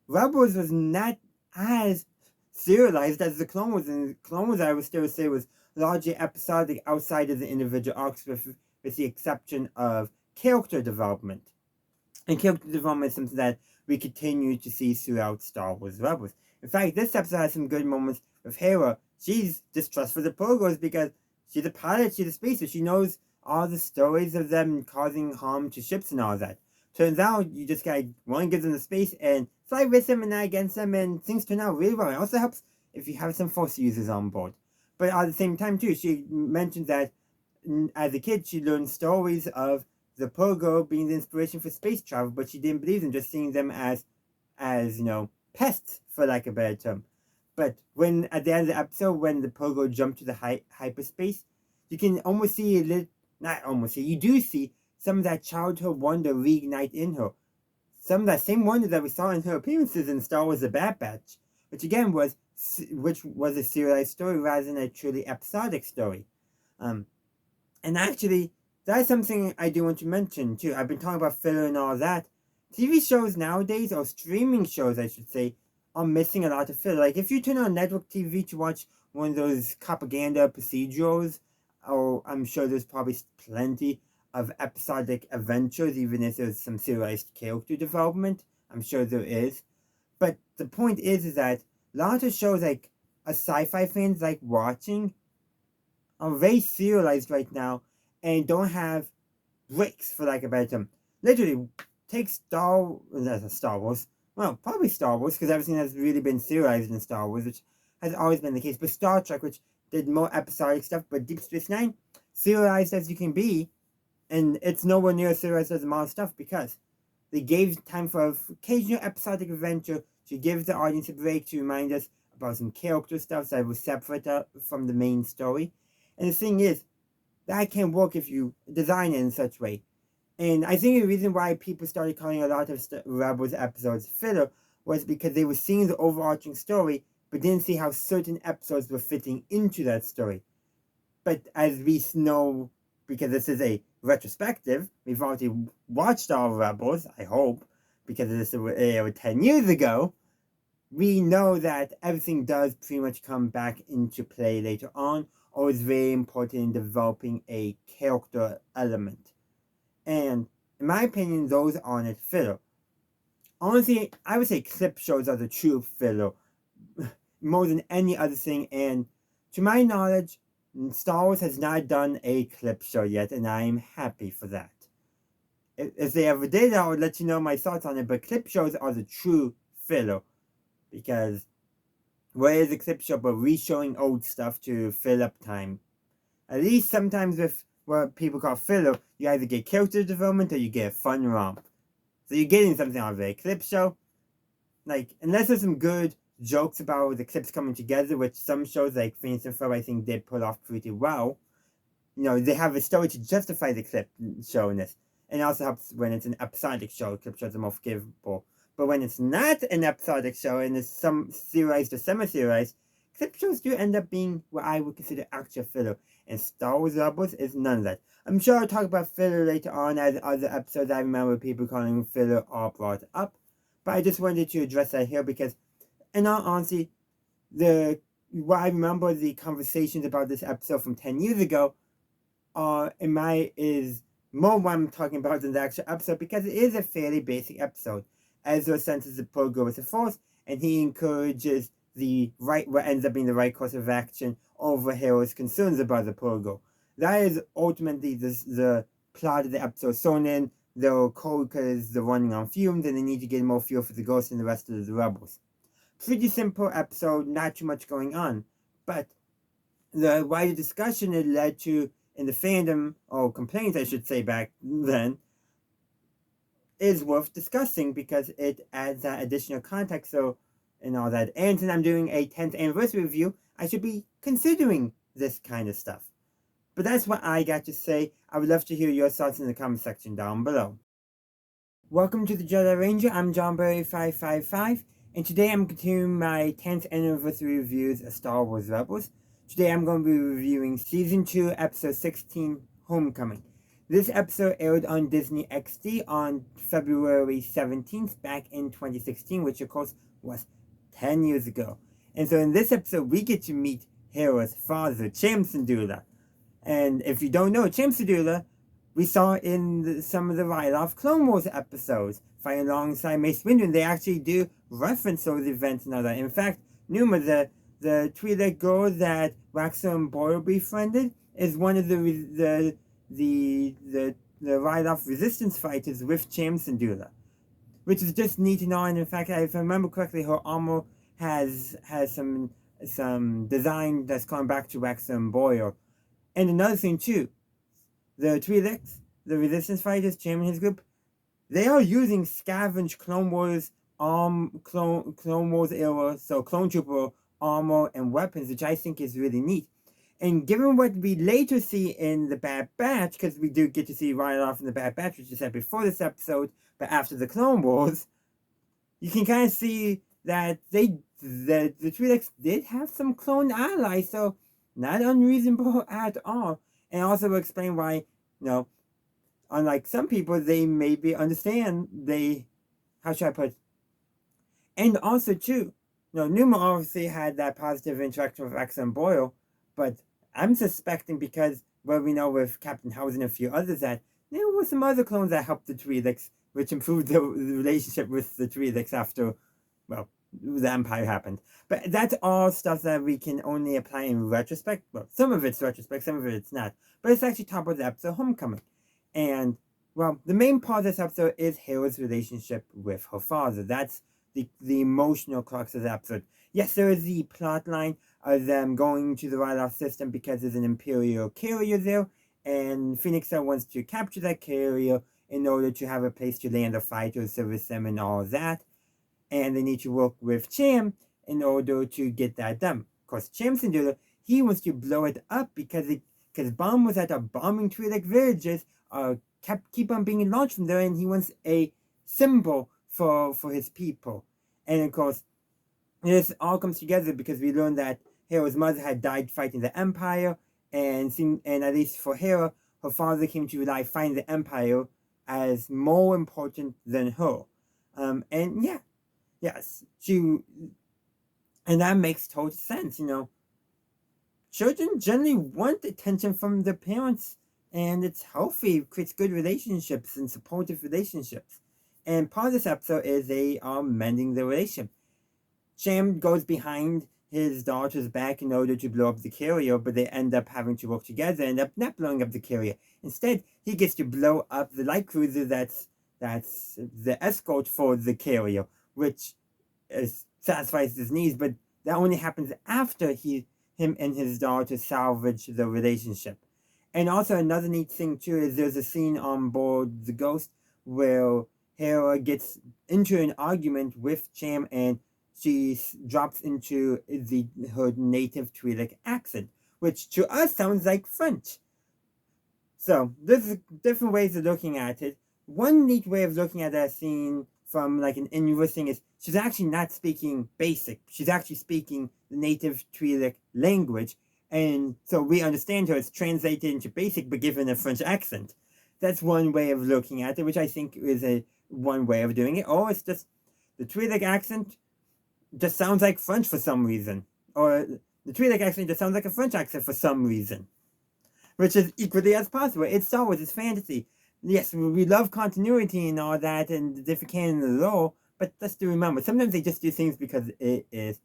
Rebels was not as serialized as the Clone Wars, and Clone Wars I would still say was largely episodic outside of the individual arcs, with the exception of character development. And character development is something that we continue to see throughout Star Wars Rebels. In fact, this episode has some good moments with Hera. She's distrustful of the Purrgils because she's a pilot, she's a spacer, she knows all the stories of them causing harm to ships and all that. turns out you just got one gives them the space and fly with them and not against them, and things turn out really well. It also helps if you have some Force users on board. But at the same time, too, she mentioned that as a kid, she learned stories of the Pogo being the inspiration for space travel, but she didn't believe them, just seeing them as pests, for lack of a better term. But when at the end of the episode, when the Pogo jumped to the hyperspace, you can almost see you do see some of that childhood wonder reignite in her. Some of that same wonder that we saw in her appearances in Star Wars: The Bad Batch, which was a serialized story rather than a truly episodic story. And actually, that's something I do want to mention too. I've been talking about filler and all that. TV shows nowadays, or streaming shows I should say, are missing a lot of filler. Like if you turn on network TV to watch one of those propaganda procedurals, or I'm sure there's probably plenty of episodic adventures, even if there's some serialized character development. I'm sure there is. But the point is that a lot of shows like a sci-fi fans like watching are very serialized right now and don't have breaks, for lack of a better term. Literally, take Star Wars. Well, probably Star Wars, because everything has really been serialized in Star Wars, which has always been the case. But Star Trek, which did more episodic stuff, but Deep Space Nine, serialized as you can be, and it's nowhere near as serialized as the modern stuff because they gave time for an occasional episodic adventure to give the audience a break to remind us about some character stuff that was separate from the main story. And the thing is, that can work if you design it in such a way. And I think the reason why people started calling a lot of Rebels episodes filler was because they were seeing the overarching story, but didn't see how certain episodes were fitting into that story. But as we know, because this is a retrospective, we've already watched all Rebels, I hope, because this was 10 years ago, we know that everything does pretty much come back into play later on, or is very important in developing a character element. And in my opinion, those aren't filler. Honestly, I would say clip shows are the true filler more than any other thing, and to my knowledge, Star Wars has not done a clip show yet, and I am happy for that. If they ever did, I would let you know my thoughts on it, but clip shows are the true filler, because where is a clip show but re-showing old stuff to fill up time? At least sometimes with what people call filler, you either get character development or you get a fun romp. So you're getting something out of a clip show. Like, unless there's some good jokes about the clips coming together, which some shows like Phineas and Ferb I think did pull off pretty well. You know, they have a story to justify the clip show in this. And it also helps when it's an episodic show. Clip shows are more forgivable. But when it's not an episodic show and it's some serialized or semi-serialized, clip shows do end up being what I would consider actual filler. And Star Wars Rebels is none of that. I'm sure I'll talk about filler later on as other episodes I remember people calling filler are brought up. But I just wanted to address that here because, in all honesty, what I remember the conversations about this episode from 10 years ago is more what I'm talking about than the actual episode because it is a fairly basic episode. Ezra senses the Pogo with the Force, and he encourages what ends up being the right course of action over Hero's concerns about the Pogo. That is ultimately the plot of the episode. Sonnen, their co-workers, they're running on fumes, and they need to get more fuel for the Ghost and the rest of the Rebels. Pretty simple episode, not too much going on. But the wider discussion it led to in the fandom, or complaints I should say back then, is worth discussing because it adds that additional context and all that. And since I'm doing a 10th anniversary review, I should be considering this kind of stuff. But that's what I got to say. I would love to hear your thoughts in the comment section down below. Welcome to the Jedi Ranger. I'm JohnBerry555, and today I'm continuing my 10th anniversary reviews of Star Wars Rebels. Today I'm going to be reviewing Season 2, Episode 16, Homecoming. This episode aired on DisneyXD on February 17th back in 2016, which of course was 10 years ago. And so in this episode, we get to meet Hera's father, Cham Syndulla. And if you don't know, Cham Syndulla, we saw in some of the Ryloth Clone Wars episodes, fighting alongside Mace Windu, and they actually do reference those events and all that. In fact, Numa, the Twi'lek girl that Waxer and Boyle befriended, is one of the the write-off resistance fighters with Cham Syndulla, which is just neat to know. And in fact, if I remember correctly, her armor has some design that's going back to Waxum Boyle. And another thing too, the Twi'leks, the resistance fighters, Cham and his group, they are using scavenged Clone Wars Clone Wars era, so Clone Trooper armor and weapons, which I think is really neat. And given what we later see in the Bad Batch, because we do get to see right off in the Bad Batch, which is said before this episode, but after the Clone Wars, you can kind of see that the Twi'leks did have some clone allies, so not unreasonable at all. And also will explain why, unlike some people, they maybe understand how should I put it? And also too, Numa obviously had that positive interaction with Axel Boyle, but I'm suspecting because we know with Captain House and a few others that there were some other clones that helped the Twi'leks, which improved the relationship with the Twi'leks after, the Empire happened. But that's all stuff that we can only apply in retrospect. Well, some of it's retrospect, some of it's not. But it's actually top of the episode, Homecoming. And, the main part of this episode is Hera's relationship with her father. That's the emotional crux of the episode. Yes, there is the plot line of them going to the write-off system because there's an Imperial carrier there, and Phoenix wants to capture that carrier in order to have a place to land the fighters, service them, and all that. And they need to work with Cham in order to get that done. Of course, Cham Syndulla, he wants to blow it up because bomb was at a bombing Twi'lek villages, keep on being launched from there, and he wants a symbol for his people. And of course, this all comes together because we learned that Hera's mother had died fighting the Empire, and at least for Hera, her father came to rely fighting the Empire as more important than her. And that makes total sense, Children generally want attention from their parents, and it's healthy, it creates good relationships and supportive relationships. And part of this episode is they are mending the relationship. Cham goes behind his daughter's back in order to blow up the carrier, but they end up having to work together and end up not blowing up the carrier. Instead, he gets to blow up the light cruiser that's the escort for the carrier, which satisfies his needs, but that only happens after him and his daughter salvage the relationship. And also another neat thing too is there's a scene on board the Ghost where Hera gets into an argument with Cham and she drops into her native Twi'lek accent, which to us sounds like French. So there's different ways of looking at it. One neat way of looking at that scene from an Inuit thing is she's actually not speaking basic. She's actually speaking the native Twi'lek language, and so we understand her. It's translated into basic but given a French accent. That's one way of looking at it, which I think is one way of doing it. Or it's just the Twi'lek accent just sounds like French for some reason. Or the Twi'lek accent just sounds like a French accent for some reason. Which is equally as possible. It's Star Wars, it's fantasy. Yes, we love continuity and all that and the different canon of the lore, but just to remember, sometimes they just do things because it is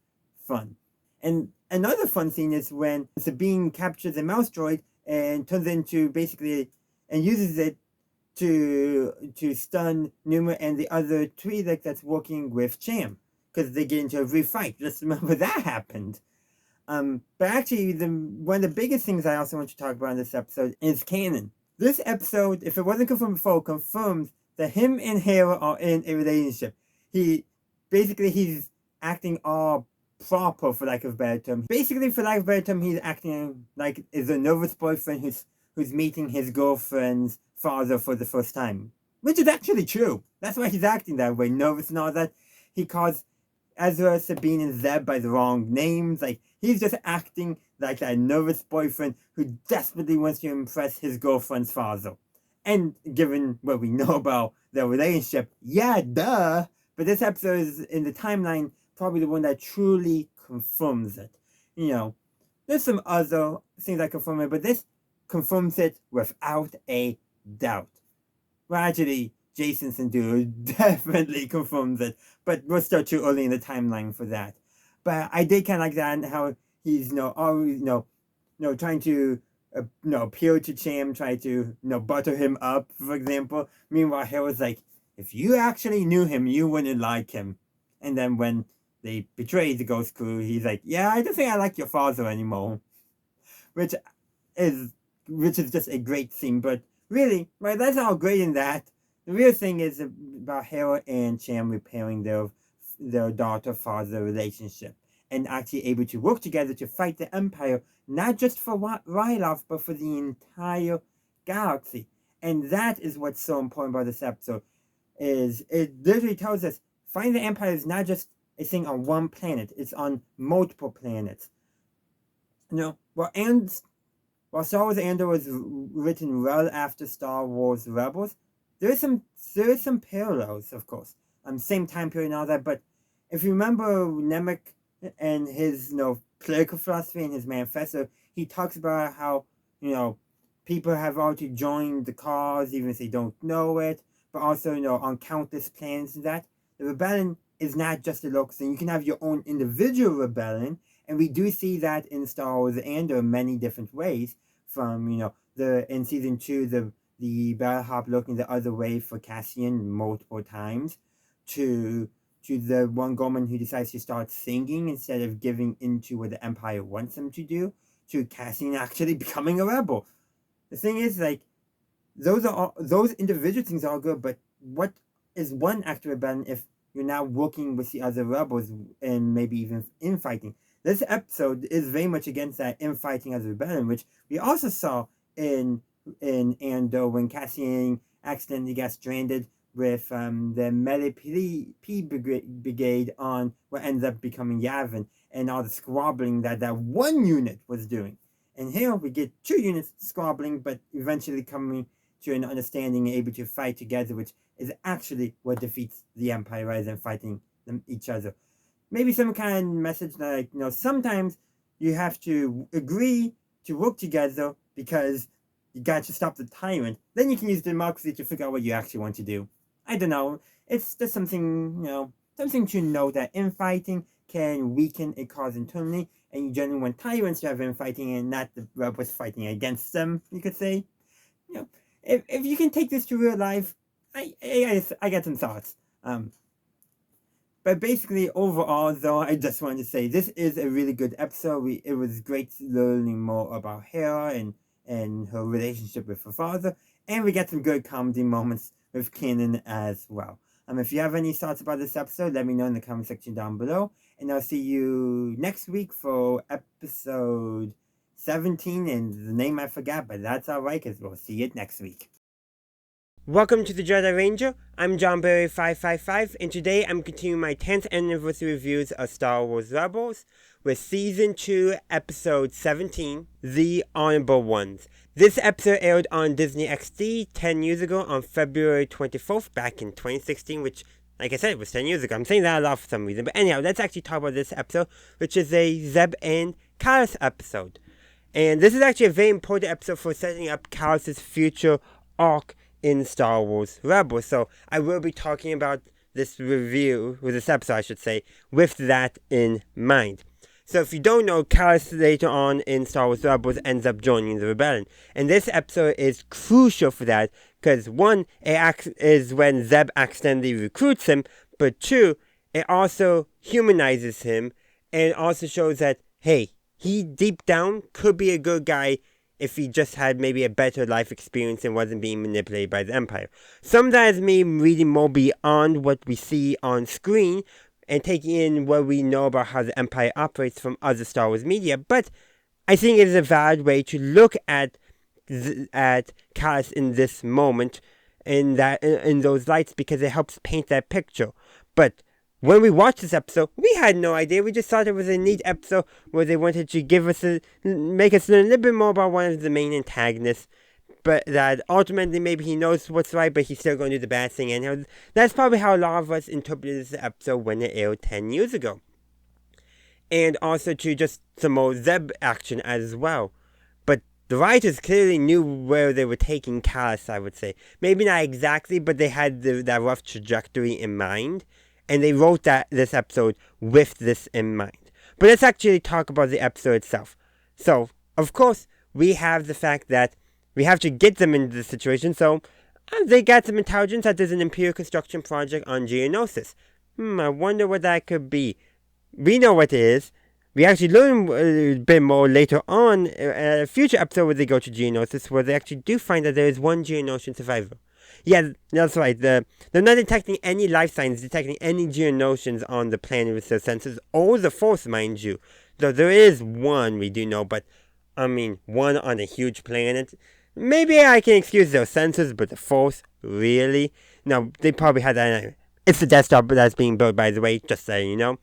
fun. And another fun scene is when Sabine captures a mouse droid and turns it into basically, and uses it to stun Numa and the other Twi'lek that's working with Cham, because they get into a brief fight. Just remember that happened. But actually, one of the biggest things I also want to talk about in this episode is canon. This episode, if it wasn't confirmed before, confirms that him and Hera are in a relationship. He's acting all proper, for lack of a better term. Basically, for lack of a better term, he's acting like is a nervous boyfriend who's meeting his girlfriend's father for the first time. Which is actually true. That's why he's acting that way, nervous and all that. He calls Ezra, Sabine, and Zeb by the wrong names. He's just acting like a nervous boyfriend who desperately wants to impress his girlfriend's father. And given what we know about their relationship, yeah, duh. But this episode is, in the timeline, probably the one that truly confirms it. There's some other things that confirm it, but this confirms it without a doubt. Well, actually, Jason Syndulla definitely confirms it, but we're still too early in the timeline for that. But I did kind of like that and how he's always trying to appeal to Cham, try to butter him up, for example. Meanwhile, Hero's like, if you actually knew him, you wouldn't like him. And then when they betray the ghost crew, he's like, yeah, I don't think I like your father anymore. Which is just a great scene, but really, right, that's all great in that. The real thing is about Hera and Cham repairing their daughter-father relationship and actually able to work together to fight the Empire, not just for Ryloth, but for the entire galaxy. And that is what's so important about this episode, is it literally tells us fighting the Empire is not just a thing on one planet, it's on multiple planets. While Star Wars Andor was written well after Star Wars Rebels, there is some parallels, of course. Same time period and all that, but if you remember Nemec and his political philosophy and his manifesto, he talks about how people have already joined the cause even if they don't know it, but also on countless planets and that. The rebellion is not just a local thing. You can have your own individual rebellion, and we do see that in Star Wars Andor in many different ways. From in season 2, the bellhop looking the other way for Cassian multiple times, to the one Gorman who decides to start singing instead of giving into what the Empire wants him to do, to Cassian actually becoming a rebel. The thing is, like, those individual things are good, but what is one act of rebellion if you're now working with the other rebels and maybe even infighting? This episode is very much against that infighting as a rebellion, which we also saw in Andor when Cassian accidentally got stranded with the Melee P Brigade on what ends up becoming Yavin, and all the squabbling that one unit was doing. And here we get 2 units squabbling, but eventually coming to an understanding and able to fight together, which is actually what defeats the Empire rather than fighting each other. Maybe some kind of message like, sometimes you have to agree to work together because you got to stop the tyrant. Then you can use democracy to figure out what you actually want to do. I don't know. It's just something, something to know that infighting can weaken a cause internally, and you generally want tyrants to have infighting and not the rebels fighting against them, you could say. If you can take this to real life, I got some thoughts. But basically, overall, though, I just wanted to say this is a really good episode. It was great learning more about Hera and her relationship with her father, and we got some good comedy moments with Kanan as well. If you have any thoughts about this episode, let me know in the comment section down below, and I'll see you next week for episode 17, and the name I forgot, but that's alright, because we'll see it next week. Welcome to the Jedi Ranger. I'm JohnBerry555, and today I'm continuing my 10th anniversary reviews of Star Wars Rebels with Season 2, Episode 17, The Honorable Ones. This episode aired on DisneyXD 10 years ago on February 24th, back in 2016, which, like I said, was 10 years ago. I'm saying that a lot for some reason, but anyhow, let's actually talk about this episode, which is a Zeb and Kallus episode. And this is actually a very important episode for setting up Kallus's future arc in Star Wars Rebels. So I will be talking about this episode, I should say, with that in mind. So if you don't know, Kallus later on in Star Wars Rebels ends up joining the rebellion. And this episode is crucial for that, because 1, it is when Zeb accidentally recruits him, but 2, it also humanizes him, and also shows that, hey, he deep down could be a good guy if he just had maybe a better life experience and wasn't being manipulated by the Empire. Some of that is me reading more beyond what we see on screen and taking in what we know about how the Empire operates from other Star Wars media, but I think it is a valid way to look at Kallus in this moment, in those lights, because it helps paint that picture. But when we watched this episode, we had no idea. We just thought it was a neat episode where they wanted to make us learn a little bit more about one of the main antagonists, but that ultimately maybe he knows what's right, but he's still going to do the bad thing. And that's probably how a lot of us interpreted this episode when it aired 10 years ago. And also to just some more Zeb action as well. But the writers clearly knew where they were taking Kallus, I would say. Maybe not exactly, but they had that rough trajectory in mind. And they wrote this episode with this in mind. But let's actually talk about the episode itself. So, of course, we have the fact that we have to get them into the situation, so they got some intelligence that there's an Imperial construction project on Geonosis. I wonder what that could be. We know what it is. We actually learn a bit more later on in a future episode where they go to Geonosis, where they actually do find that there is one Geonosian survivor. Yeah, that's right. They're not detecting any life signs, detecting any Geonosians on the planet with their sensors, or the Force, mind you. Though there is one we do know, but, one on a huge planet. Maybe I can excuse their sensors, but the Force, really? No, they probably had that anyway. It's the Death Star that's being built, by the way, just so you know.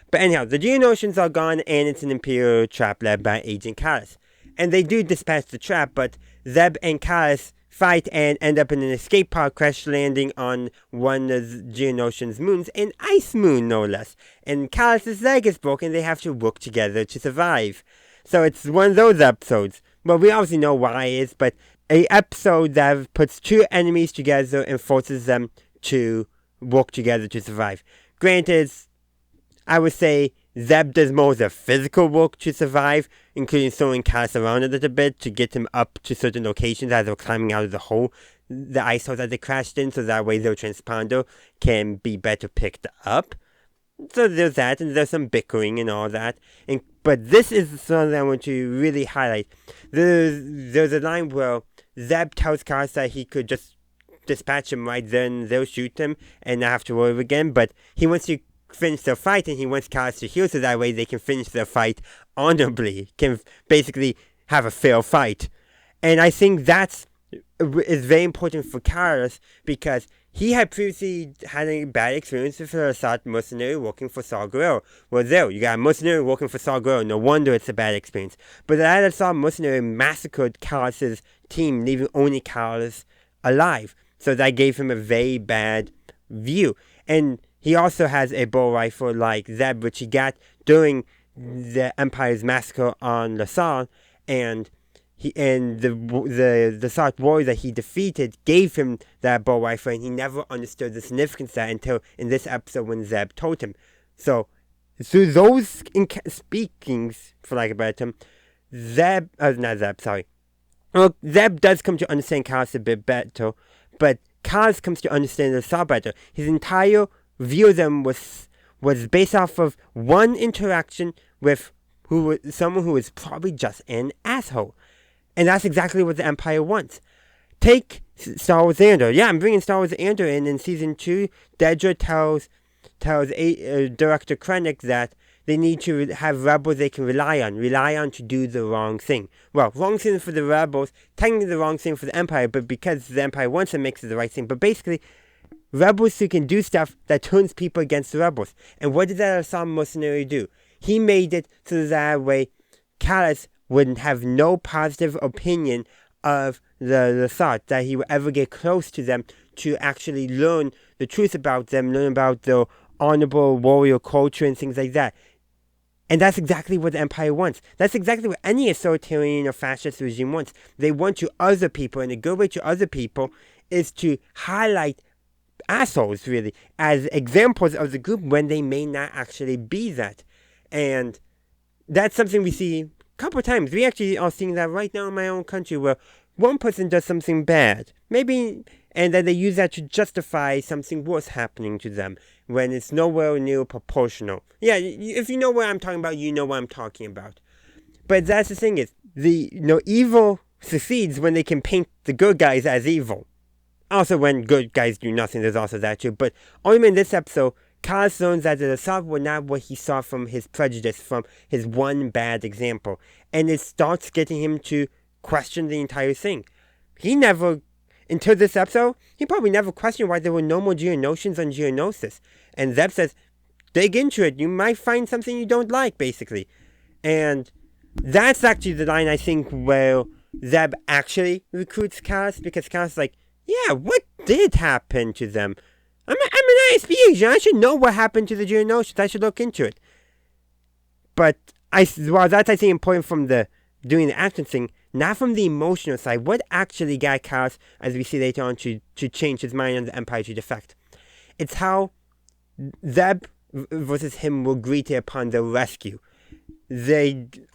But anyhow, the Geonosians are gone, and it's an Imperial trap led by Agent Kallus. And they do dispatch the trap, but Zeb and Kallus fight and end up in an escape pod crash landing on one of Geonosian's moons, an ice moon no less. And Kallus' leg is broken, they have to work together to survive. So it's one of those episodes. Well, we obviously know why it is, but an episode that puts two enemies together and forces them to work together to survive. Granted, I would say Zeb does more of the physical work to survive, including throwing Kallus around a little bit to get him up to certain locations as they're climbing out of the ice hole that they crashed in, so that way their transponder can be better picked up. So there's that, and there's some bickering and all that. But this is something I want to really highlight. There's a line where Zeb tells Kallus that he could just dispatch him right then, they'll shoot him, and not have to worry again, but he wants to finish their fight, and he wants Kallus to heal so that way they can finish their fight honorably, can basically have a fair fight. And I think that's is very important for Kallus, because he had previously had a bad experience with a Lasat mercenary working for Saw Gerrera. Well, there, you got a mercenary working for Saw Gerrera, no wonder it's a bad experience. But that Lasat mercenary massacred Kallus' team, leaving only Kallus alive. So that gave him a very bad view. And he also has a bow rifle like Zeb, which he got during the Empire's massacre on Lothal, and the Lasat warrior that he defeated gave him that bow rifle, and he never understood the significance of that until in this episode when Zeb told him. So through those speakings, for lack of a better term, Zeb does come to understand Kallus a bit better, but Kallus comes to understand the Lasat better. His entire view of them was based off of one interaction with someone who was probably just an asshole. And that's exactly what the Empire wants. Take Star Wars Andor. Yeah, I'm bringing Star Wars Andor in Season 2. Dedra tells Director Krennic that they need to have rebels they can rely on to do the wrong thing. Well, wrong thing for the rebels, technically the wrong thing for the Empire, but because the Empire wants it, makes it the right thing. But basically, rebels who can do stuff that turns people against the rebels. And what did that Lasat mercenary do? He made it so that way Kallus would have no positive opinion of the Lasat, that he would ever get close to them to actually learn the truth about them, learn about their honorable warrior culture and things like that. And that's exactly what the Empire wants. That's exactly what any authoritarian or fascist regime wants. They want to other people, and a good way to other people is to highlight assholes, really, as examples of the group when they may not actually be that. And that's something we see a couple of times. We actually are seeing that right now in my own country, where one person does something bad, maybe, and then they use that to justify something worse happening to them, when it's nowhere near proportional. Yeah, if you know what I'm talking about, you know what I'm talking about. But that's the thing is, evil succeeds when they can paint the good guys as evil. Also, when good guys do nothing, there's also that too. But only in this episode, Kallus learns that the Lasat were not what he saw from his prejudice, from his one bad example. And it starts getting him to question the entire thing. He never, until this episode, he probably never questioned why there were no more Geonosians on Geonosis. And Zeb says, dig into it, you might find something you don't like, basically. And that's actually the line, I think, where Zeb actually recruits Kallus, because Kallus is like, yeah, what did happen to them? I'm an ISB agent. I should know what happened to the Geonosians. I should look into it. But that's, I think, important from doing the action thing, not from the emotional side. What actually got Kallus, as we see later on, to change his mind on the Empire to defect? It's how Zeb versus him were greeted upon the rescue.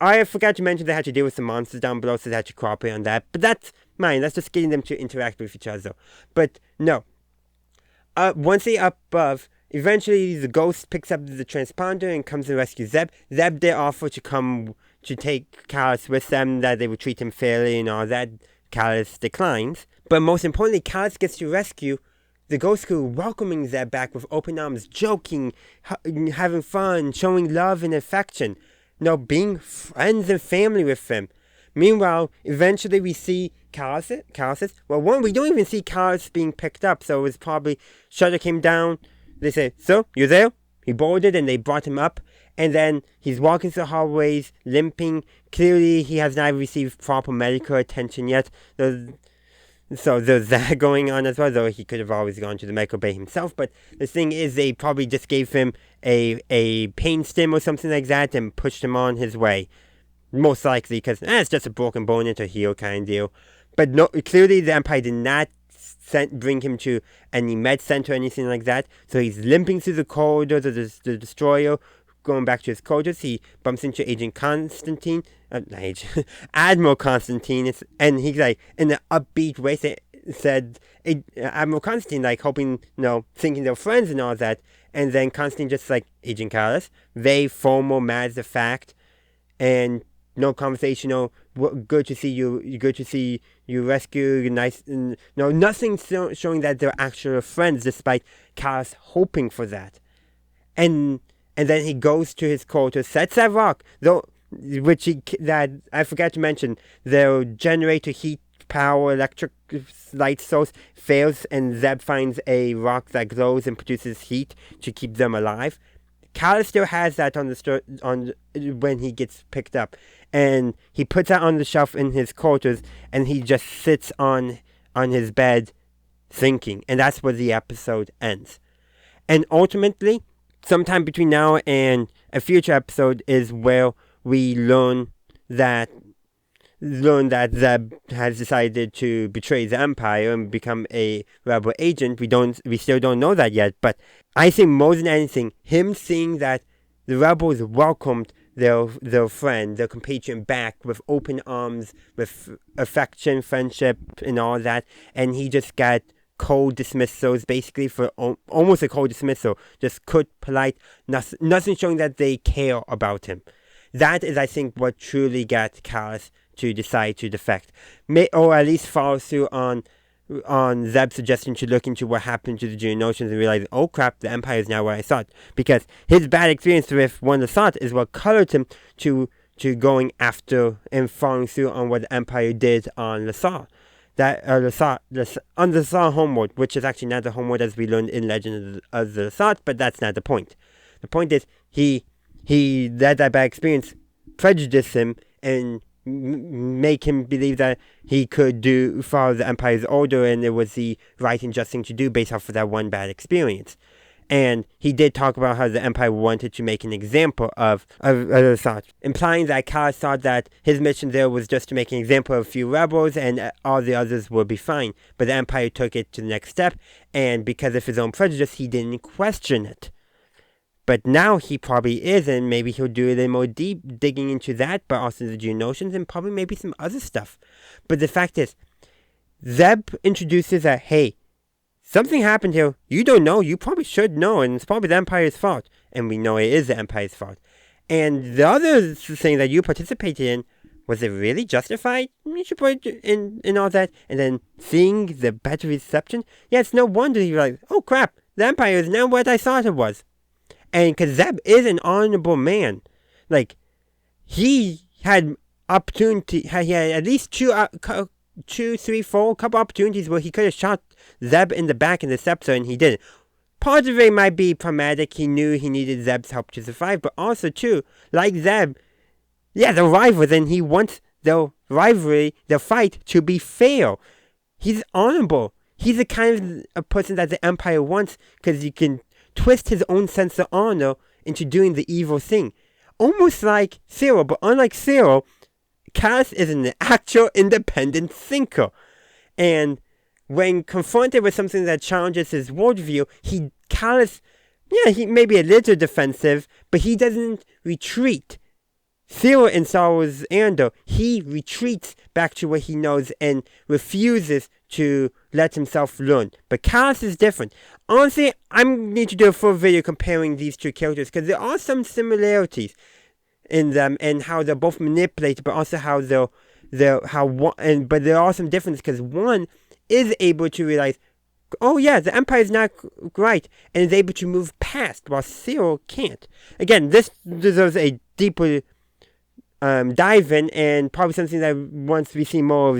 I forgot to mention they had to deal with some monsters down below, so they had to cooperate on that. But that's mine. That's just getting them to interact with each other. But no. Once they're up above, eventually the ghost picks up the transponder and comes and rescues Zeb. Zeb did offer to come to take Callus with them, that they would treat him fairly and all that. Callus declines. But most importantly, Callus gets to rescue the ghost crew, welcoming Zeb back with open arms, joking, having fun, showing love and affection. Being friends and family with them. Meanwhile, eventually we see Callus. Well, we don't even see Callus being picked up, so it was probably shutter came down. They say, "So, you're there?" He boarded and they brought him up. And then he's walking through the hallways, limping. Clearly, he has not received proper medical attention yet. So there's that going on as well, though he could have always gone to the medical bay himself. But the thing is, they probably just gave him a pain stim or something like that and pushed him on his way. Most likely, because it's just a broken bone, it'll heal kind of deal. But no, clearly the Empire did not bring him to any med center or anything like that. So he's limping through the corridors of the destroyer, going back to his quarters. He bumps into Agent Constantine. Admiral Constantine, and he's like, in an upbeat way, said Admiral Constantine, like, hoping, thinking they're friends and all that. And then Constantine just like, "Agent Callus," very formal, matter of fact, and no conversational. Good to see you. Good to see you rescued. Nice. Nothing showing that they're actual friends, despite Callus hoping for that. And then he goes to his quarters, sets that rock, that I forgot to mention, the generator heat power electric light source fails, and Zeb finds a rock that glows and produces heat to keep them alive. Callus still has that on when he gets picked up, and he puts that on the shelf in his quarters, and he just sits on his bed thinking, and that's where the episode ends. And ultimately, sometime between now and a future episode is where we learn that Zeb has decided to betray the Empire and become a rebel agent. We still don't know that yet, but I think more than anything, him seeing that the rebels welcomed their friend, their compatriot back with open arms, with affection, friendship, and all that, and he just got cold dismissals, basically, for almost a cold dismissal, just polite, nothing showing that they care about him. That is, I think, what truly got Callus to decide to defect, or at least follow through on Zeb's suggestion to look into what happened to the Geonosians and realize, oh crap, the Empire is now what I thought, because his bad experience with one Lasat is what colored him to going after and following through on what the Empire did on Lasat. That on the Lasat homeworld, which is actually not the homeworld as we learned in Legend of the Lasat, but that's not the point. The point is, he let that bad experience prejudice him and make him believe that he could follow the Empire's order, and it was the right and just thing to do based off of that one bad experience. And he did talk about how the Empire wanted to make an example of Lasat, implying that Callus thought that his mission there was just to make an example of a few rebels and all the others would be fine. But the Empire took it to the next step, and because of his own prejudice, he didn't question it. But now he probably is, and maybe he'll do a little more deep digging into that, but also the Geonosians and probably maybe some other stuff. But the fact is, Zeb introduces that, hey, something happened here. You don't know. You probably should know, and it's probably the Empire's fault. And we know it is the Empire's fault. And the other thing that you participated in, was it really justified? You should put it in all that. And then seeing the better reception, yeah, it's no wonder you're like, oh crap, the Empire is now what I thought it was. And because Zeb is an honorable man, like, he had opportunity, he had at least couple opportunities where he could have shot Zeb in the back in this episode, and he didn't. Part of it might be pragmatic. He knew he needed Zeb's help to survive, but also, too, like Zeb, yeah, they're rivals, and he wants their rivalry, their fight, to be fair. He's honorable. He's the kind of person that the Empire wants, because he can twist his own sense of honor into doing the evil thing. Almost like Cyril, but unlike Cyril, Callus is an actual independent thinker. And when confronted with something that challenges his worldview, Callus, he may be a little defensive, but he doesn't retreat. Cyril in Star Wars Andor, he retreats back to what he knows and refuses to let himself learn. But Kallus is different. Honestly, I need to do a full video comparing these two characters because there are some similarities in them and how they're both manipulated, but also how but there are some differences because one is able to realize, oh yeah, the Empire is not right, and is able to move past, while Cyril can't. Again, this deserves a deeper dive in, and probably something that once we see more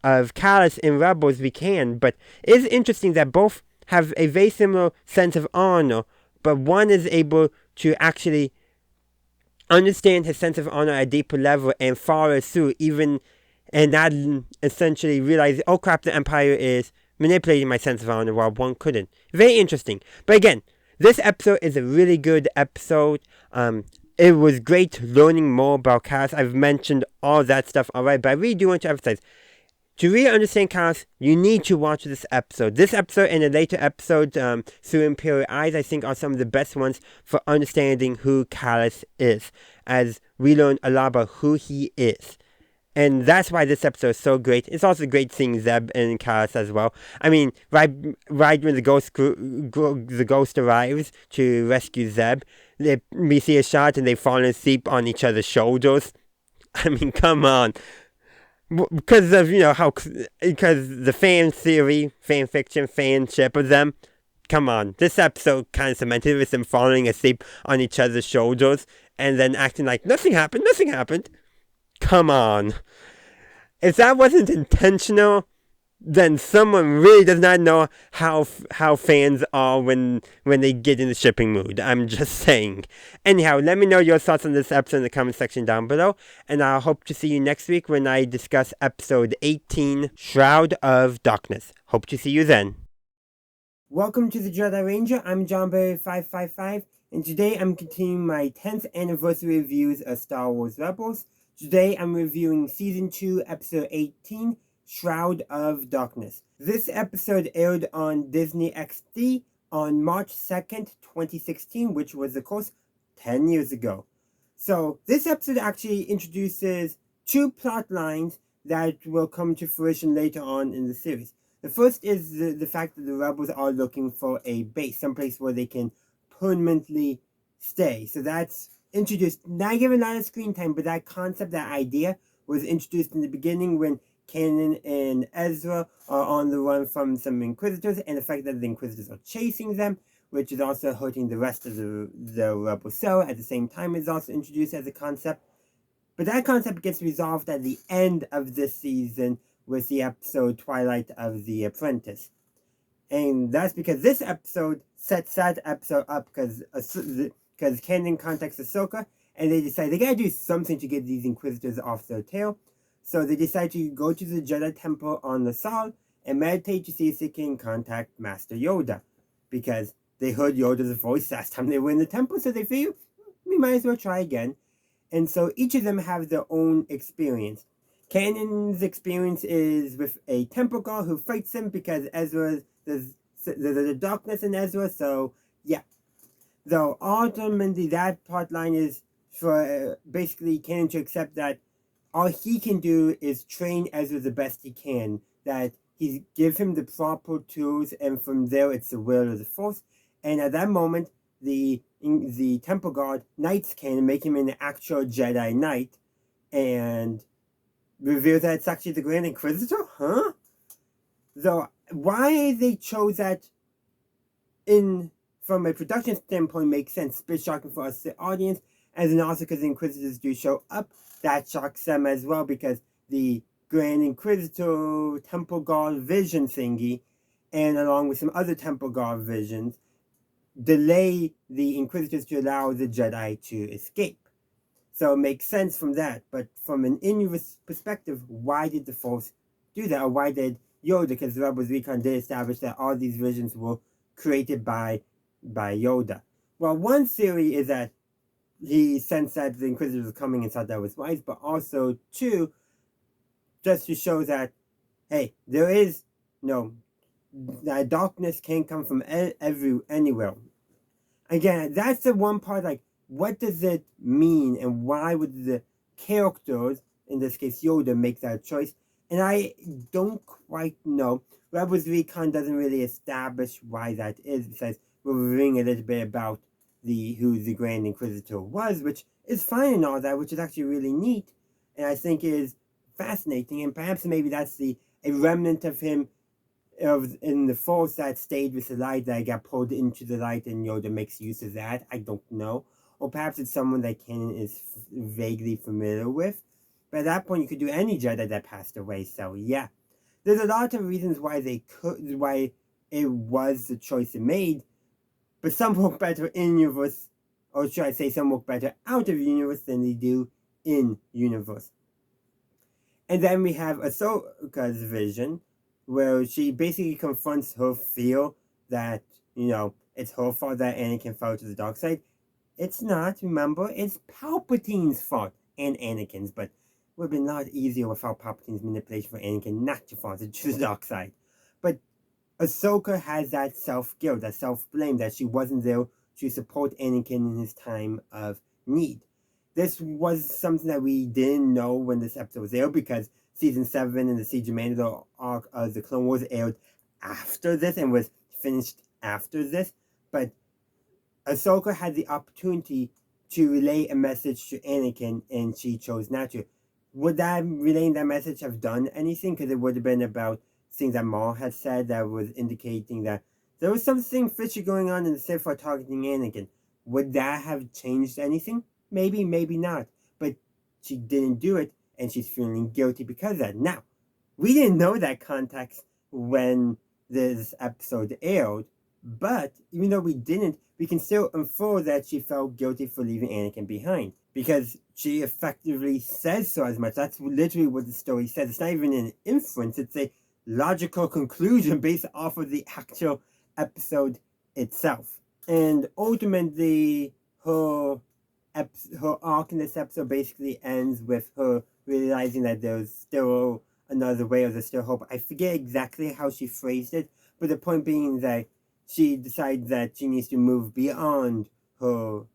of Kallus in Rebels we can, but it is interesting that both have a very similar sense of honor, but one is able to actually understand his sense of honor at a deeper level and follow through, and not essentially realize, oh crap, the Empire is manipulating my sense of honor, while one couldn't. Very interesting. But again, this episode is a really good episode. It was great learning more about Kallus. I've mentioned all that stuff already, but I really do want to emphasize, to really understand Kallus, you need to watch this episode. This episode and a later episode, Through Imperial Eyes, I think are some of the best ones for understanding who Kallus is, as we learn a lot about who he is. And that's why this episode is so great. It's also great seeing Zeb and Kallus as well. I mean, right when the ghost arrives to rescue Zeb, we see a shot and they've fallen asleep on each other's shoulders. I mean, come on. Because of, because the fan theory, fan fiction, fanship of them. Come on. This episode kind of cemented with them falling asleep on each other's shoulders and then acting like nothing happened. Come on. If that wasn't intentional, then someone really does not know how fans are when they get in the shipping mood. I'm just saying. Anyhow, let me know your thoughts on this episode in the comment section down below, and I hope to see you next week when I discuss episode 18, Shroud of Darkness. Hope to see you then. Welcome to the Jedi Ranger. I'm JohnBerry555, and today I'm continuing my 10th anniversary reviews of Star Wars Rebels. Today I'm reviewing Season 2, Episode 18, Shroud of Darkness. This episode aired on DisneyXD on March 2nd, 2016, which was, of course, 10 years ago. So, this episode actually introduces two plot lines that will come to fruition later on in the series. The first is the fact that the rebels are looking for a base, someplace where they can permanently stay. So that's introduced, not given a lot of screen time, but that concept, that idea, was introduced in the beginning when Kanan and Ezra are on the run from some Inquisitors, and the fact that the Inquisitors are chasing them, which is also hurting the rest of the rebel cell at the same time, is also introduced as a concept. But that concept gets resolved at the end of this season with the episode Twilight of the Apprentice. And that's because this episode sets that episode up because Kanan contacts Ahsoka, and they decide they gotta do something to get these Inquisitors off their tail. So they decide to go to the Jedi Temple on Lothal and meditate to see if they can contact Master Yoda. Because they heard Yoda's voice last time they were in the temple, so they figure, we might as well try again. And so each of them have their own experience. Kanan's experience is with a temple guard who fights him because there's the darkness in Ezra, so yeah. Though ultimately that part line is for basically Kanan to accept that all he can do is train Ezra the best he can, that he give him the proper tools, and from there it's the will of the Force. And at that moment, the temple guard knights Kanan, make him an actual Jedi Knight, and reveals that it's actually the Grand Inquisitor? Huh? Though, why they chose that from a production standpoint makes sense. It's a bit shocking for us, the audience, and then also because the Inquisitors do show up, that shocks them as well, because the Grand Inquisitor Temple Guard vision thingy, and along with some other Temple Guard visions, delay the Inquisitors to allow the Jedi to escape. So it makes sense from that, but from an in-universe perspective, why did the Force do that? Or why did Yoda? Because the Rebels Recon did establish that all these visions were created by Yoda. Well, one theory is that he sensed that the Inquisitors were coming and thought that was wise, but also, two, just to show that, hey, there is that darkness can come from anywhere. Again, that's the one part, like, what does it mean, and why would the characters, in this case Yoda, make that choice? And I don't quite know. Rebels Recon doesn't really establish why that is, besides revealing a little bit about who the Grand Inquisitor was, which is fine and all that, which is actually really neat, and I think is fascinating, and perhaps maybe that's a remnant of him in the Force that stayed with the light, that got pulled into the light, and Yoda makes use of that. I don't know. Or perhaps it's someone that Kanan is vaguely familiar with. But at that point, you could do any Jedi that passed away. So yeah, there's a lot of reasons why it was the choice they made. But some work better in universe, or should I say, some work better out of universe than they do in universe. And then we have Ahsoka's vision, where she basically confronts her fear that, it's her fault that Anakin fell to the dark side. It's not, remember, it's Palpatine's fault, and Anakin's, but it would have been a lot easier without Palpatine's manipulation for Anakin not to fall to the dark side. But Ahsoka has that self-guilt, that self-blame, that she wasn't there to support Anakin in his time of need. This was something that we didn't know when this episode was aired, because Season 7 and the Siege of Mandalore arc of the Clone Wars aired after this and was finished after this. But Ahsoka had the opportunity to relay a message to Anakin, and she chose not to. Would that relaying that message have done anything? Because it would have been about things that Maul had said that was indicating that there was something fishy going on in the Sith for targeting Anakin. Would that have changed anything? Maybe, maybe not. But she didn't do it, and she's feeling guilty because of that. Now, we didn't know that context when this episode aired, but even though we didn't, we can still infer that she felt guilty for leaving Anakin behind, because she effectively says so as much. That's literally what the story says. It's not even an inference, it's a logical conclusion based off of the actual episode itself. And ultimately, her arc in this episode basically ends with her realizing that there's still another way, or there's still hope. I forget exactly how she phrased it, but the point being that she decides that she needs to move beyond her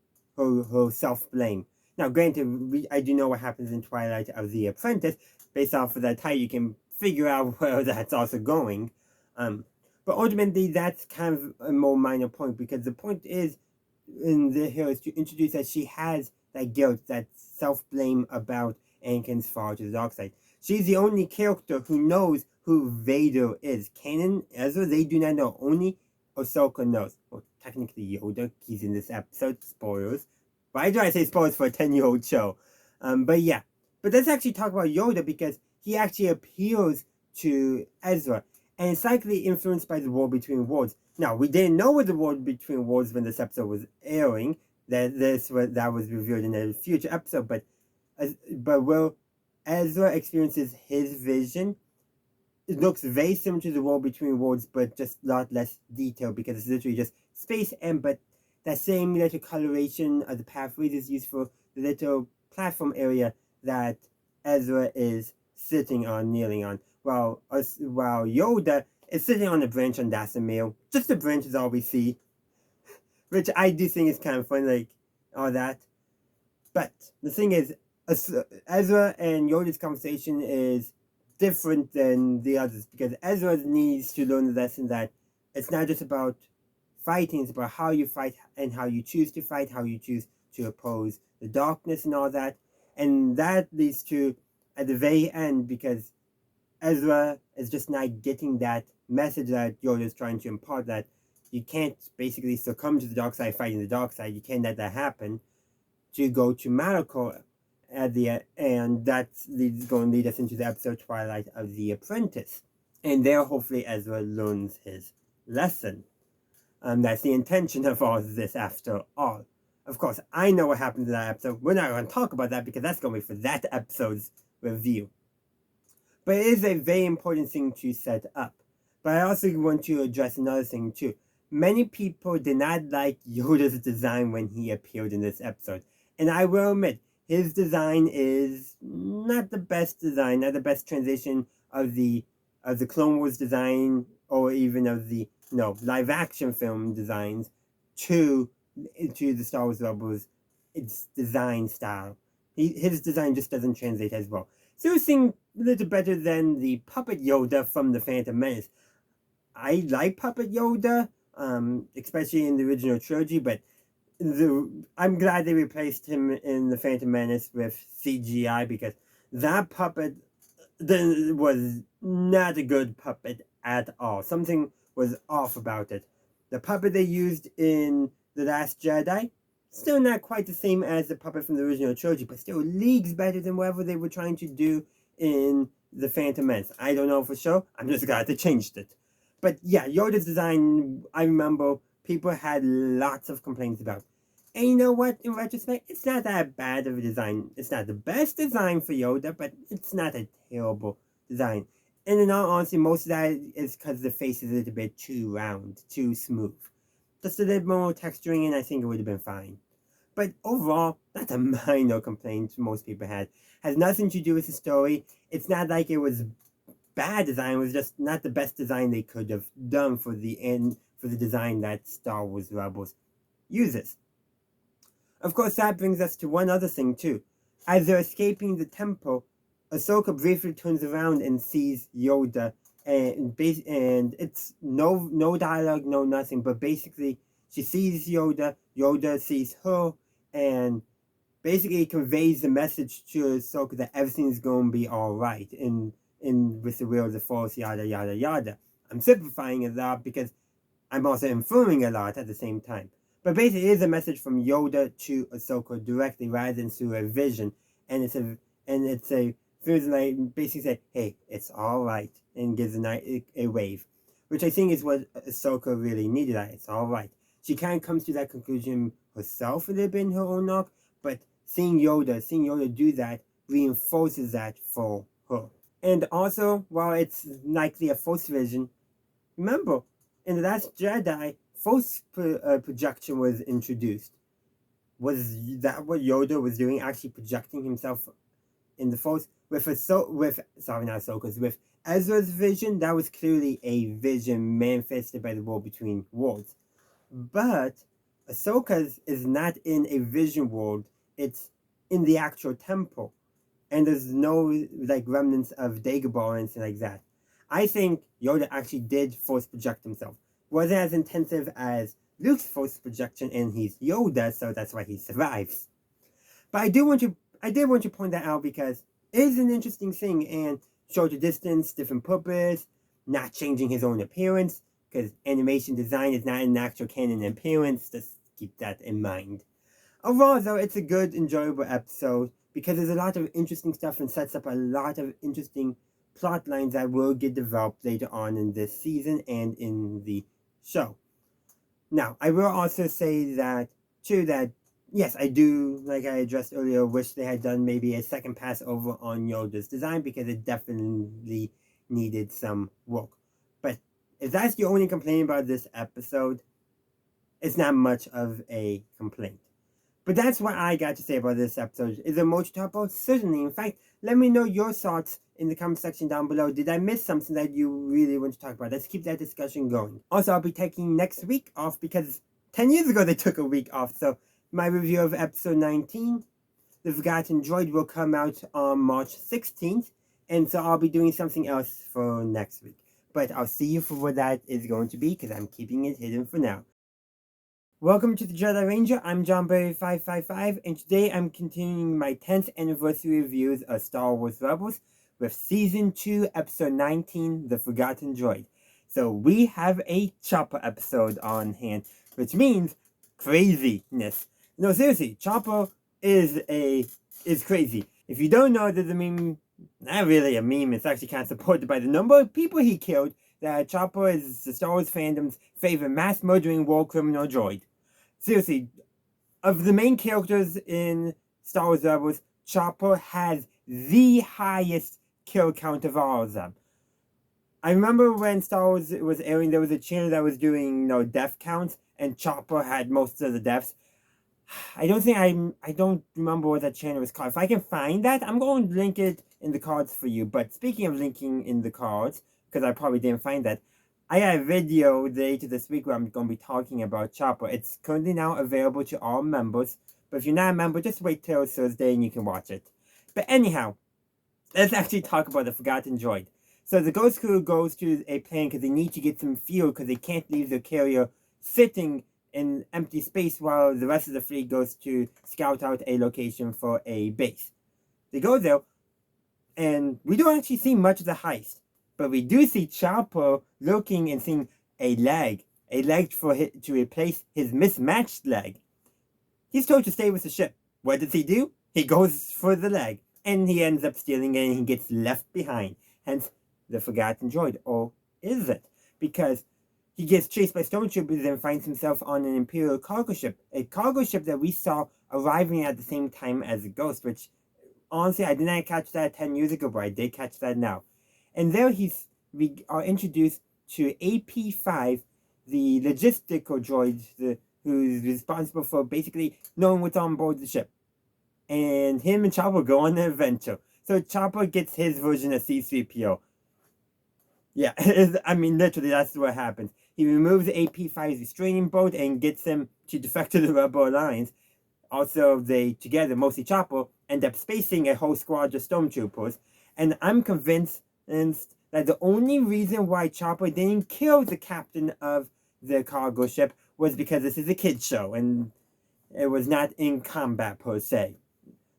self-blame. Now, granted, I do know what happens in Twilight of the Apprentice. Based off of that title, you can figure out where that's also going. But ultimately, that's kind of a more minor point, because the point is, in the here, is to introduce that she has that guilt, that self-blame about Anakin's fall to the dark side. She's the only character who knows who Vader is. Kanan, Ezra, they do not know. Only Ahsoka knows. Well, technically Yoda, he's in this episode. Spoilers. Why do I say spoilers for a 10-year-old show? But yeah. But let's actually talk about Yoda, because he actually appeals to Ezra, and it's likely influenced by the War Between Worlds. Now, we didn't know what the War Between Worlds when this episode was airing. That was revealed in a future episode. But will Ezra experiences his vision, it looks very similar to the War Between Worlds, but just a lot less detail, because it's literally just space, and but that same little coloration of the pathways is used for the little platform area that Ezra is sitting on, kneeling on, while Yoda is sitting on a branch on Dathomir. Just the branch is all we see, which I do think is kind of fun, like all that. But the thing is, Ezra and Yoda's conversation is different than the others, because Ezra needs to learn the lesson that it's not just about fighting, it's about how you fight and how you choose to fight, how you choose to oppose the darkness and all that. And that leads to, at the very end, because Ezra is just not getting that message that Yoda is trying to impart, that you can't basically succumb to the dark side fighting the dark side, you can't let that happen, to go to Malachor at the end. That's going to lead us into the episode Twilight of the Apprentice. And there, hopefully, Ezra learns his lesson. That's the intention of all of this, after all. Of course, I know what happened in that episode. We're not going to talk about that, because that's going to be for that episode's review. But it is a very important thing to set up. But I also want to address another thing, too. Many people did not like Yoda's design when he appeared in this episode. And I will admit, his design is not the best design, not the best transition of the Clone Wars design, or even of the live action film designs to the Star Wars Rebels its design style. His design just doesn't translate as well. So it seemed a little better than the Puppet Yoda from the Phantom Menace. I like Puppet Yoda, especially in the original trilogy, but I'm glad they replaced him in the Phantom Menace with CGI, because that puppet was not a good puppet at all. Something was off about it. The puppet they used in The Last Jedi, still not quite the same as the puppet from the original trilogy, but still leagues better than whatever they were trying to do in the Phantom Menace. I don't know for sure. I'm just glad they changed it. But yeah, Yoda's design, I remember people had lots of complaints about. And you know what? In retrospect, it's not that bad of a design. It's not the best design for Yoda, but it's not a terrible design. And in all honesty, most of that is because the face is a little bit too round, too smooth. Just a little more texturing, and I think it would have been fine. But overall, that's a minor complaint most people had. Has nothing to do with the story. It's not like it was bad design. It was just not the best design they could have done for the design that Star Wars Rebels uses. Of course, that brings us to one other thing too. As they're escaping the temple, Ahsoka briefly turns around and sees Yoda, and it's no dialogue, no nothing, but basically she sees Yoda, Yoda sees her, and basically conveys the message to Ahsoka that everything's going to be all right in with the will of the Force, yada yada yada. I'm simplifying a lot because I'm also inferring a lot at the same time. But basically, it is a message from Yoda to Ahsoka directly, rather than through a vision, and it's a feels like basically say, "Hey, it's all right," and gives a wave, which I think is what Ahsoka really needed. It's all right. She kind of comes to that conclusion herself a little bit in her own arc, but seeing Yoda do that reinforces that for her. And also, while it's likely a Force vision, remember, in The Last Jedi, Force projection was introduced. Was that what Yoda was doing, actually projecting himself in the Force? With Ezra's vision, that was clearly a vision manifested by the war between worlds. But Ahsoka's is not in a vision world, it's in the actual temple. And there's no remnants of Dagobah or anything like that. I think Yoda actually did Force project himself. Wasn't as intensive as Luke's Force projection, and he's Yoda, so that's why he survives. But I did want to point that out because it is an interesting thing, and show the distance, different purpose, not changing his own appearance, because animation design is not an actual canon appearance. Just keep that in mind. Overall, though, it's a good, enjoyable episode because there's a lot of interesting stuff and sets up a lot of interesting plot lines that will get developed later on in this season and in the show. Now, I will also say that, too, that yes, I do, like I addressed earlier, wish they had done maybe a second pass over on Yoda's design because it definitely needed some work. But if that's your only complaint about this episode, it's not much of a complaint. But that's what I got to say about this episode. Is there more to talk about? Certainly. In fact, let me know your thoughts in the comment section down below. Did I miss something that you really want to talk about? Let's keep that discussion going. Also, I'll be taking next week off because 10 years ago they took a week off. So my review of episode 19, The Forgotten Droid, will come out on March 16th. And so I'll be doing something else for next week. But I'll see you for what that is going to be because I'm keeping it hidden for now. Welcome to the Jedi Ranger. I'm JohnBerry555, and today I'm continuing my 10th anniversary reviews of Star Wars Rebels with Season 2, Episode 19, The Forgotten Droid. So we have a Chopper episode on hand, which means craziness. No, seriously, Chopper is crazy. If you don't know, there's a meme, not really a meme, it's actually kind of supported by the number of people he killed, that Chopper is the Star Wars fandom's favorite mass-murdering war criminal droid. Seriously, of the main characters in Star Wars Rebels, Chopper has the highest kill count of all of them. I remember when Star Wars was airing, there was a channel that was doing death counts, and Chopper had most of the deaths. I don't remember what that channel was called. If I can find that, I'm going to link it in the cards for you. But speaking of linking in the cards, because I probably didn't find that, I got a video later this week where I'm going to be talking about Chopper. It's currently now available to all members, But if you're not a member, just wait till Thursday and you can watch it. But anyhow, let's actually talk about the Forgotten Droid. So the Ghost Crew goes to a plane because they need to get some fuel because they can't leave the carrier sitting in empty space while the rest of the fleet goes to scout out a location for a base. They go there, and we don't actually see much of the heist, but we do see Chopper looking and seeing a leg to replace his mismatched leg. He's told to stay with the ship. What does he do? He goes for the leg, and he ends up stealing it, and he gets left behind. Hence, the Forgotten Droid. Or is it? Because he gets chased by stormtroopers and finds himself on an Imperial cargo ship. A cargo ship that we saw arriving at the same time as a Ghost, which, honestly, I did not catch that 10 years ago, but I did catch that now. And there we are introduced to AP5, the logistical droid, who's responsible for basically knowing what's on board the ship. And him and Chopper go on an adventure. So Chopper gets his version of C-3PO. Yeah, I mean, literally, that's what happens. He removes AP5's restraining bolt and gets him to defect to the Rebel Alliance. Also, they, together, mostly Chopper, end up spacing a whole squad of stormtroopers. And I'm convinced that the only reason why Chopper didn't kill the captain of the cargo ship was because this is a kid's show, and it was not in combat per se.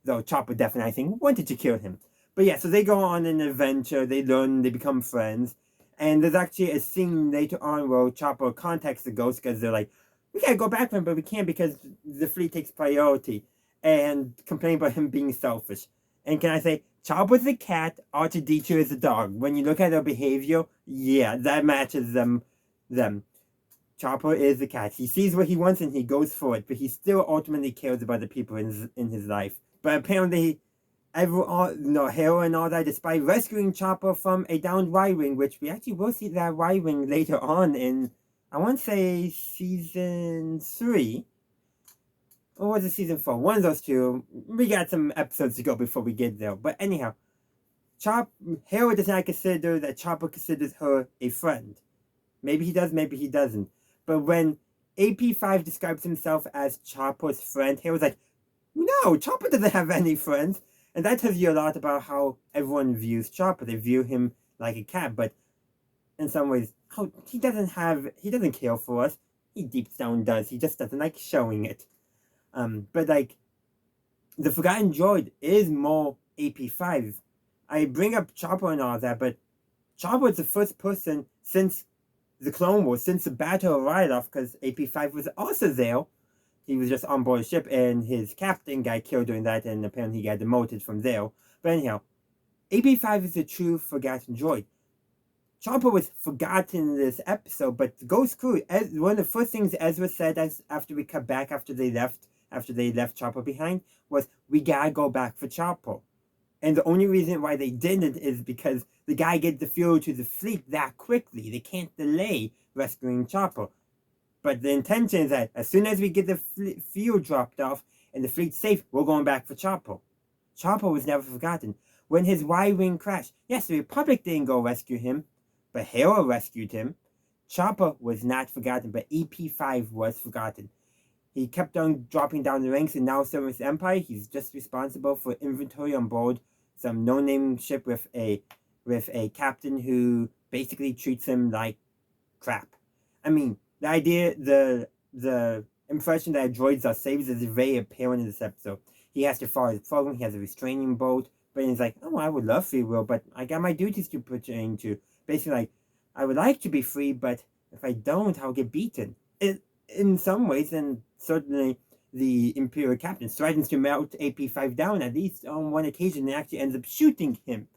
Though Chopper definitely, I think, wanted to kill him. But yeah, so they go on an adventure, they learn, they become friends. And there's actually a scene later on where Chopper contacts the Ghost because they're like, we gotta go back for him, but we can't because the fleet takes priority. And complain about him being selfish. And can I say, Chopper's a cat, R2-D2 is a dog. When you look at their behavior, yeah, that matches them. Chopper is a cat. He sees what he wants and he goes for it, but he still ultimately cares about the people in his life. But apparently, Hera and all that, despite rescuing Chopper from a downed Y-Wing, which we actually will see that Y-Wing later on in, I want to say, Season 3. Or was it Season 4? One of those two. We got some episodes to go before we get there. But anyhow, Hera does not consider that Chopper considers her a friend. Maybe he does, maybe he doesn't. But when AP5 describes himself as Chopper's friend, Hera's like, no, Chopper doesn't have any friends. And that tells you a lot about how everyone views Chopper. They view him like a cat, but in some ways, he doesn't care for us. He deep down does. He just doesn't like showing it. But like, the Forgotten Droid is more AP5. I bring up Chopper and all that, but Chopper is the first person since the Clone Wars, since the Battle of Ryloth, because AP5 was also there. He was just on board a ship, and his captain got killed during that, and apparently he got demoted from there. But anyhow, AP5 is a true Forgotten Droid. Chopper was forgotten in this episode, but the Ghost Crew, one of the first things Ezra said after we cut back, after they left Chopper behind, was, we gotta go back for Chopper. And the only reason why they didn't is because the guy gets the fuel to the fleet that quickly. They can't delay rescuing Chopper. But the intention is that as soon as we get the fuel dropped off and the fleet's safe, we're going back for Chopper. Chopper was never forgotten. When his Y-Wing crashed, yes, the Republic didn't go rescue him, but Hera rescued him. Chopper was not forgotten, but AP5 was forgotten. He kept on dropping down the ranks and now serving with the Empire. He's just responsible for inventory on board some no-name ship with a captain who basically treats him like crap. I mean, the idea, the impression that droids are saviors is very apparent in this episode. He has to follow his program, he has a restraining bolt, but he's like, oh, I would love free will, but I got my duties to pertain to. Basically, like, I would like to be free, but if I don't, I'll get beaten. In some ways, and certainly the Imperial captain threatens to melt AP5 down, at least on one occasion, and actually ends up shooting him.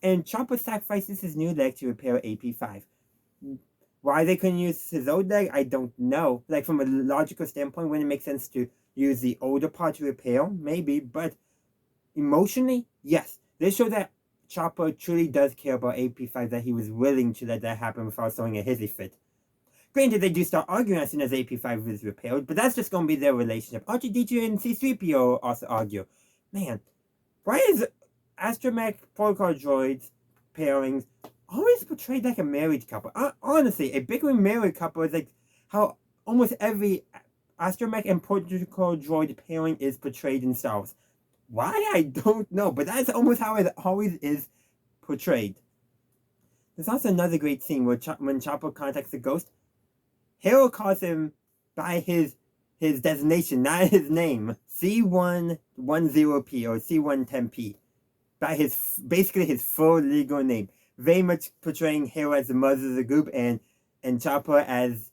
And Chopper sacrifices his new leg to repair AP5. Why they couldn't use his old leg, I don't know. Like, from a logical standpoint, wouldn't it make sense to use the older part to repair? Maybe, but emotionally, yes. They show that Chopper truly does care about AP5, that he was willing to let that happen without throwing a hissy fit. Granted, they do start arguing as soon as AP5 is repaired, but that's just going to be their relationship. R2-D2 and C-3PO also argue. Man, why is astromech protocol droids pairings always portrayed like a married couple? Honestly, a bickering married couple is like how almost every astromech and protocol droid pairing is portrayed in Star Wars. Why? I don't know, but that's almost how it always is portrayed. There's also another great scene where when Chopper contacts the ghost, Hero calls him by his designation, not his name, C110P or C110P, by basically his full legal name. Very much portraying Hero as the mother of the group and Chopper as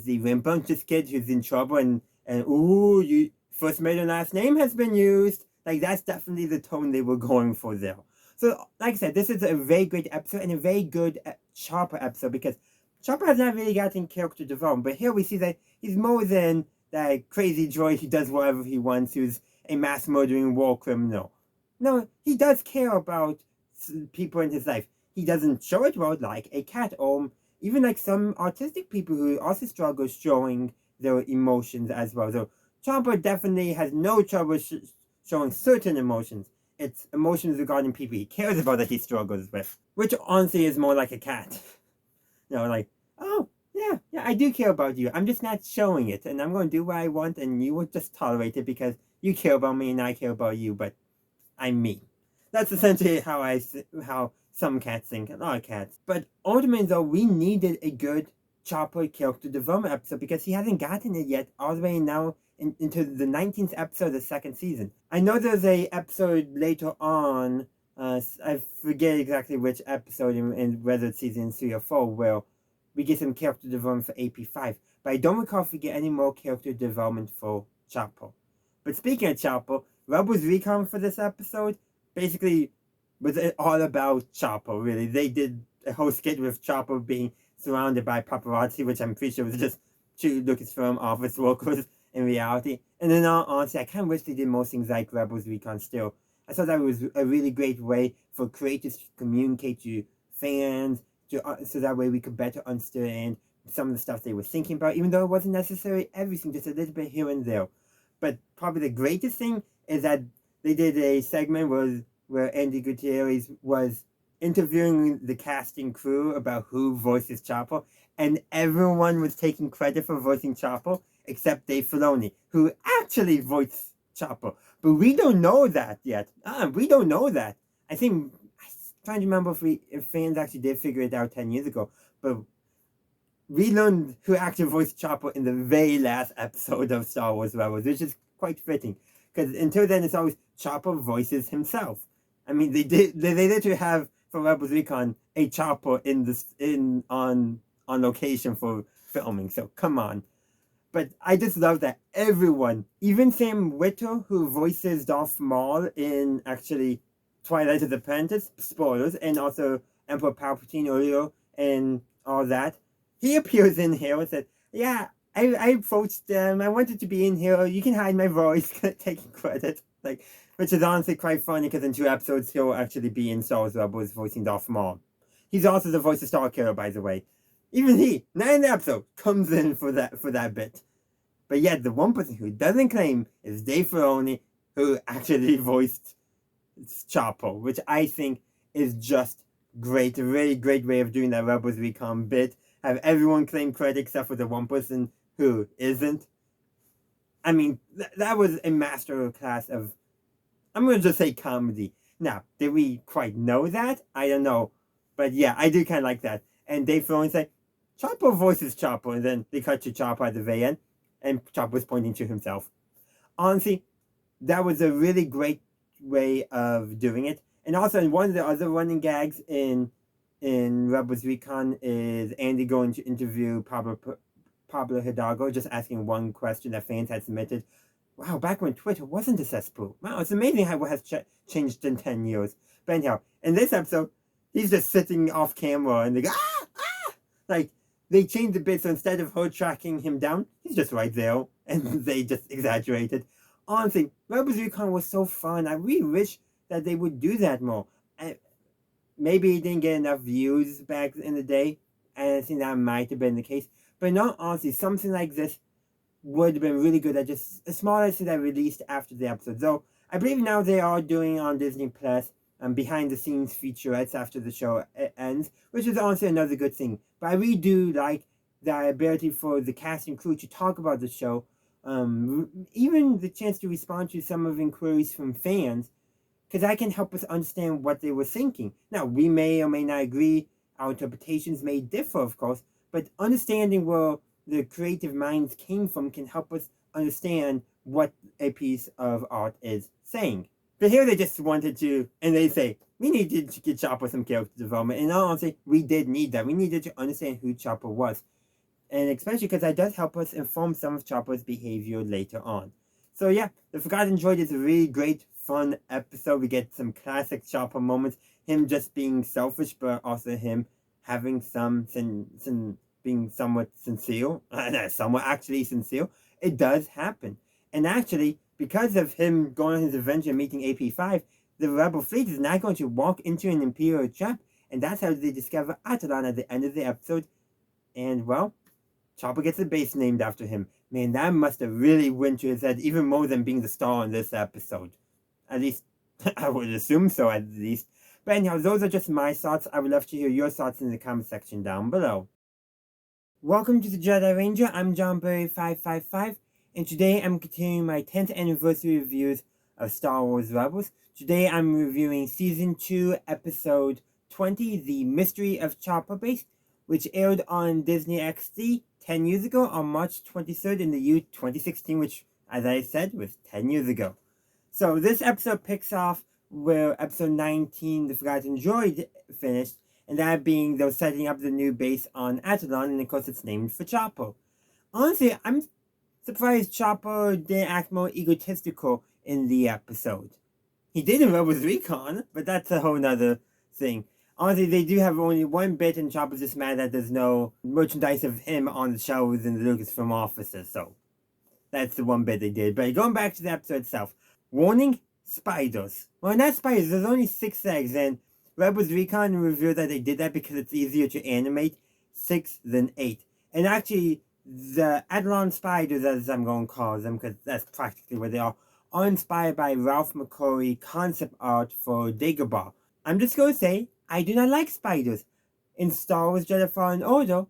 the rambunctious kid who's in trouble and ooh, you first middle last name has been used. Like, that's definitely the tone they were going for there. So, like I said, this is a very great episode and a very good Chopper episode because Chopper has not really gotten character development, but here we see that he's more than that crazy droid who does whatever he wants, who's a mass murdering war criminal. No, he does care about people in his life. He doesn't show it well like a cat, or even like some autistic people who also struggle showing their emotions as well. So Chopper definitely has no trouble showing certain emotions. It's emotions regarding people he cares about that he struggles with, which honestly is more like a cat. You know, like, oh, yeah, I do care about you. I'm just not showing it, and I'm going to do what I want, and you will just tolerate it because you care about me and I care about you, but I'm me. That's essentially how some cats think, a lot of cats. But ultimately, though, we needed a good Chopper character development episode because he hasn't gotten it yet, all the way now into the 19th episode of the second season. I know there's a episode later on, I forget exactly which episode in whether it's season 3 or 4, where we get some character development for AP5, but I don't recall if we get any more character development for Chopper. But speaking of Chopper, Rebels Recon for this episode basically was all about Chopper, really. They did a whole skit with Chopper being surrounded by paparazzi, which I'm pretty sure was just two Lucasfilm office workers in reality. And then honestly, I kind of wish they did more things like Rebels Recon still. I thought that was a really great way for creators to communicate to fans, so that way we could better understand some of the stuff they were thinking about, even though it wasn't necessarily everything, just a little bit here and there. But probably the greatest thing is that they did a segment where Andy Gutierrez was interviewing the casting crew about who voices Chopper, and everyone was taking credit for voicing Chopper except Dave Filoni, who actually voiced Chopper. But we don't know that yet. We don't know that. I think, I'm trying to remember if fans actually did figure it out 10 years ago, but we learned who actually voiced Chopper in the very last episode of Star Wars Rebels, which is quite fitting, because until then it's always Chopper voices himself. I mean, they literally have for Rebels Recon a Chopper on location for filming, so come on. But I just love that everyone, even Sam Witwer, who voices Darth Maul in actually Twilight of the Apprentice, spoilers, and also Emperor Palpatine earlier and all that, he appears in here and said, yeah, I approached them, I wanted to be in here, you can hide my voice, taking credit. Like, which is honestly quite funny because in 2 episodes he'll actually be in Star Wars Rebels voicing Darth Maul. He's also the voice of Starkiller, by the way. Even he, not in the episode, comes in for that bit. But yet, the one person who doesn't claim is Dave Filoni, who actually voiced Chopper, which I think is just great. A really great way of doing that Rebels Recon bit. Have everyone claim credit except for the one person who isn't. I mean, that was a master class of, I'm going to just say comedy. Now, did we quite know that? I don't know. But yeah, I do kind of like that. And Dave Filoni said, Chopper voices Chopper, and then they cut to Chopper at the very end, and Chopper was pointing to himself. Honestly, that was a really great way of doing it. And also, one of the other running gags in Rebels Recon is Andy going to interview Pablo Hidalgo, just asking one question that fans had submitted. Wow, back when Twitter wasn't a cesspool. Wow, it's amazing how it has changed in 10 years. But anyhow, in this episode, he's just sitting off camera and they go, like, they changed the bit, so instead of her tracking him down, he's just right there, and they just exaggerated. Honestly, Rebels Recon was so fun. I really wish that they would do that more. Maybe it didn't get enough views back in the day, and I think that might have been the case. But not honestly, something like this would have been really good at just a small episode that released after the episode. Though, I believe now they are doing on Disney Plus behind-the-scenes featurettes after the show ends, which is honestly another good thing. But I really do like the ability for the cast and crew to talk about the show even the chance to respond to some of inquiries from fans, because that can help us understand what they were thinking. Now, we may or may not agree, our interpretations may differ, of course, but understanding where the creative minds came from can help us understand what a piece of art is saying. But here they just wanted to, and they say, we needed to get Chopper some character development. And honestly, we did need that. We needed to understand who Chopper was. And especially because that does help us inform some of Chopper's behavior later on. So yeah, The Forgotten Droid is a really great, fun episode. We get some classic Chopper moments. Him just being selfish, but also him having some being somewhat sincere. Somewhat actually sincere. It does happen. And actually, because of him going on his adventure and meeting AP5, the Rebel fleet is now going to walk into an Imperial trap. And that's how they discover Attilan at the end of the episode. And well, Chopper gets a base named after him. Man, that must have really went to his head even more than being the star in this episode. At least, I would assume so at least. But anyhow, those are just my thoughts. I would love to hear your thoughts in the comment section down below. Welcome to the Jedi Ranger. I'm JohnBurry555, and today I'm continuing my 10th anniversary reviews of Star Wars Rebels. Today I'm reviewing Season 2, Episode 20, The Mystery of Chopper Base, which aired on DisneyXD 10 years ago on March 23rd in the year 2016, which, as I said, was 10 years ago. So this episode picks off where episode 19, The Forgotten Droid, finished, and that being they're setting up the new base on Attilan, and of course it's named for Chopper. Honestly, I'm surprised Chopper didn't act more egotistical in the episode. He did in Rebels Recon, but that's a whole nother thing. Honestly, they do have only one bit, and Chopper's just mad that there's no merchandise of him on the shelves in the Lucasfilm offices, so that's the one bit they did. But going back to the episode itself, warning, spiders. Well, not spiders, there's only 6 eggs, and Rebels Recon revealed that they did that because it's easier to animate 6 than 8. And actually, the Attilan spiders, as I'm going to call them, because that's practically what they are inspired by Ralph McQuarrie concept art for Dagobah. I'm just going to say, I do not like spiders. In Star Wars Jedi Fallen Order,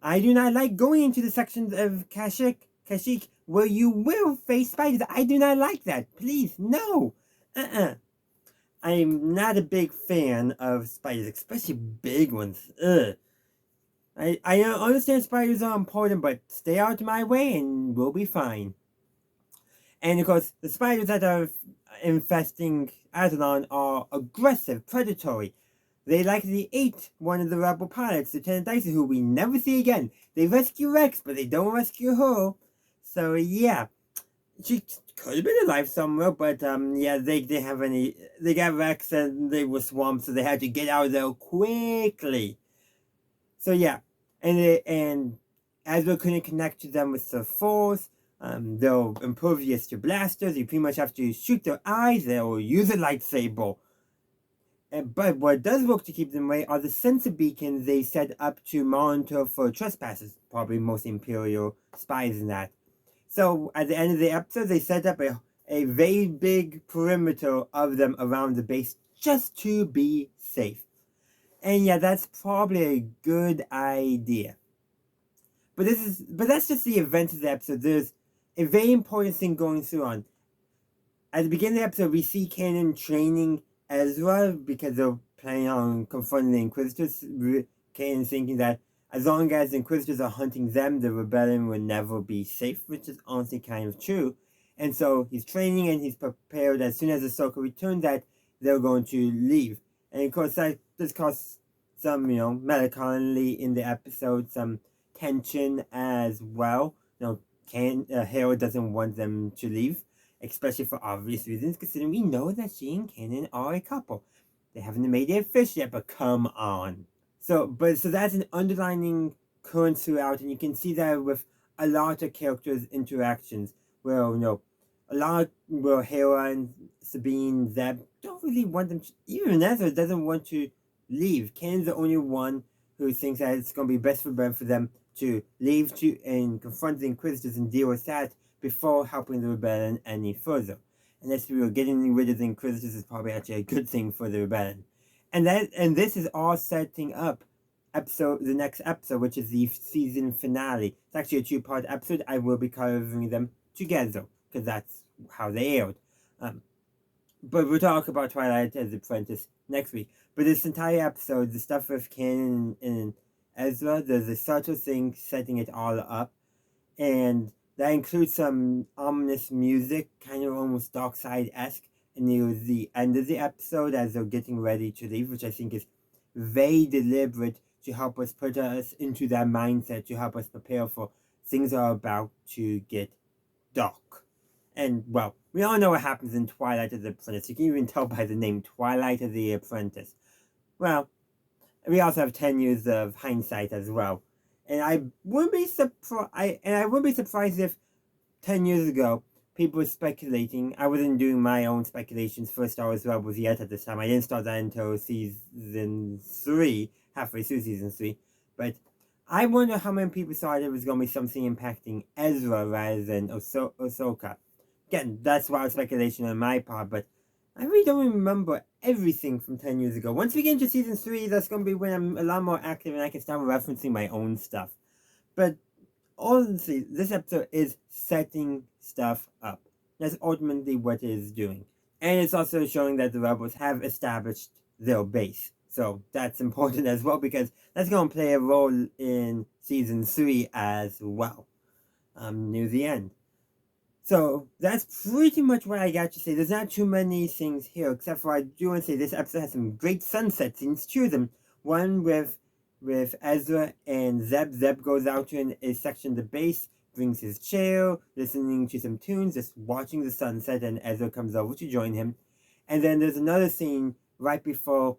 I do not like going into the sections of Kashyyyk where you will face spiders. I do not like that. Please, no. I'm not a big fan of spiders, especially big ones. Ugh. I understand spiders are important, but stay out of my way and we'll be fine. And of course, the spiders that are infesting Attilan are aggressive, predatory. They likely ate one of the rebel pilots, Lieutenant Dyson, who we never see again. They rescue Rex, but they don't rescue her. So yeah, she could have been alive somewhere, but yeah, they didn't have any. They got Rex and they were swamped, so they had to get out of there quickly. So yeah, and as we couldn't connect to them with the Force, they're impervious to blasters. You pretty much have to shoot their eyes or use a lightsaber. But what does work to keep them away are the sensor beacons they set up to monitor for trespassers. Probably most Imperial spies in that. So at the end of the episode, they set up a very big perimeter of them around the base just to be safe. And yeah, that's probably a good idea. But that's just the event of the episode. There's a very important thing going through on. At the beginning of the episode, we see Kanan training Ezra because they're planning on confronting the Inquisitors. Kanan thinking that as long as the Inquisitors are hunting them, the rebellion will never be safe, which is honestly kind of true. And so he's training and he's prepared as soon as Ahsoka returns that they're going to leave. And of course, that does cause some, melancholy in the episode, some tension as well. Hera doesn't want them to leave, especially for obvious reasons, considering we know that she and Kanan are a couple. They haven't made it official yet, but come on. So that's an underlining current throughout, and you can see that with a lot of characters' interactions, where where Hera and Sabine, Zeb don't really want them to, even Ezra doesn't want to leave. Kanan's the only one who thinks that it's going to be best for them to leave and confront the Inquisitors and deal with that before helping the rebellion any further. And let's be real, getting rid of the Inquisitors is probably actually a good thing for the rebellion. And this is all setting up the next episode, which is the season finale. It's actually a two-part episode. I will be covering them together because that's how they aired. But we'll talk about Twilight as Apprentice next week. But this entire episode, the stuff with Kanan and Ezra, there's a subtle thing setting it all up, and that includes some ominous music, kind of almost Dark Side-esque, and near the end of the episode as they're getting ready to leave, which I think is very deliberate to help us put us into that mindset, to help us prepare for things are about to get dark. And, well, we all know what happens in Twilight of the Apprentice. You can even tell by the name, Twilight of the Apprentice. Well, we also have 10 years of hindsight as well. And I wouldn't be surprised if 10 years ago people were speculating. I wasn't doing my own speculations for Star Wars Rebels yet at this time. I didn't start that until season 3, halfway through season 3. But I wonder how many people thought it was going to be something impacting Ezra rather than Ahsoka. Again, that's wild speculation on my part, but I really don't remember everything from 10 years ago. Once we get into season 3, that's going to be when I'm a lot more active and I can start referencing my own stuff. But honestly, this episode is setting stuff up. That's ultimately what it is doing. And it's also showing that the Rebels have established their base. So that's important as well, because that's going to play a role in season 3 as well, near the end. So that's pretty much what I got to say. There's not too many things here, except for I do want to say this episode has some great sunset scenes, two of them. One with Ezra and Zeb. Zeb goes out to a section of the base, brings his chair, listening to some tunes, just watching the sunset, and Ezra comes over to join him. And then there's another scene right before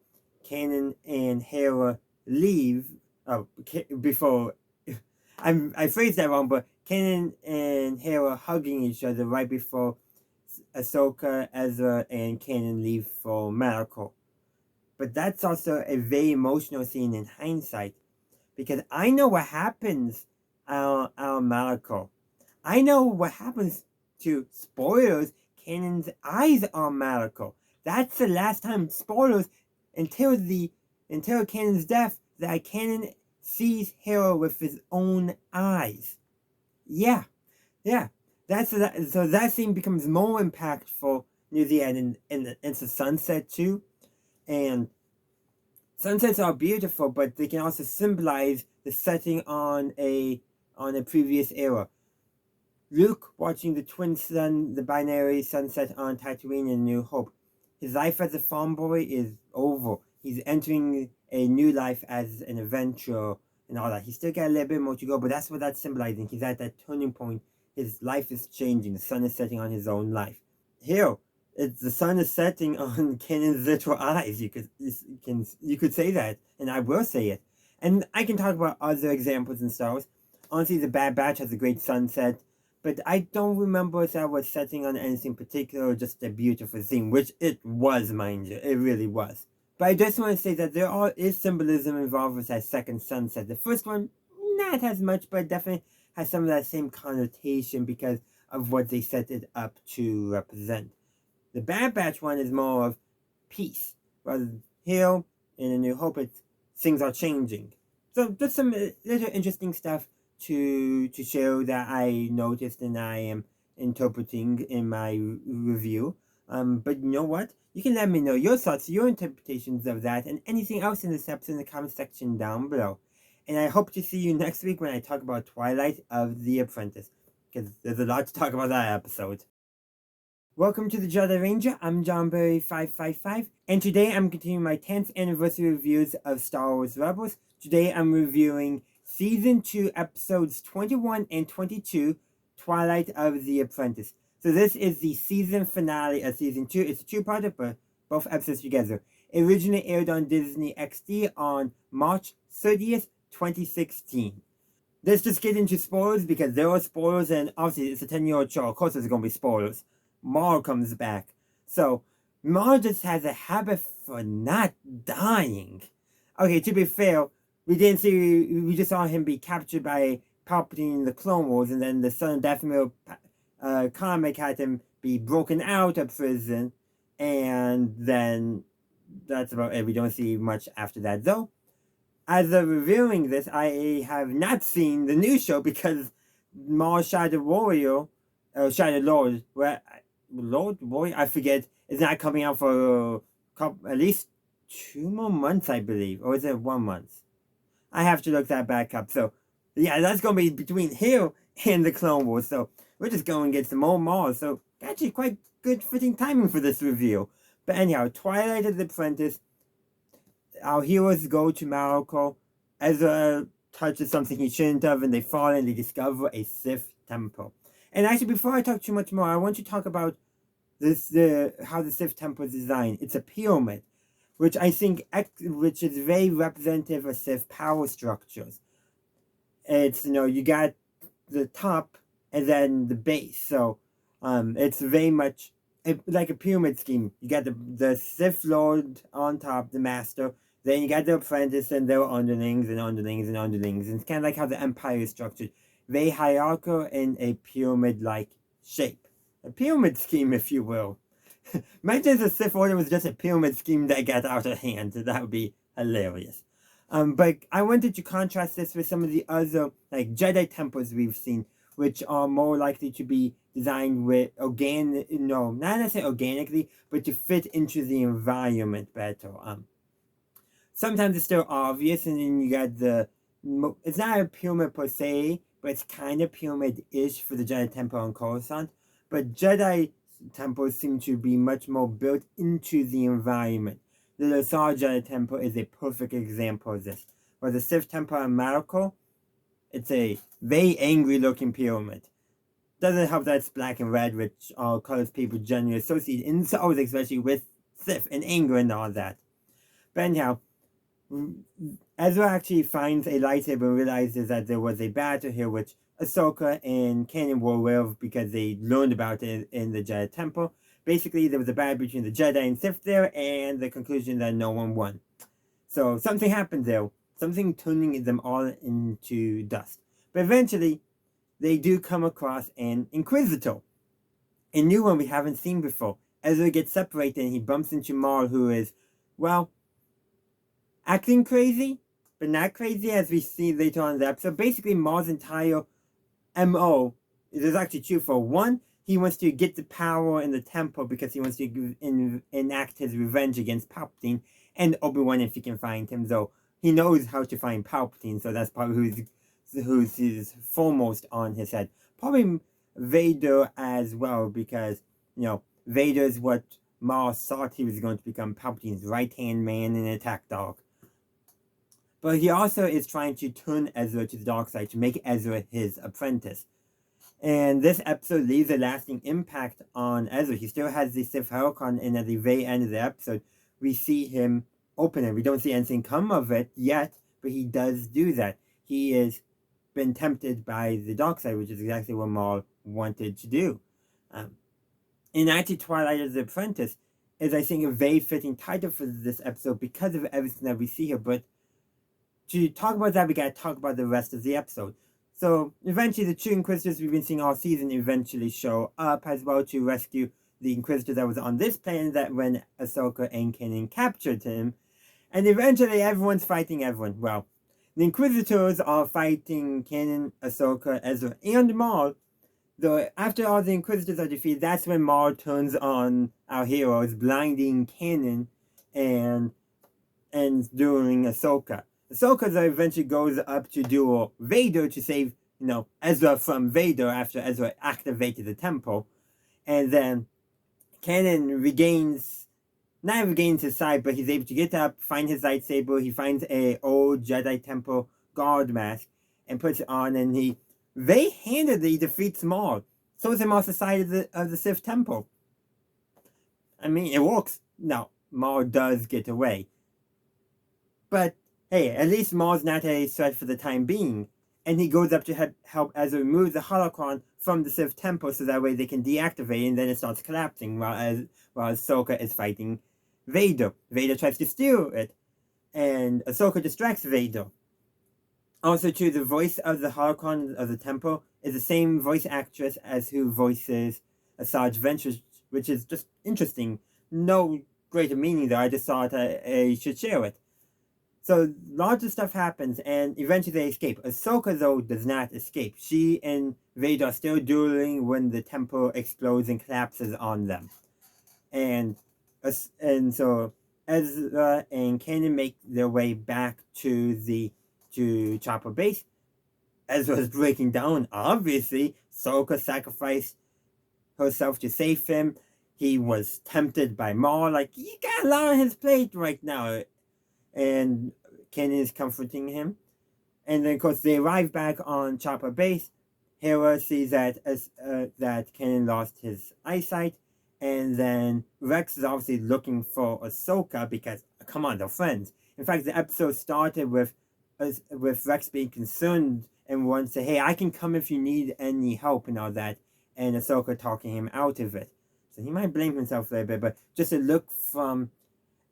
Kanan and Hera leave. Before I phrased that wrong, but Kanan and Hera hugging each other right before Ahsoka, Ezra, and Kanan leave for Malachor. But that's also a very emotional scene in hindsight, because I know what happens on Malachor. I know what happens to, spoilers, Kanan's eyes on Malachor. That's the last time, spoilers, until Kanan's death, that Kanan sees Hera with his own eyes. Yeah. So that scene becomes more impactful near the end, and it's a sunset too. And sunsets are beautiful, but they can also symbolize the setting on a previous era. Luke watching the the binary sunset on Tatooine in New Hope. His life as a farm boy is over. He's entering a new life as an adventurer and all that. He's still got a little bit more to go, but that's what that's symbolizing. He's at that turning point. His life is changing. The sun is setting on his own life. Here, the sun is setting on Kanan's literal eyes. You could say that, and I will say it. And I can talk about other examples in Star Wars. Honestly, the Bad Batch has a great sunset, but I don't remember if that was setting on anything particular or just a beautiful theme, which it was, mind you. It really was. But I just want to say that there is symbolism involved with that second sunset. The first one, not as much, but definitely has some of that same connotation because of what they set it up to represent. The Bad Batch one is more of peace. Rather than here, in A New Hope, things are changing. So just some little interesting stuff to show that I noticed and I am interpreting in my review. But you know what? You can let me know your thoughts, your interpretations of that, and anything else in this episode in the comment section down below. And I hope to see you next week when I talk about Twilight of the Apprentice, because there's a lot to talk about that episode. Welcome to the Jedi Ranger. I'm JohnBerry555, and today I'm continuing my 10th anniversary reviews of Star Wars Rebels. Today I'm reviewing Season 2, Episodes 21 and 22, Twilight of the Apprentice. So this is the season finale of Season 2. It's a two-parter, but both episodes together. It originally aired on DisneyXD on March 30th, 2016. Let's just get into spoilers, because there are spoilers, and obviously it's a 10-year-old show. Of course there's going to be spoilers. Mar comes back. So, Mar just has a habit for not dying. Okay, to be fair, we just saw him be captured by Palpatine in the Clone Wars, and then the Son of Dathomir comic had him be broken out of prison, and then that's about it. We don't see much after that, though. as of reviewing this, I have not seen the new show because Maul Shadow Warrior, Shadow Lord, Lord Warrior, I forget, is not coming out for at least 2 more months, I believe, or is it 1 month? I have to look that back up. So, yeah, that's going to be between here and the Clone Wars. So, we're just going to get some more Maul. So, actually, quite good fitting timing for this review. But anyhow, Twilight of the Apprentice. Our heroes go to Morocco. Ezra touches something he shouldn't have, and they fall and they discover a Sith temple. And actually, before I talk too much more, I want to talk about how the Sith temple is designed. It's a pyramid, which I think which is very representative of Sith power structures. It's you got the top and then the base, so it's very much like a pyramid scheme. You got the Sith Lord on top, the Master. Then you got the Apprentice and their underlings and underlings and underlings. And it's kind of like how the Empire is structured. Very hierarchical in a pyramid-like shape. A pyramid scheme, if you will. Imagine if the Sith Order was just a pyramid scheme that got out of hand. That would be hilarious. But I wanted to contrast this with some of the other like Jedi temples we've seen, which are more likely to be designed with not necessarily organically, but to fit into the environment better. Sometimes it's still obvious, and then you got it's not a pyramid per se, but it's kind of pyramid-ish for the Jedi Temple on Coruscant. But Jedi temples seem to be much more built into the environment. The Lothal Jedi Temple is a perfect example of this. Where the Sith Temple on Morocco, it's a very angry-looking pyramid. Doesn't help that it's black and red, which are colors people generally associate in Star Wars, especially with Sith and anger and all that. But anyhow, Ezra actually finds a lightsaber and realizes that there was a battle here, which Ahsoka and Kanan were aware of because they learned about it in the Jedi Temple. Basically, there was a battle between the Jedi and Sith there, and the conclusion that no one won. So something happened there, something turning them all into dust. But eventually, they do come across an Inquisitor, a new one we haven't seen before. Ezra gets separated and he bumps into Maul, who is, well, acting crazy, but not crazy as we see later on in the episode. Basically, Maul's entire MO is actually true. For one, he wants to get the power in the temple because he wants to enact his revenge against Palpatine and Obi-Wan if he can find him, though he knows how to find Palpatine, so that's probably who's foremost on his head. Probably Vader as well, because, Vader is what Maul thought he was going to become, Palpatine's right-hand man and attack dog. But he also is trying to turn Ezra to the dark side, to make Ezra his apprentice. And this episode leaves a lasting impact on Ezra. He still has the Sith Herocon, and at the very end of the episode, we see him open it. We don't see anything come of it yet, but he does do that. He has been tempted by the dark side, which is exactly what Maul wanted to do. And actually, Twilight of the Apprentice is, I think, a very fitting title for this episode because of everything that we see here. But to talk about that, we gotta talk about the rest of the episode. So, eventually, the two Inquisitors we've been seeing all season eventually show up as well to rescue the Inquisitor that was on this planet that when Ahsoka and Kanan captured him. And eventually, everyone's fighting everyone. Well, the Inquisitors are fighting Kanan, Ahsoka, Ezra, and Maul. Though after all the Inquisitors are defeated, that's when Maul turns on our heroes, blinding Kanan and doing Ahsoka. Ahsoka eventually goes up to duel Vader to save, Ezra from Vader after Ezra activated the temple. And then Kanan not regains his sight, but he's able to get up, find his lightsaber. He finds a old Jedi Temple guard mask and puts it on, and he very handedly defeats Maul. Throws him off the side of the Sith Temple. I mean, it works. Now, Maul does get away. But hey, at least Maul's not a threat for the time being. And he goes up to help Ezra remove the holocron from the Sith Temple so that way they can deactivate it, and then it starts collapsing while Ahsoka is fighting Vader. Vader tries to steal it, and Ahsoka distracts Vader. Also, too, the voice of the holocron of the temple is the same voice actress as who voices Asajj Ventress, which is just interesting. No greater meaning, though. I just thought I should share it. So lots of stuff happens, and eventually they escape. Ahsoka, though, does not escape. She and Vader are still dueling when the temple explodes and collapses on them. And so Ezra and Kanan make their way back to Chopper Base. Ezra's breaking down, obviously. Ahsoka sacrificed herself to save him. He was tempted by Maul, like, he got a lot on his plate right now. And Kanan is comforting him. And then, of course, they arrive back on Chopper Base. Hera sees that Kanan lost his eyesight. And then Rex is obviously looking for Ahsoka because, come on, they're friends. In fact, the episode started with Rex being concerned and wants to say, hey, I can come if you need any help and all that. And Ahsoka talking him out of it. So he might blame himself a little bit, but just a look from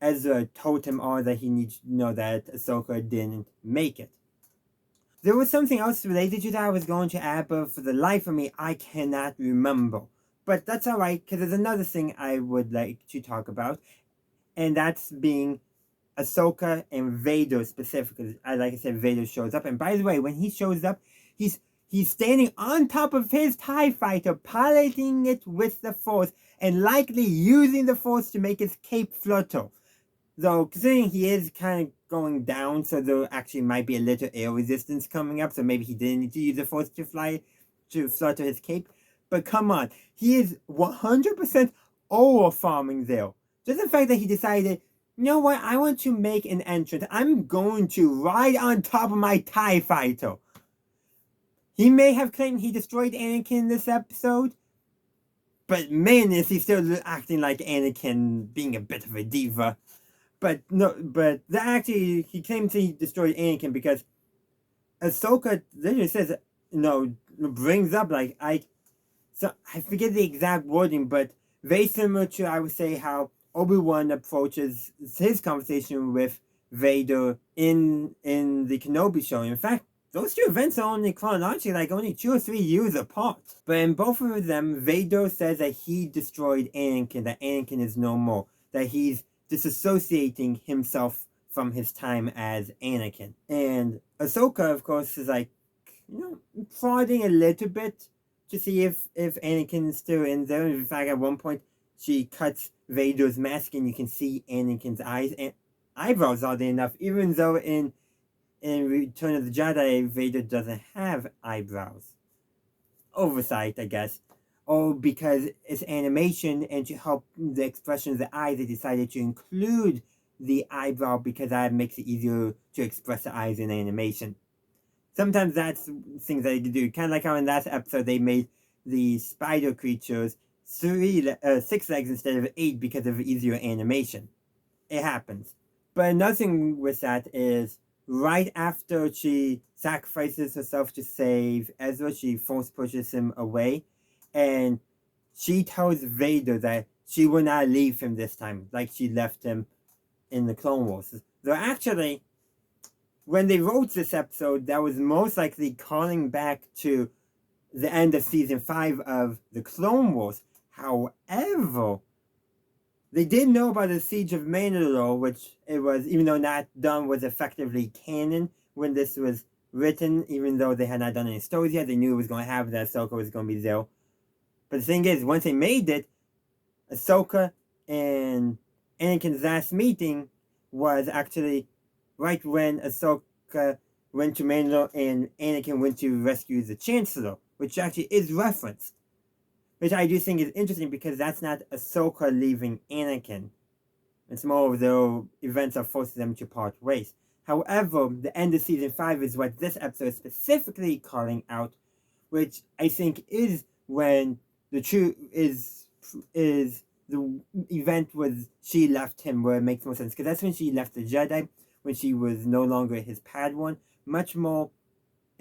Ezra told him all that he needs to know that Ahsoka didn't make it. There was something else related to that I was going to add, but for the life of me, I cannot remember. But that's alright, because there's another thing I would like to talk about, and that's being Ahsoka and Vader specifically. Like I said, Vader shows up, and by the way, when he shows up, he's standing on top of his TIE fighter, piloting it with the Force, and likely using the Force to make his cape flutter. Though, considering he is kind of going down, so there actually might be a little air resistance coming up, so maybe he didn't need to use the Force to flutter his cape. But come on, he is 100% over-farming there. Just the fact that he decided, you know what, I want to make an entrance. I'm going to ride on top of my TIE fighter. He may have claimed he destroyed Anakin in this episode, but man, is he still acting like Anakin, being a bit of a diva. But no, but actually, he claims he destroyed Anakin because Ahsoka literally says, brings up, like, I forget the exact wording, but very similar to, I would say, how Obi-Wan approaches his conversation with Vader in the Kenobi show. In fact, those two events are only chronologically like only 2 or 3 years apart. But in both of them, Vader says that he destroyed Anakin, that Anakin is no more, that he's disassociating himself from his time as Anakin. And Ahsoka, of course, is like, prodding a little bit to see if Anakin is still in there. In fact, at one point, she cuts Vader's mask and you can see Anakin's eyes and eyebrows, oddly enough, even though in Return of the Jedi, Vader doesn't have eyebrows. Oversight, I guess. Or because it's animation and to help the expression of the eyes, they decided to include the eyebrow because that makes it easier to express the eyes in animation. Sometimes that's things that they do. Kind of like how in last episode they made the spider creatures 6 legs instead of 8 because of easier animation. It happens. But another thing with that is right after she sacrifices herself to save Ezra, she force pushes him away. And she tells Vader that she will not leave him this time, like she left him in the Clone Wars. Though actually, when they wrote this episode, that was most likely calling back to the end of season 5 of the Clone Wars. However, they did know about the Siege of Mandalore, which it was, even though not done, was effectively canon when this was written, even though they had not done any stories yet. They knew it was going to happen, that Ahsoka was going to be there. But the thing is, once they made it, Ahsoka and Anakin's last meeting was actually right when Ahsoka went to Mandalore and Anakin went to rescue the Chancellor, which actually is referenced. Which I do think is interesting because that's not Ahsoka leaving Anakin. It's more of the events that forced them to part ways. However, the end of season 5 is what this episode is specifically calling out, which I think is when the true is the event was she left him, where it makes more sense, because that's when she left the Jedi, when she was no longer his Padawan. Much more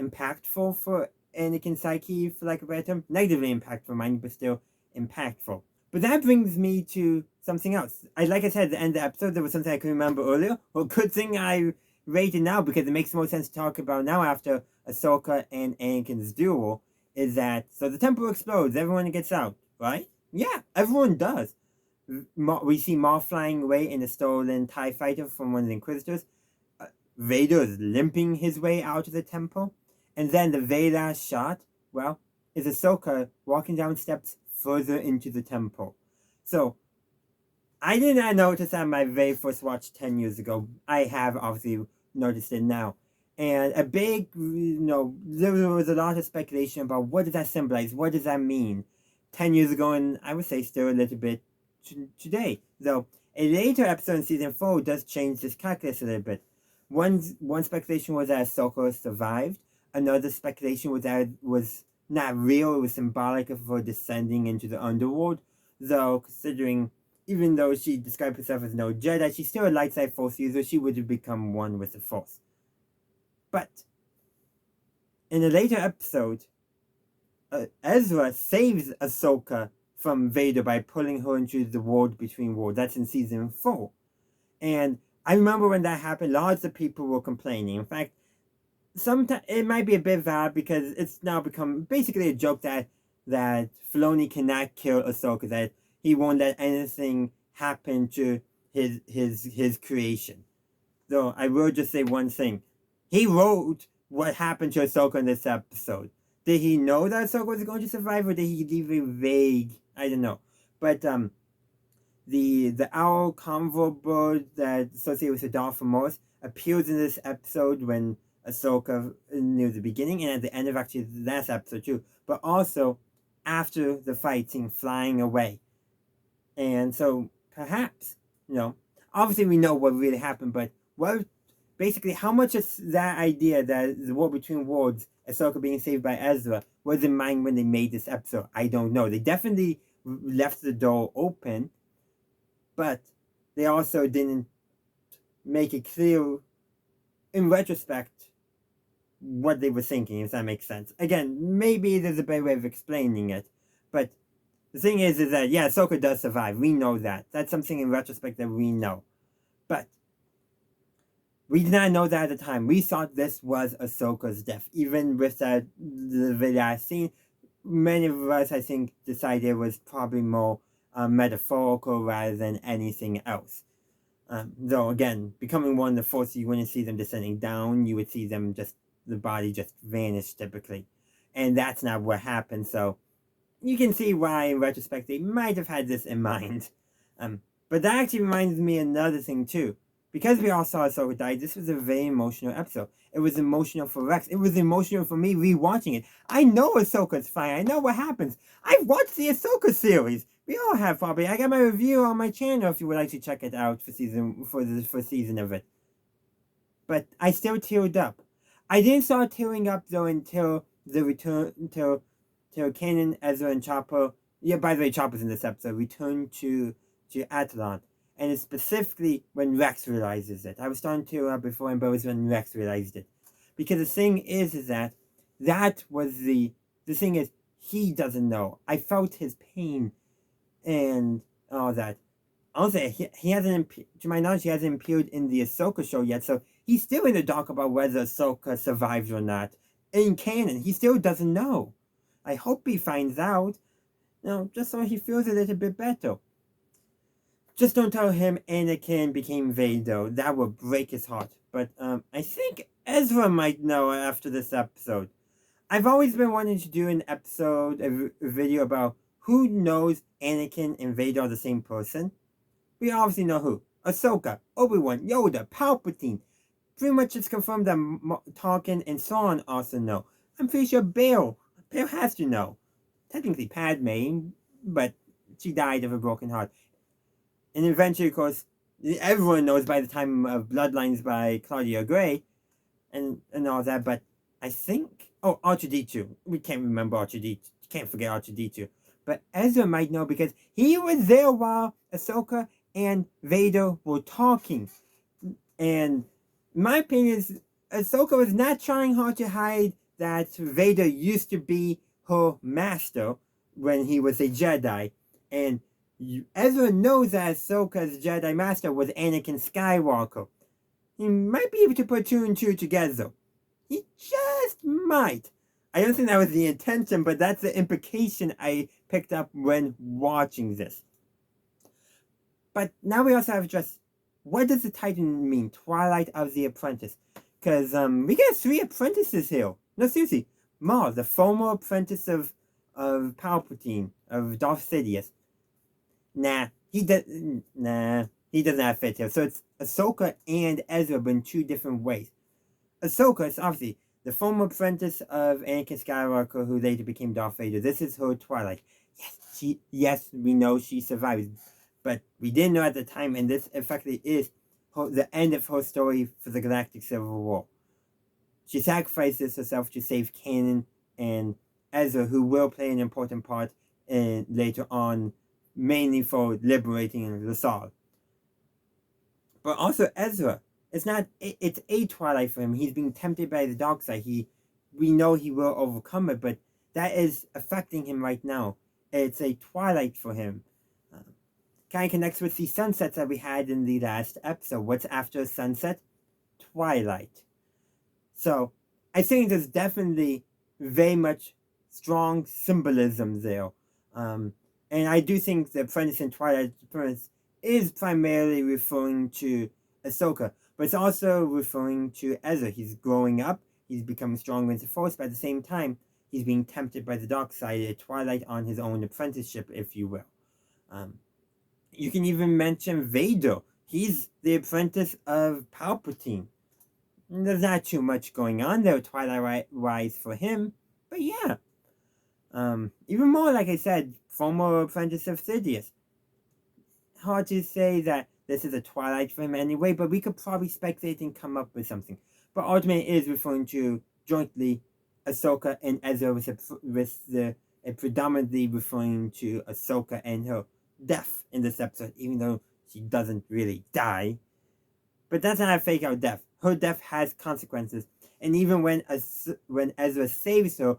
impactful for Anakin's psyche, for lack of a better term. Negatively impactful, mind, but still impactful. But that brings me to something else. Like I said at the end of the episode, there was something I couldn't remember earlier. Well, good thing I rated now, because it makes more sense to talk about now after Ahsoka and Anakin's duel, is that, so the temple explodes, everyone gets out, right? Yeah, everyone does. We see Maul flying away in a stolen TIE fighter from one of the Inquisitors. Vader is limping his way out of the temple. And then the very last shot, well, is Ahsoka walking down steps further into the temple. So, I did not notice that my very first watch 10 years ago. I have obviously noticed it now. And a big, there was a lot of speculation about what does that symbolize? What does that mean? 10 years ago, and I would say still a little bit today. Though a later episode in season 4 does change this calculus a little bit. One speculation was that Ahsoka survived. Another speculation was that it was not real. It was symbolic of her descending into the underworld. Though, considering, even though she described herself as no Jedi, she's still a light side Force user. She would have become one with the Force. But in a later episode, Ezra saves Ahsoka from Vader by pulling her into the world between worlds. That's in season 4. And I remember when that happened, lots of people were complaining. In fact, sometimes it might be a bit valid because it's now become basically a joke that Filoni cannot kill Ahsoka, that he won't let anything happen to his creation. Though I will just say one thing. He wrote what happened to Ahsoka in this episode. Did he know that Ahsoka was going to survive, or did he leave it vague? I don't know. But the owl convo bird that associated with the Darth Morse appears in this episode when Ahsoka near the beginning and at the end of actually the last episode too. But also after the fight scene, flying away. And so perhaps, obviously we know what really happened, but basically how much of that idea that the war between worlds, Ahsoka being saved by Ezra, was in mind when they made this episode? I don't know. They definitely left the door open, but they also didn't make it clear in retrospect what they were thinking, if that makes sense. Again, maybe there's a better way of explaining it, but the thing is that, yeah, Ahsoka does survive. We know that. That's something in retrospect that we know. But we did not know that at the time. We thought this was Ahsoka's death. Even with the last scene, many of us, I think, decided it was probably more metaphorical rather than anything else. Though, again, becoming one of the Force, you wouldn't see them descending down. You would see them the body just vanish typically. And that's not what happened. So you can see why, in retrospect, they might have had this in mind. But that actually reminds me of another thing, too. Because we all saw Ahsoka die, this was a very emotional episode. It was emotional for Rex. It was emotional for me rewatching it. I know Ahsoka's fine. I know what happens. I've watched the Ahsoka series. We all have probably. I got my review on my channel if you would like to check it out for the first season of it. But I still teared up. I didn't start tearing up though until the return, until Kanan, Ezra, and Chopper. Yeah, by the way, Chopper's in this episode. Return to Attilan. And it's specifically when Rex realizes it. I was starting to tear up before, but it was when Rex realized it. Because the thing is that was the thing is, he doesn't know. I felt his pain and all that. Also, he hasn't, to my knowledge, he hasn't appeared in the Ahsoka show yet, so he's still in the dark about whether Ahsoka survives or not. In canon, he still doesn't know. I hope he finds out, just so he feels a little bit better. Just don't tell him Anakin became Vader. That would break his heart. But I think Ezra might know after this episode. I've always been wanting to do an episode, a video about who knows Anakin and Vader are the same person. We obviously know who. Ahsoka, Obi-Wan, Yoda, Palpatine. Pretty much it's confirmed that Tarkin and Sawn also know. I'm pretty sure Bail has to know. Technically Padme, but she died of a broken heart. And eventually, of course, everyone knows by the time of Bloodlines by Claudia Gray and all that, but I think... Oh, R2-D2. We can't remember R2-D2. Can't forget R2-D2. But Ezra might know because he was there while Ahsoka and Vader were talking. And my opinion is Ahsoka was not trying hard to hide that Vader used to be her master when he was a Jedi. And Ezra knows that Ahsoka's Jedi Master was Anakin Skywalker. He might be able to put 2 and 2 together. He just might. I don't think that was the intention, but that's the implication I picked up when watching this. But now we also have just what does the title mean? Twilight of the Apprentice. Because we get 3 apprentices here. No, seriously. Maul, the former apprentice of Palpatine, of Darth Sidious. Nah, he doesn't have fit here. So it's Ahsoka and Ezra, but in 2 different ways. Ahsoka is obviously the former apprentice of Anakin Skywalker, who later became Darth Vader. This is her Twilight. Yes, we know she survives, but we didn't know at the time, and this effectively is the end of her story for the Galactic Civil War. She sacrifices herself to save Kanan and Ezra, who will play an important part later on, mainly for liberating Lothal. But also Ezra, it's a Twilight for him. He's being tempted by the dark side. We know he will overcome it, but that is affecting him right now. It's a Twilight for him. Kind of connects with the sunsets that we had in the last episode. What's after sunset? Twilight. So, I think there's definitely very much strong symbolism there. And I do think the Apprentice and Twilight Apprentice is primarily referring to Ahsoka, but it's also referring to Ezra. He's growing up, he's becoming stronger in the Force, but at the same time, he's being tempted by the dark side, a Twilight on his own apprenticeship, if you will. You can even mention Vader. He's the apprentice of Palpatine. There's not too much going on there Twilight-wise for him, but yeah. Even more, like I said, former apprentice of Sidious. Hard to say that this is a Twilight for him anyway, but we could probably speculate and come up with something. But ultimately, it is referring to jointly Ahsoka and Ezra, predominantly referring to Ahsoka and her death in this episode, even though she doesn't really die. But that's not a fake out death. Her death has consequences, and even when Ezra saves her,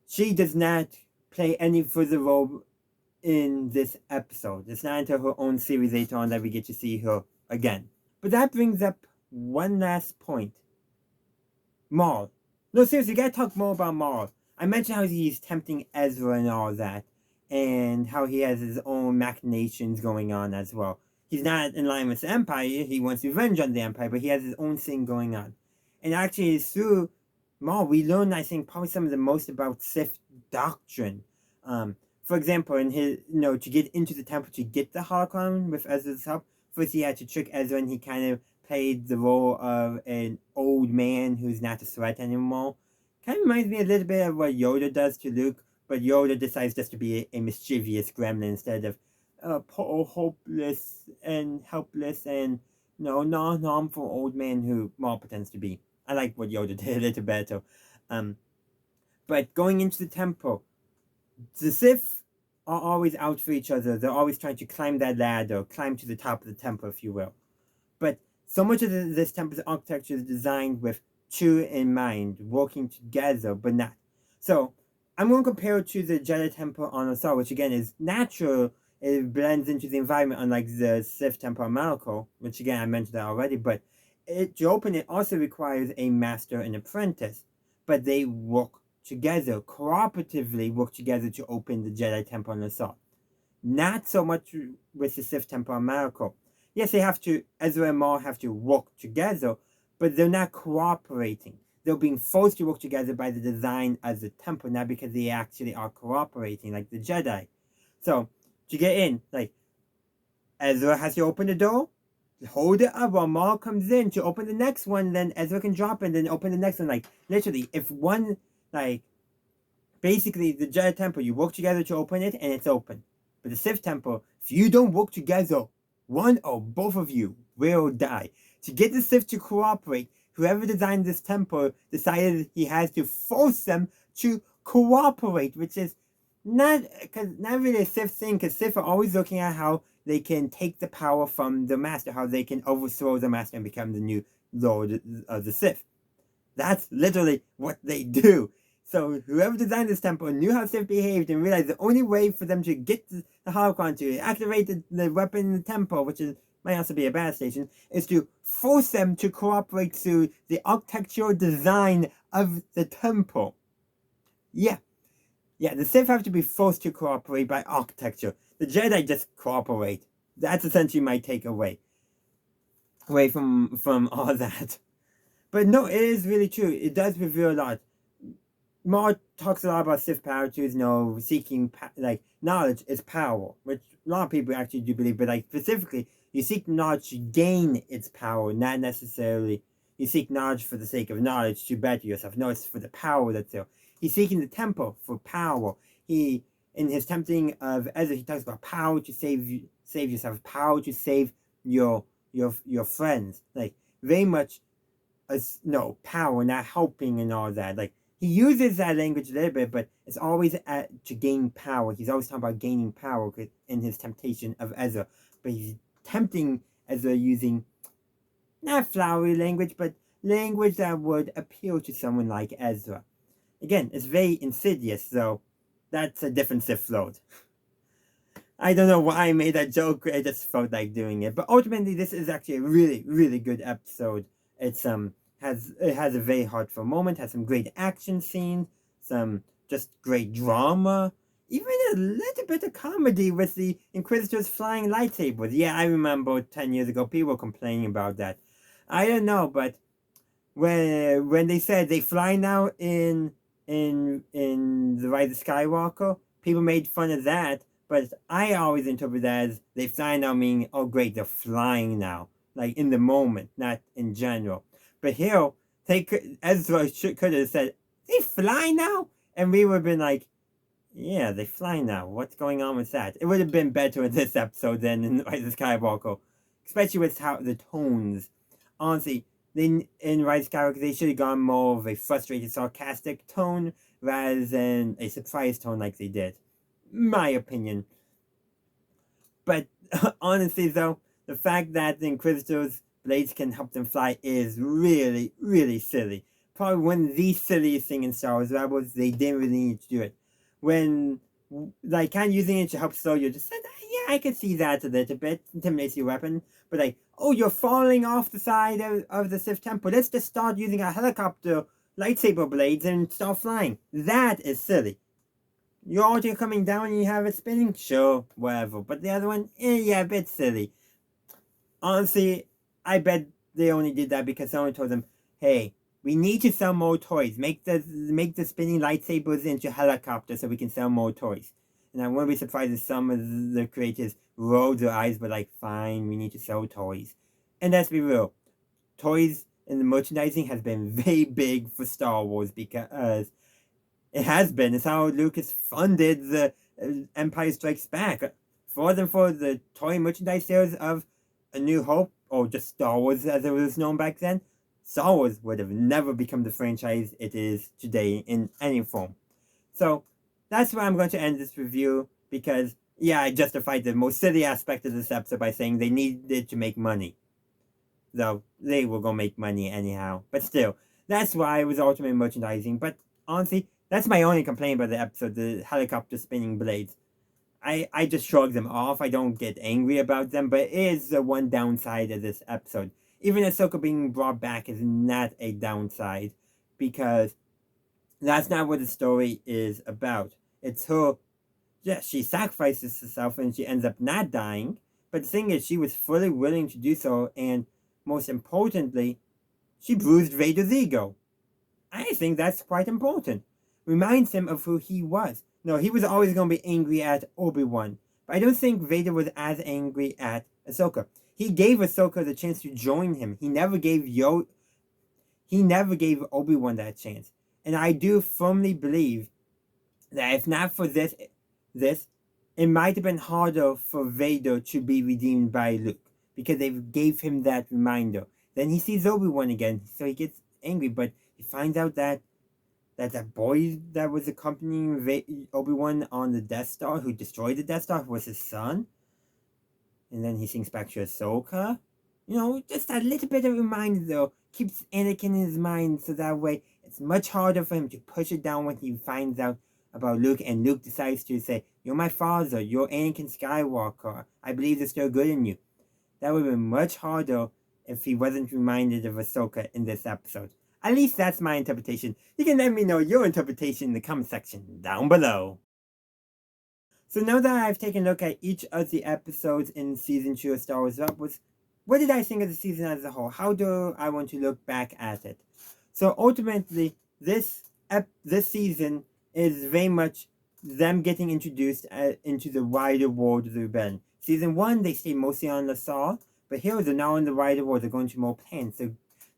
she does not play any further role in this episode. It's not until her own series later on that we get to see her again. But that brings up one last point. Maul. No, seriously, you gotta talk more about Maul. I mentioned how he's tempting Ezra and all that, and how he has his own machinations going on as well. He's not in line with the Empire, he wants revenge on the Empire, but he has his own thing going on. And actually, through Maul, we learn, I think, probably some of the most about Sith doctrine. For example, in his, to get into the temple, to get the holocron with Ezra's help, first he had to trick Ezra, and he kind of played the role of an old man who's not a threat anymore. Kind of reminds me a little bit of what Yoda does to Luke, but Yoda decides just to be a mischievous gremlin instead of poor, hopeless, and helpless, and non-harmful old man who Maul pretends to be. I like what Yoda did a little better. But going into the temple, the Sith are always out for each other. They're always trying to climb that ladder, climb to the top of the temple, if you will. But so much of this temple's architecture is designed with 2 in mind, working together, but not. So, I'm going to compare it to the Jedi Temple on Lothal, which again is natural. It blends into the environment, unlike the Sith Temple on Malachor, which again I mentioned that already. But to open it also requires a master and apprentice, but they work together, cooperatively work together to open the Jedi Temple on Lothal. Not so much with the Sith Temple on Malachor. Yes, Ezra and Maul have to work together, but they're not cooperating. They're being forced to work together by the design of the temple, not because they actually are cooperating, like the Jedi. So, to get in, Ezra has to open the door, hold it up while Maul comes in to open the next one, then Ezra can drop it and then open the next one. Literally, if one, basically the Jedi Temple, you work together to open it and it's open. But the Sith Temple, if you don't work together, one or both of you will die. To get the Sith to cooperate, whoever designed this temple decided he has to force them to cooperate, which is not really a Sith thing, because Sith are always looking at how they can take the power from the Master, how they can overthrow the Master and become the new Lord of the Sith. That's literally what they do. So whoever designed this temple knew how Sith behaved and realized the only way for them to get the holocron to activate the weapon in the temple, which might also be a bad station, is to force them to cooperate through the architectural design of the temple. Yeah, the Sith have to be forced to cooperate by architecture. The Jedi just cooperate. That's essentially my takeaway. away from all that. But no, it is really true. It does reveal a lot. Maul talks a lot about Sith power too, seeking like knowledge is power, which a lot of people actually do believe. But like specifically, you seek knowledge to gain its power, not necessarily you seek knowledge for the sake of knowledge to better yourself. No, it's for the power that's there. He's seeking the temple for power. He, in his tempting of Ezra, he talks about power to save yourself, power to save your friends. Like very much, power, not helping and all that. Like he uses that language a little bit, but it's always to gain power. He's always talking about gaining power in his temptation of Ezra, but he's tempting Ezra using not flowery language, but language that would appeal to someone like Ezra. Again, it's very insidious, so that's a different Sith Lord. I don't know why I made that joke, I just felt like doing it. But ultimately, this is actually a really, really good episode. It's it has a very heartfelt moment, has some great action scenes, some just great drama, even a little bit of comedy with the Inquisitors flying lightsabers. Yeah, I remember 10 years ago people were complaining about that. I don't know, but when they said they fly now in The Rise of Skywalker, people made fun of that. But I always interpret that as they fly now, meaning, oh great, they're flying now, like in the moment, not in general. But here, Ezra could have said, they fly now? And we would have been like, yeah, they fly now. What's going on with that? It would have been better in this episode than in Rise of Skywalker. Especially with how the tones. Honestly, in Rise of Skywalker, they should have gone more of a frustrated, sarcastic tone rather than a surprised tone like they did. My opinion. But honestly, though, the fact that the Inquisitors' blades can help them fly is really, really silly. Probably one of the silliest things in Star Wars Rebels. They didn't really need to do it. When, like, kind of using it to help slow you, just said, yeah, I could see that a little bit. Intimidates your weapon. But, like, oh, you're falling off the side of the Sith Temple. Let's just start using a helicopter lightsaber blades and start flying. That is silly. You're already coming down and you have it spinning? Sure, whatever. But the other one, yeah, a bit silly. Honestly, I bet they only did that because someone told them, hey, we need to sell more toys. Make the spinning lightsabers into helicopters so we can sell more toys. And I wouldn't be surprised if some of the creators rolled their eyes, but like, fine, we need to sell toys. And let's be real, toys and the merchandising has been very big for Star Wars because it has been. It's how Lucas funded the Empire Strikes Back. For the toy merchandise sales of A New Hope, or just Star Wars as it was known back then, Star Wars would have never become the franchise it is today in any form. So that's where I'm going to end this review because, yeah, I justified the most silly aspect of this episode by saying they needed to make money. Though they were going to make money anyhow. But still, that's why it was ultimate merchandising. But honestly, that's my only complaint about the episode, the helicopter spinning blades. I just shrug them off. I don't get angry about them, but it is the one downside of this episode. Even Ahsoka being brought back is not a downside, because that's not what the story is about. It's her, yeah, she sacrifices herself and she ends up not dying, but the thing is, she was fully willing to do so, and most importantly, she bruised Vader's ego. I think that's quite important. Reminds him of who he was. No, he was always going to be angry at Obi-Wan, but I don't think Vader was as angry at Ahsoka. He gave Ahsoka the chance to join him. He never gave Obi-Wan that chance. And I do firmly believe that if not for this, it might have been harder for Vader to be redeemed by Luke, because they gave him that reminder. Then he sees Obi-Wan again, so he gets angry, but he finds out that boy that was accompanying Obi-Wan on the Death Star, who destroyed the Death Star, was his son. And then he thinks back to Ahsoka. You know, just a little bit of reminder, though, keeps Anakin in his mind, so that way it's much harder for him to push it down when he finds out about Luke, and Luke decides to say, you're my father, you're Anakin Skywalker, I believe there's still good in you. That would have been much harder if he wasn't reminded of Ahsoka in this episode. At least that's my interpretation. You can let me know your interpretation in the comment section down below. So now that I've taken a look at each of the episodes in Season 2 of Star Wars Rebels, what did I think of the season as a whole? How do I want to look back at it? So ultimately, this season is very much them getting introduced into the wider world of the rebellion. Season 1, they stay mostly on Lothal, but heroes are now in the wider world. They're going to more planets.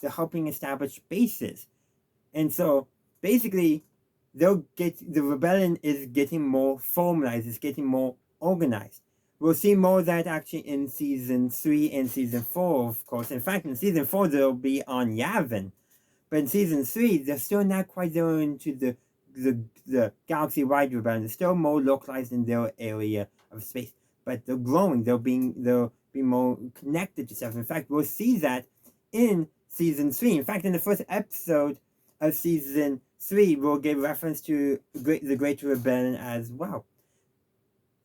They're helping establish bases. And so, basically, the rebellion is getting more formalized. It's getting more organized. We'll see more of that actually in Season 3 and Season 4, of course. In fact, in Season 4, they'll be on Yavin. But in Season 3, they're still not quite there into the galaxy-wide rebellion. They're still more localized in their area of space. But they're growing. They'll be more connected to stuff. In fact, we'll see that in Season 3. In fact, in the first episode of Season 3, we'll give reference to the Great Rebellion as well.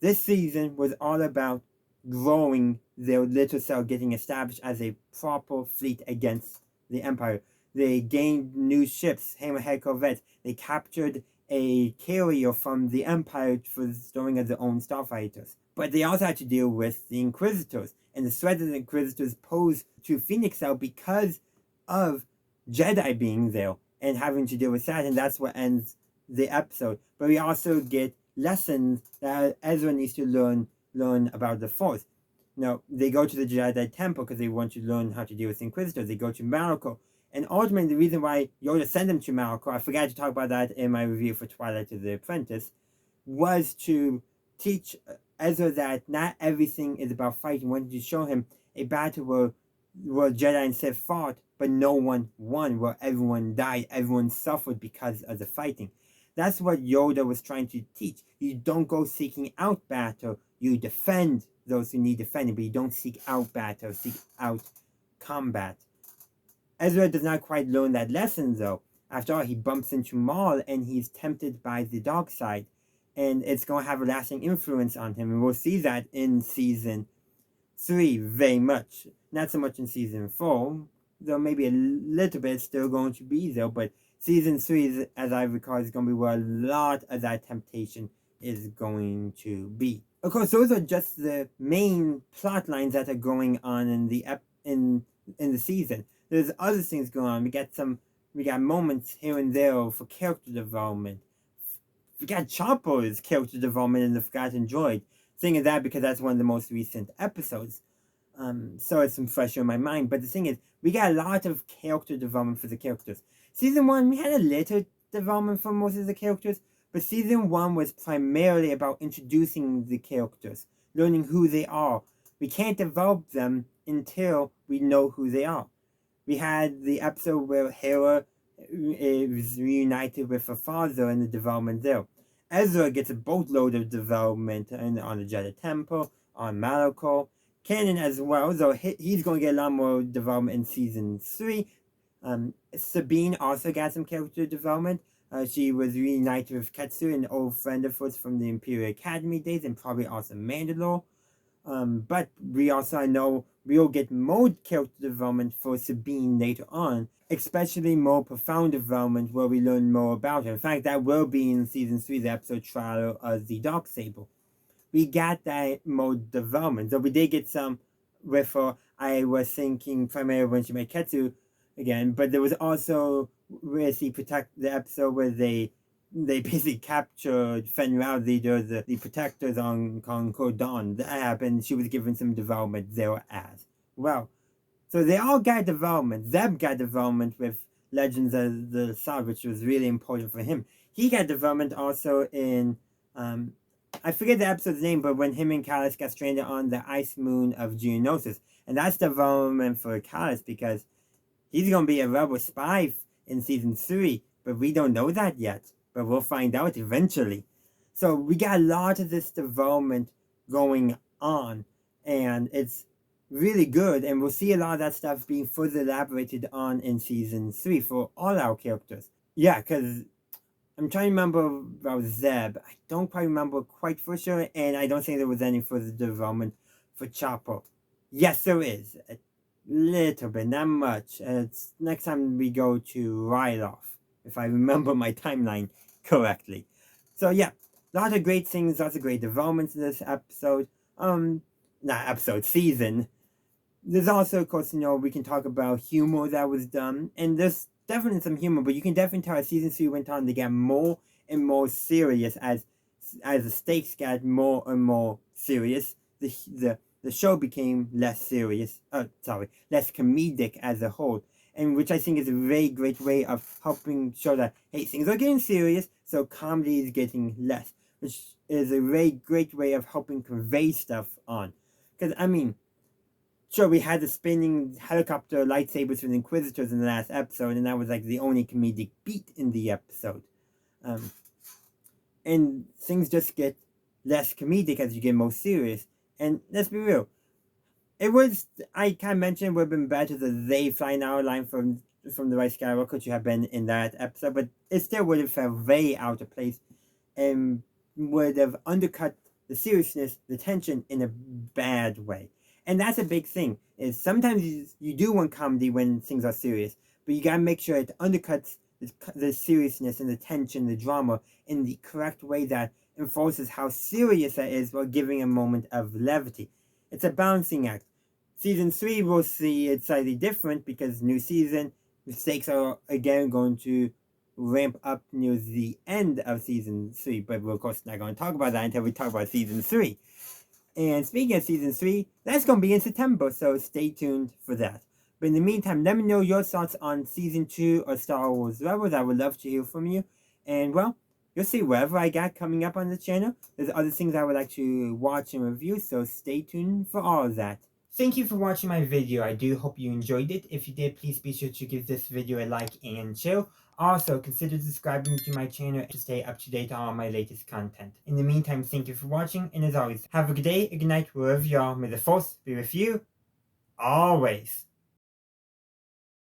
This season was all about growing their little cell, getting established as a proper fleet against the Empire. They gained new ships, hammerhead corvettes. They captured a carrier from the Empire for storing as their own starfighters. But they also had to deal with the Inquisitors, and the threat that the Inquisitors pose to Phoenix Cell because of Jedi being there and having to deal with that, and that's what ends the episode. But we also get lessons that Ezra needs to learn about the Force. Now, they go to the Jedi Temple because they want to learn how to deal with the Inquisitors. They go to Malachor. And ultimately, the reason why Yoda sent them to Malachor, I forgot to talk about that in my review for Twilight of the Apprentice, was to teach Ezra that not everything is about fighting. Wanted to show him a battle where Jedi and Sith fought, but no one won, where everyone died, everyone suffered because of the fighting. That's what Yoda was trying to teach. You don't go seeking out battle, you defend those who need defending, but you don't seek out battle, seek out combat. Ezra does not quite learn that lesson, though. After all, he bumps into Maul, and he's tempted by the dark side, and it's going to have a lasting influence on him, and we'll see that in Season 3 very much. Not so much in Season 4, though maybe a little bit still going to be there, but Season 3, is, as I recall, is going to be where a lot of that temptation is going to be. Of course, those are just the main plot lines that are going on in the season. There's other things going on. We got moments here and there for character development. We got Chopper's character development in The Forgotten Droid. Saying that because that's one of the most recent episodes. So it's fresh in my mind. But the thing is, we got a lot of character development for the characters. Season 1, we had a little development for most of the characters, but Season 1 was primarily about introducing the characters, learning who they are. We can't develop them until we know who they are. We had the episode where Hera is reunited with her father and the development there. Ezra gets a boatload of development on the Jedi Temple, on Malachor. Kanan as well, though he's going to get a lot more development in Season 3. Sabine also got some character development. She was reunited with Ketsu, an old friend of hers from the Imperial Academy days, and probably also Mandalore. But we also know we'll get more character development for Sabine later on, especially more profound development where we learn more about her. In fact, that will be in Season 3, the episode Trial of the Darksaber. We got that more development, though we did get some with her. I was thinking primarily when she made Ketsu again, but there was also where she the episode where they basically captured Fen Rao, leader of the protectors on Concord. That happened. She was given some development there as well. So they all got development. Zeb got development with Legends of the Lasat, which was really important for him. He got development also in I forget the episode's name, but when him and Kallus got stranded on the ice moon of Geonosis. And that's development for Kallus because he's going to be a rebel spy in Season 3, but we don't know that yet. But we'll find out eventually. So we got a lot of this development going on, and it's really good, and we'll see a lot of that stuff being further elaborated on in Season 3 for all our characters. Yeah, because I'm trying to remember about Zeb. I don't quite remember quite for sure, and I don't think there was any further development for Chopper. Yes, there is. A little bit, not much. It's next time we go to Ryloth, if I remember my timeline correctly. So yeah, a lot of great things, lots of great developments in this episode. Not episode, season. There's also, of course, we can talk about humor that was done, and there's definitely some humor, but you can definitely tell as season 3 went on, they got more and more serious as the stakes got more and more serious. The show became less serious. Less comedic as a whole, and which I think is a very great way of helping show that hey, things are getting serious, so comedy is getting less, which is a very great way of helping convey stuff on. Because I mean, sure, we had the spinning helicopter lightsabers with Inquisitors in the last episode, and that was like the only comedic beat in the episode. And things just get less comedic as you get more serious. And let's be real, I kind of mentioned it would have been better that they flying out of line from the right Skywalker to have been in that episode, but it still would have felt very out of place and would have undercut the seriousness, the tension in a bad way. And that's a big thing, is sometimes you do want comedy when things are serious, but you gotta make sure it undercuts the seriousness and the tension, the drama, in the correct way that enforces how serious that is while giving a moment of levity. It's a balancing act. Season 3, we'll see it's slightly different because new season, the stakes are again going to ramp up near the end of season 3, but we're of course not going to talk about that until we talk about season 3. And speaking of season 3, that's going to be in September, so stay tuned for that. But in the meantime, let me know your thoughts on season 2 of Star Wars Rebels. I would love to hear from you. And well, you'll see whatever I got coming up on the channel. There's other things I would like to watch and review, so stay tuned for all of that. Thank you for watching my video. I do hope you enjoyed it. If you did, please be sure to give this video a like and share. Also, consider subscribing to my channel to stay up to date on all my latest content. In the meantime, thank you for watching, and as always, have a good day, a good night, wherever you are. May the Force be with you, always.